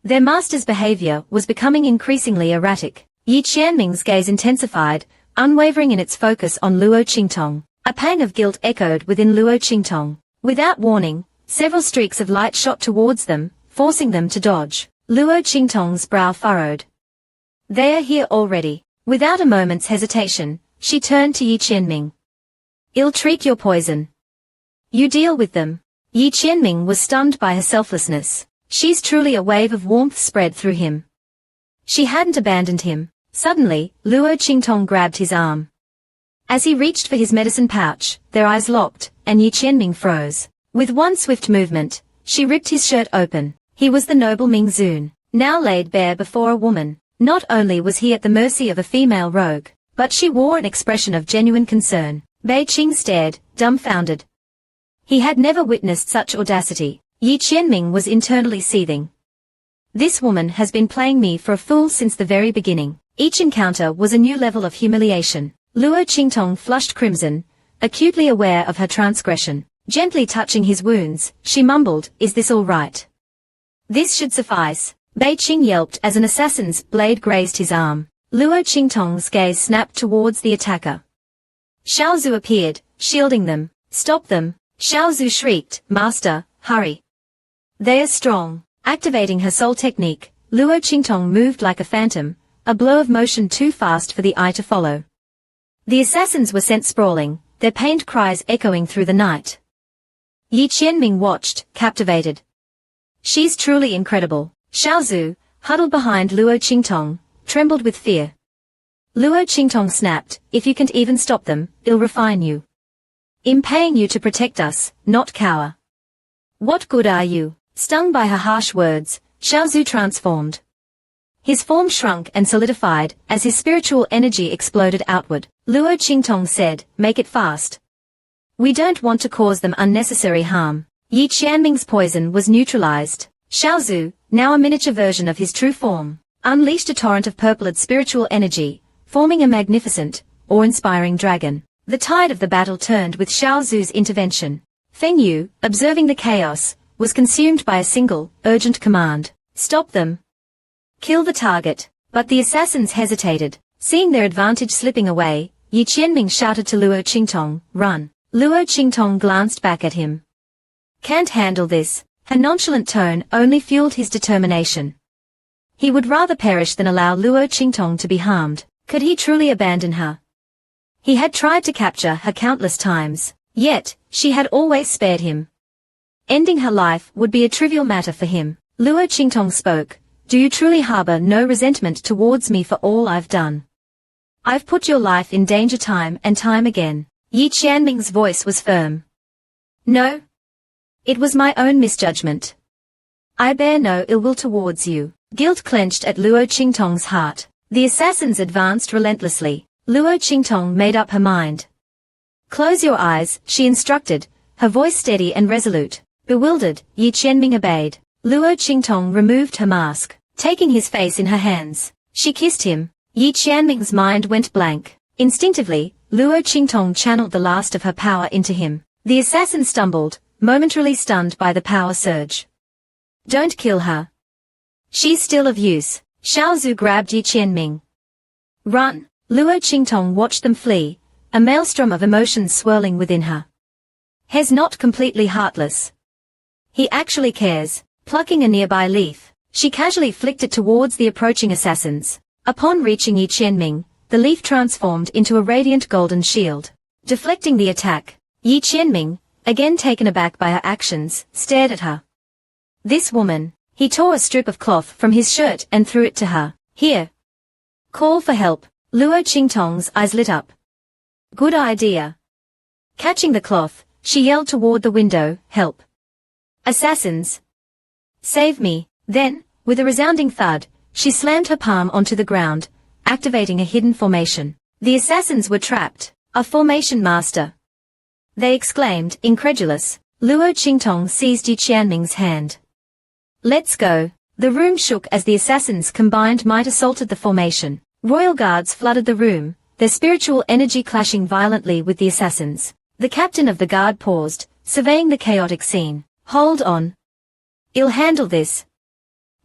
[SPEAKER 1] Their master's behavior was becoming increasingly erratic. Yi Qianming's gaze intensified, unwavering in its focus on Luo Qingtong. A pang of guilt echoed within Luo Qingtong. Without warning, several streaks of light shot towards them, forcing them to dodge. Luo Qingtong's brow furrowed. They are here already. Without a moment's hesitation, she turned to Yi Qianming. I'll treat your poison. You deal with them. Yi Qianming was stunned by her selflessness. She's truly a wave of warmth spread through him. She hadn't abandoned him. Suddenly, Luo Qingtong grabbed his arm. As he reached for his medicine pouch, their eyes locked, and Yi Qianming froze. With one swift movement, she ripped his shirt open. He was the noble Ming Zun, now laid bare before a woman. Not only was he at the mercy of a female rogue, but she wore an expression of genuine concern. Bei Qing stared, dumbfounded. He had never witnessed such audacity. Yi Qianming was internally seething. This woman has been playing me for a fool since the very beginning. Each encounter was a new level of humiliation. Luo Qingtong flushed crimson, acutely aware of her transgression. Gently touching his wounds, she mumbled, is this all right? This should suffice. Bei Qing yelped as an assassin's blade grazed his arm. Luo Qingtong's gaze snapped towards the attacker. Xiaozu appeared, shielding them. Stop them. Xiaozu shrieked, Master, hurry. They are strong. Activating her soul technique, Luo Qingtong moved like a phantom, a blow of motion too fast for the eye to follow. The assassins were sent sprawling, their pained cries echoing through the night. Yi Qianming watched, captivated. She's truly incredible. Xiaozu, huddled behind Luo Qingtong, trembled with fear. Luo Qingtong snapped, if you can't even stop them, I'll refine you. I'm paying you to protect us, not cower. What good are you? Stung by her harsh words, Xiaozu transformed. His form shrunk and solidified as his spiritual energy exploded outward. Luo Qingtong said, make it fast. We don't want to cause them unnecessary harm. Yi Qianming's poison was neutralized. Xiaozu, now a miniature version of his true form, unleashed a torrent of purpled spiritual energy, forming a magnificent, awe-inspiring dragon. The tide of the battle turned with Xiaozu's intervention. Feng Yu, observing the chaos, was consumed by a single, urgent command. Stop them. Kill the target. But the assassins hesitated. Seeing their advantage slipping away, Yi Qianming shouted to Luo Qingtong, run. Luo Qingtong glanced back at him. Can't handle this. Her nonchalant tone only fueled his determination. He would rather perish than allow Luo Qingtong to be harmed. Could he truly abandon her? He had tried to capture her countless times, yet, she had always spared him. Ending her life would be a trivial matter for him. Luo Qingtong spoke. Do you truly harbor no resentment towards me for all I've done? I've put your life in danger time and time again. Yi Qianming's voice was firm. No. It was my own misjudgment. I bear no ill will towards you. Guilt clenched at Luo Qingtong's heart. The assassins advanced relentlessly. Luo Qingtong made up her mind. Close your eyes, she instructed, her voice steady and resolute. Bewildered, Yi Qianming obeyed. Luo Qingtong removed her mask. Taking his face in her hands, she kissed him. Yi Qianming's mind went blank. Instinctively, Luo Qingtong channeled the last of her power into him. The assassin stumbled, momentarily stunned by the power surge. Don't kill her. She's still of use. Xiaozu grabbed Yi Qianming. Run! Luo Qingtong watched them flee, a maelstrom of emotions swirling within her. He's not completely heartless. He actually cares. Plucking a nearby leaf, she casually flicked it towards the approaching assassins. Upon reaching Yi Qianming, the leaf transformed into a radiant golden shield. Deflecting the attack, Yi Qianming, again taken aback by her actions, stared at her. This woman. He tore a strip of cloth from his shirt and threw it to her. Here. Call for help. Luo Qingtong's eyes lit up. Good idea. Catching the cloth, she yelled toward the window, help. Assassins. Save me. Then, with a resounding thud, she slammed her palm onto the ground, activating a hidden formation. The assassins were trapped. A formation master. They exclaimed, incredulous. Luo Qingtong seized Yi Qianming's hand. Let's go. The room shook as the assassins' combined might assaulted the formation. Royal guards flooded the room, their spiritual energy clashing violently with the assassins. The captain of the guard paused, surveying the chaotic scene. Hold on. I'll handle this.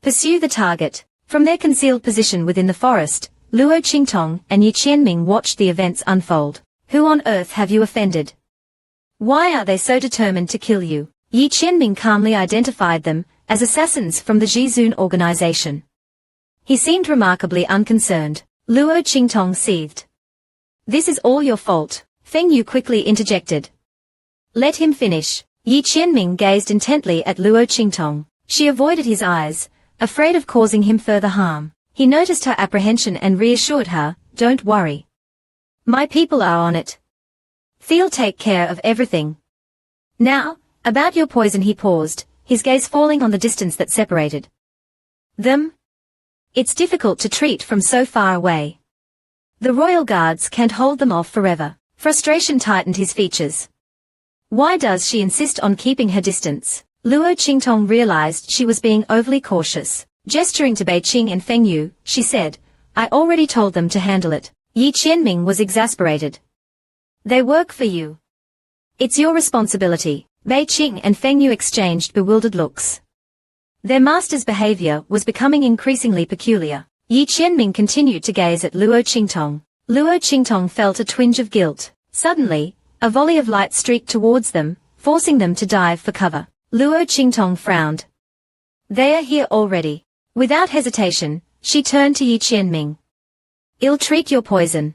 [SPEAKER 1] Pursue the target. From their concealed position within the forest, Luo Qingtong and Yi Qianming watched the events unfold. Who on earth have you offended? Why are they so determined to kill you? Yi Qianming calmly identified them as assassins from the Jizun organization. He seemed remarkably unconcerned. Luo Qingtong seethed. This is all your fault, Feng Yu quickly interjected. Let him finish. Yi Qianming gazed intently at Luo Qingtong. She avoided his eyes, afraid of causing him further harm. He noticed her apprehension and reassured her, don't worry. My people are on it. They'll take care of everything. Now, about your poison. He paused, his gaze falling on the distance that separated them. It's difficult to treat from so far away. The royal guards can't hold them off forever. Frustration tightened his features. Why does she insist on keeping her distance? Luo Qingtong realized she was being overly cautious. Gesturing to Bei Qing and Feng Yu, she said, I already told them to handle it. Yi Qianming was exasperated. They work for you. It's your responsibility. Bei Qing and Feng Yu exchanged bewildered looks. Their master's behavior was becoming increasingly peculiar. Yi Qianming continued to gaze at Luo Qingtong. Luo Qingtong felt a twinge of guilt. Suddenly, a volley of light streaked towards them, forcing them to dive for cover. Luo Qingtong frowned. They are here already. Without hesitation, she turned to Yi Qianming. I'll treat your poison.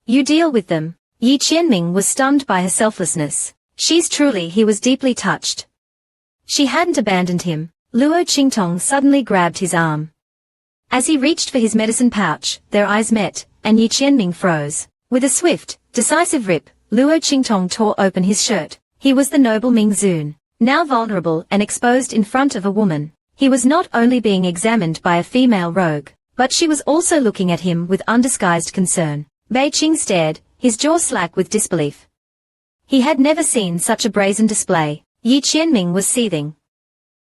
[SPEAKER 1] You deal with them. Yi Qianming was stunned by her selflessness. He was deeply touched. She hadn't abandoned him. Luo Qingtong suddenly grabbed his arm. As he reached for his medicine pouch, their eyes met, and Yi Qianming froze. With a swift, decisive rip, Luo Qingtong tore open his shirt. He was the noble Ming Zun, now vulnerable and exposed in front of a woman. He was not only being examined by a female rogue, but she was also looking at him with undisguised concern. Bei Qing stared, his jaw slack with disbelief. He had never seen such a brazen display. Yi Qianming was seething.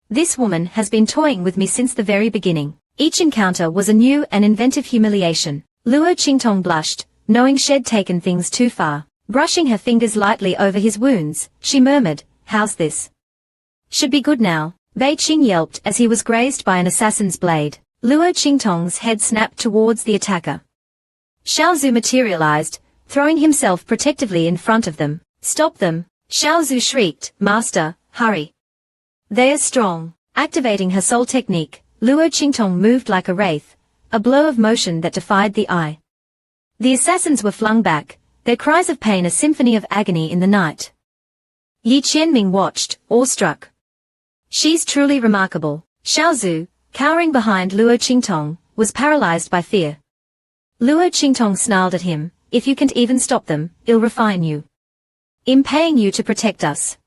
[SPEAKER 1] This woman has been toying with me since the very beginning. Each encounter was a new and inventive humiliation. Luo Qingtong blushed, knowing she'd taken things too far. Brushing her fingers lightly over his wounds, she murmured, how's this? Should be good now. Bei Qing yelped as he was grazed by an assassin's blade. Luo Qingtong's head snapped towards the attacker. Xiaozu materialized, throwing himself protectively in front of them. Stop them! Xiaozu shrieked, Master, hurry! They are strong. Activating her soul technique, Luo Qingtong moved like a wraith, a blow of motion that defied the eye. The assassins were flung back, their cries of pain a symphony of agony in the night. Yi Qianming watched, awestruck. She's truly remarkable. Xiaozu, cowering behind Luo Qingtong, was paralyzed by fear. Luo Qingtong snarled at him, "If you can't even stop them, I'll refine you. I'm paying you to protect us,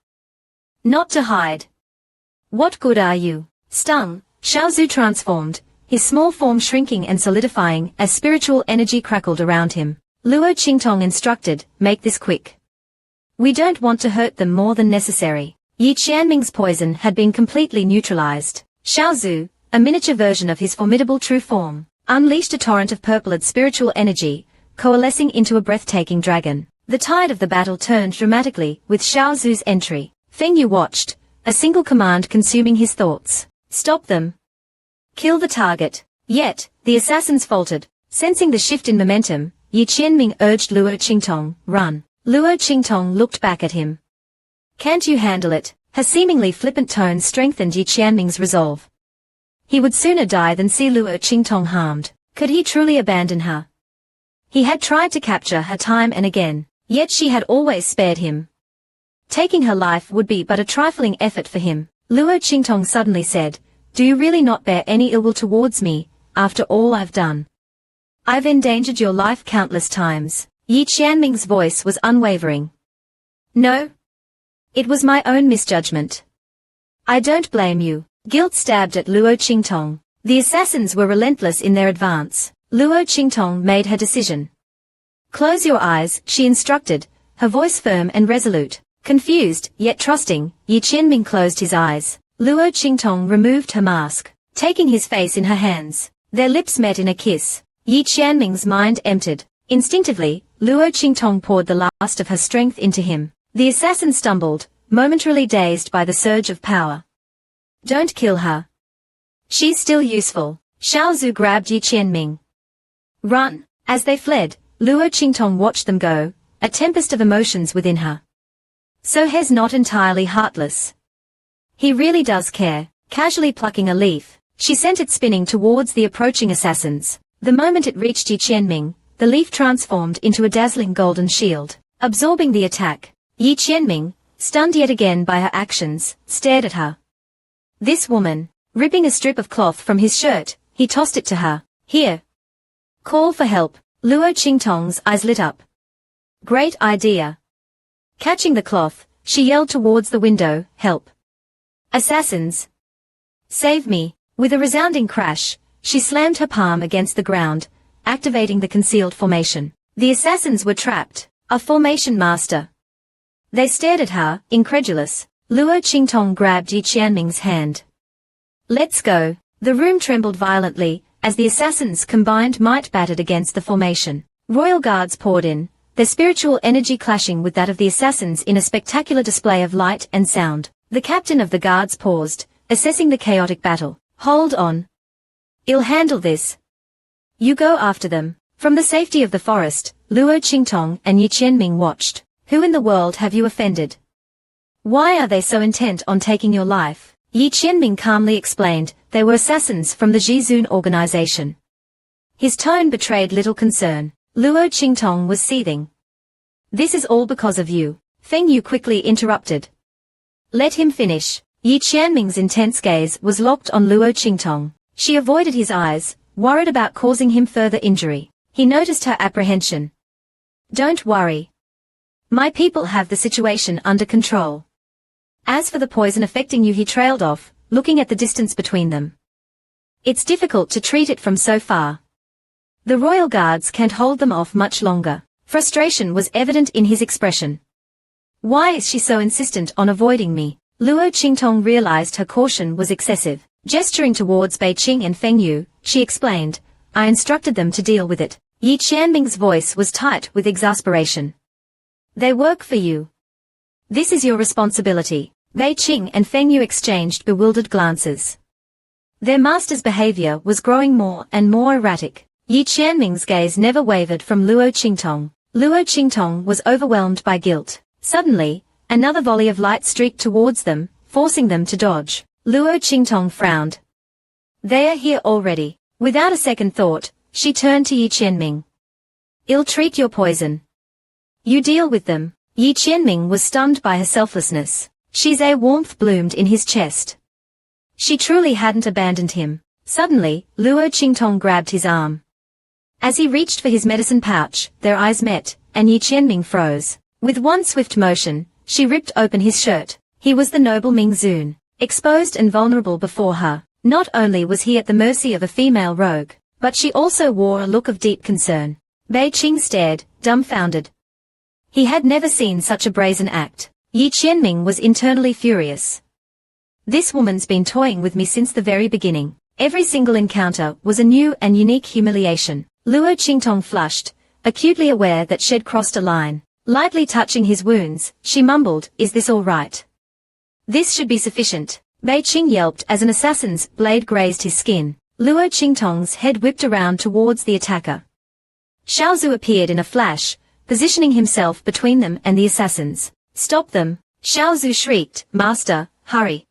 [SPEAKER 1] not to hide. What good are you?" Stung, Xiaozu transformed, his small form shrinking and solidifying as spiritual energy crackled around him. Luo Qingtong instructed, "Make this quick. We don't want to hurt them more than necessary." Yi Qianming's poison had been completely neutralized. Xiaozu, a miniature version of his formidable true form, unleashed a torrent of purpled spiritual energy, coalescing into a breathtaking dragon. The tide of the battle turned dramatically with Xiaozu's entry. Feng Yu watched, a single command consuming his thoughts. "Stop them. Kill the target." Yet, the assassins faltered. Sensing the shift in momentum, Yi Qianming urged Luo Qingtong, "Run." Luo Qingtong looked back at him. "Can't you handle it?" Her seemingly flippant tone strengthened Yi Qianming's resolve. He would sooner die than see Luo Qingtong harmed. Could he truly abandon her? He had tried to capture her time and again, yet she had always spared him. Taking her life would be but a trifling effort for him. Luo Qingtong suddenly said, "Do you really not bear any ill will towards me, after all I've done? I've endangered your life countless times." Yi Qianming's voice was unwavering. "No. It was my own misjudgment. I don't blame you." Guilt stabbed at Luo Qingtong. The assassins were relentless in their advance. Luo Qingtong made her decision. "Close your eyes," she instructed, her voice firm and resolute. Confused, yet trusting, Yi Qianming closed his eyes. Luo Qingtong removed her mask, taking his face in her hands. Their lips met in a kiss. Yi Qianming's mind emptied. Instinctively, Luo Qingtong poured the last of her strength into him. The assassin stumbled, momentarily dazed by the surge of power. "Don't kill her. She's still useful." Xiaozu grabbed Yi Qianming. "Run." As they fled, Luo Qingtong watched them go, a tempest of emotions within her. So he's not entirely heartless. He really does care. Casually plucking a leaf, she sent it spinning towards the approaching assassins. The moment it reached Yi Qianming, the leaf transformed into a dazzling golden shield, absorbing the attack. Yi Qianming, stunned yet again by her actions, stared at her. This woman, ripping a strip of cloth from his shirt, he tossed it to her. "Here. Call for help." Luo Qingtong's eyes lit up. "Great idea." Catching the cloth, she yelled towards the window, "Help. Assassins. Save me." With a resounding crash, she slammed her palm against the ground, activating the concealed formation. The assassins were trapped. A formation master. They stared at her, incredulous. Luo Qingtong grabbed Yi Qianming's hand. "Let's go." The room trembled violently, as the assassins' combined might battered against the formation. Royal guards poured in, their spiritual energy clashing with that of the assassins in a spectacular display of light and sound. The captain of the guards paused, assessing the chaotic battle. "Hold on. I'll handle this. You go after them." From the safety of the forest, Luo Qingtong and Yi Qianming watched. "Who in the world have you offended? Why are they so intent on taking your life?" Yi Qianming calmly explained, "They were assassins from the Jizun organization." His tone betrayed little concern. Luo Qingtong was seething. "This is all because of you," Feng Yu quickly interrupted. "Let him finish." Yi Qianming's intense gaze was locked on Luo Qingtong. She avoided his eyes, worried about causing him further injury. He noticed her apprehension. "Don't worry. My people have the situation under control. As for the poison affecting you," he trailed off, looking at the distance between them. "It's difficult to treat it from so far. The royal guards can't hold them off much longer." Frustration was evident in his expression. "Why is she so insistent on avoiding me?" Luo Qingtong realized her caution was excessive. Gesturing towards Beiqing and Feng Yu, she explained, "I instructed them to deal with it." Yi Qianming's voice was tight with exasperation. "They work for you. This is your responsibility." Beiqing and Feng Yu exchanged bewildered glances. Their master's behavior was growing more and more erratic. Yi Qianming's gaze never wavered from Luo Qingtong. Luo Qingtong was overwhelmed by guilt. Suddenly, another volley of light streaked towards them, forcing them to dodge. Luo Qingtong frowned. "They are here already." Without a second thought, she turned to Yi Qianming. "I'll treat your poison. You deal with them." Yi Qianming was stunned by her selflessness. She's a warmth bloomed in his chest. She truly hadn't abandoned him. Suddenly, Luo Qingtong grabbed his arm. As he reached for his medicine pouch, their eyes met, and Yi Qianming froze. With one swift motion, she ripped open his shirt. He was the noble Ming Zun, exposed and vulnerable before her. Not only was he at the mercy of a female rogue, but she also wore a look of deep concern. Bei Qing stared, dumbfounded. He had never seen such a brazen act. Yi Qianming was internally furious. This woman's been toying with me since the very beginning. Every single encounter was a new and unique humiliation. Luo Qingtong flushed, acutely aware that she'd crossed a line. Lightly touching his wounds, she mumbled, "Is this all right?" "This should be sufficient." Bei Qing yelped as an assassin's blade grazed his skin. Luo Qingtong's head whipped around towards the attacker. Xiao Zhu appeared in a flash, positioning himself between them and the assassins. "Stop them!" Xiao Zhu shrieked. "Master, hurry!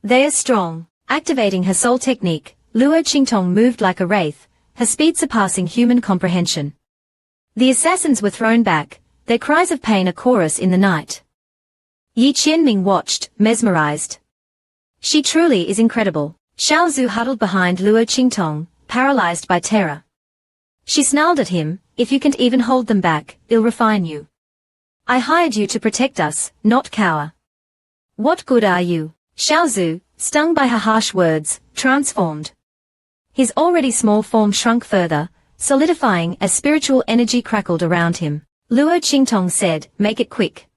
[SPEAKER 1] They are strong." Activating her soul technique, Luo Qingtong moved like a wraith, her speed surpassing human comprehension. The assassins were thrown back, their cries of pain a chorus in the night. Yi Qianming watched, mesmerized. She truly is incredible. Xiao Zhu huddled behind Luo Qingtong, paralyzed by terror. She snarled at him, "If you can't even hold them back, I'll refine you. I hired you to protect us, not cower. What good are you?" Xiao Zhu, stung by her harsh words, transformed. His already small form shrunk further, solidifying as spiritual energy crackled around him. Luo Qingtong said, "Make it quick.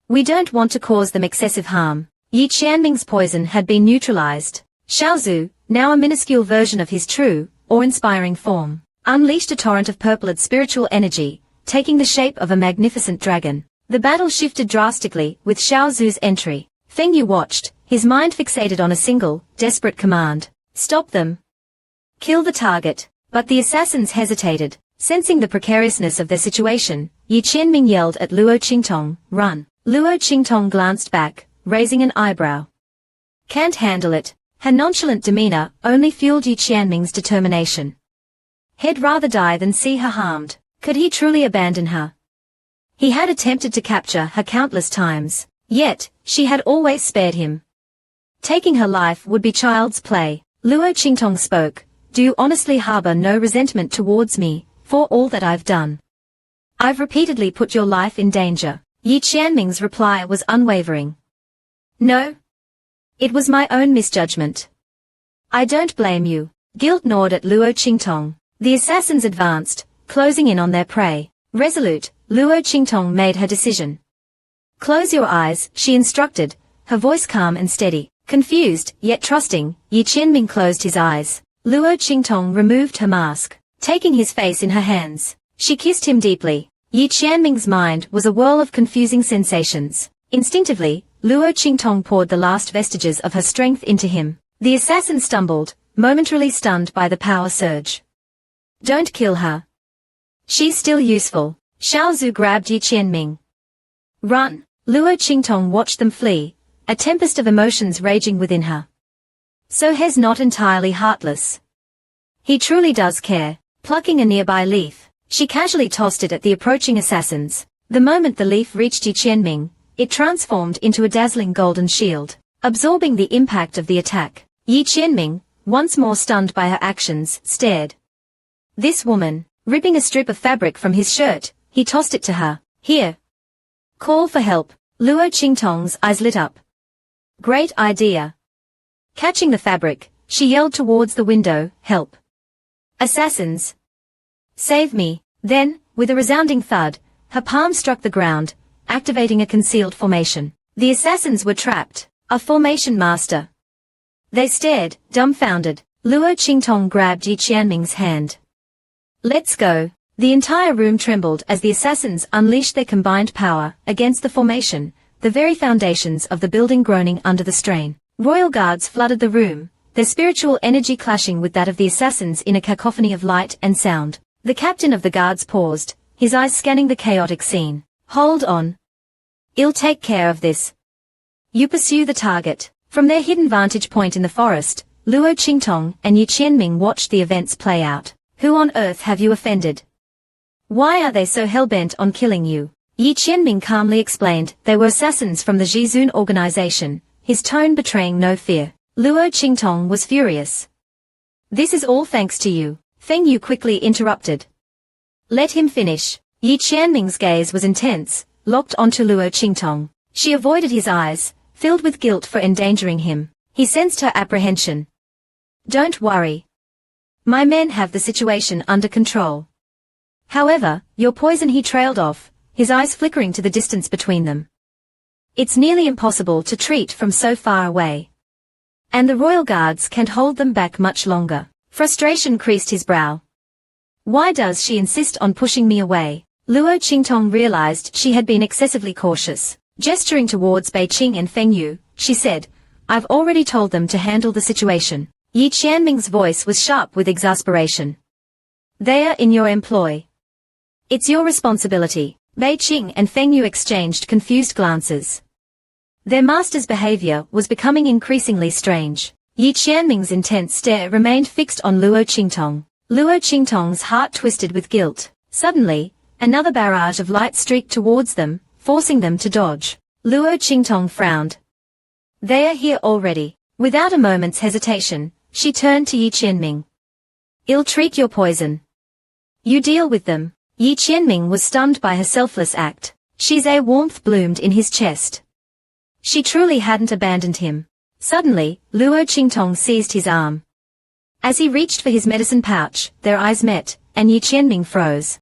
[SPEAKER 1] We don't want to cause them excessive harm." Yi Qianming's poison had been neutralized. Xiao Zhu, now a minuscule version of his true, awe-inspiring form, unleashed a torrent of purpled spiritual energy, taking the shape of a magnificent dragon. The battle shifted drastically with Xiao Zhu's entry. Feng Yu watched, his mind fixated on a single, desperate command. "Stop them. Kill the target." But the assassins hesitated. Sensing the precariousness of their situation, Yi Qianming yelled at Luo Qingtong, "Run!" Luo Qingtong glanced back, raising an eyebrow. "Can't handle it." Her nonchalant demeanor only fueled Yi Qianming's determination. He'd rather die than see her harmed. Could he truly abandon her? He had attempted to capture her countless times, yet, she had always spared him. Taking her life would be child's play. Luo Qingtong spoke, "Do you honestly harbor no resentment towards me, for all that I've done? I've repeatedly put your life in danger." Yi Qianming's reply was unwavering. "No. It was my own misjudgment. I don't blame you." Guilt gnawed at Luo Qingtong. The assassins advanced, closing in on their prey. Resolute, Luo Qingtong made her decision. "Close your eyes," she instructed, her voice calm and steady. Confused, yet trusting, Yi Qianming closed his eyes. Luo Qingtong removed her mask. Taking his face in her hands, she kissed him deeply. Yi Qianming's mind was a whirl of confusing sensations. Instinctively, Luo Qingtong poured the last vestiges of her strength into him. The assassin stumbled, momentarily stunned by the power surge. "Don't kill her. She's still useful." Xiao Zhu grabbed Yi Qianming. "Run!" Luo Qingtong watched them flee, a tempest of emotions raging within her. So he's not entirely heartless. He truly does care. Plucking a nearby leaf, she casually tossed it at the approaching assassins. The moment the leaf reached Yi Qianming, it transformed into a dazzling golden shield, absorbing the impact of the attack. Yi Qianming, once more stunned by her actions, stared. This woman, ripping a strip of fabric from his shirt, he tossed it to her. "Here. Call for help." Luo Qingtong's eyes lit up. "Great idea." Catching the fabric, she yelled towards the window, "Help! Assassins! Save me!" Then, with a resounding thud, her palm struck the ground, activating a concealed formation. The assassins were trapped. A formation master. They stared, dumbfounded. Luo Qingtong grabbed Yi Qianming's hand. "Let's go." The entire room trembled as the assassins unleashed their combined power against the formation, the very foundations of the building groaning under the strain. Royal guards flooded the room, their spiritual energy clashing with that of the assassins in a cacophony of light and sound. The captain of the guards paused, his eyes scanning the chaotic scene. "Hold on. I'll take care of this. You pursue the target." From their hidden vantage point in the forest, Luo Qingtong and Yi Qianming watched the events play out. "Who on earth have you offended? Why are they so hell-bent on killing you?" Yi Qianming calmly explained they were assassins from the Zhizun organization, his tone betraying no fear. Luo Qingtong was furious. This is all thanks to you, Feng Yu quickly interrupted. Let him finish. Yi Qianming's gaze was intense, locked onto Luo Qingtong. She avoided his eyes, filled with guilt for endangering him. He sensed her apprehension. Don't worry. My men have the situation under control. However, your poison, he trailed off, his eyes flickering to the distance between them. It's nearly impossible to treat from so far away. And the royal guards can't hold them back much longer. Frustration creased his brow. Why does she insist on pushing me away? Luo Qingtong realized she had been excessively cautious. Gesturing towards Beiqing and Feng Yu, she said, I've already told them to handle the situation. Yi Qianming's voice was sharp with exasperation. They are in your employ. It's your responsibility. Beiqing and Feng Yu exchanged confused glances. Their master's behavior was becoming increasingly strange. Yi Qianming's intense stare remained fixed on Luo Qingtong. Luo Qingtong's heart twisted with guilt. Suddenly, another barrage of light streaked towards them, forcing them to dodge. Luo Qingtong frowned. They are here already. Without a moment's hesitation, she turned to Yi Qianming. I'll treat your poison. You deal with them. Yi Qianming was stunned by her selfless act. She's a warmth bloomed in his chest. She truly hadn't abandoned him. Suddenly, Luo Qingtong seized his arm. As he reached for his medicine pouch, their eyes met, and Yi Qianming froze.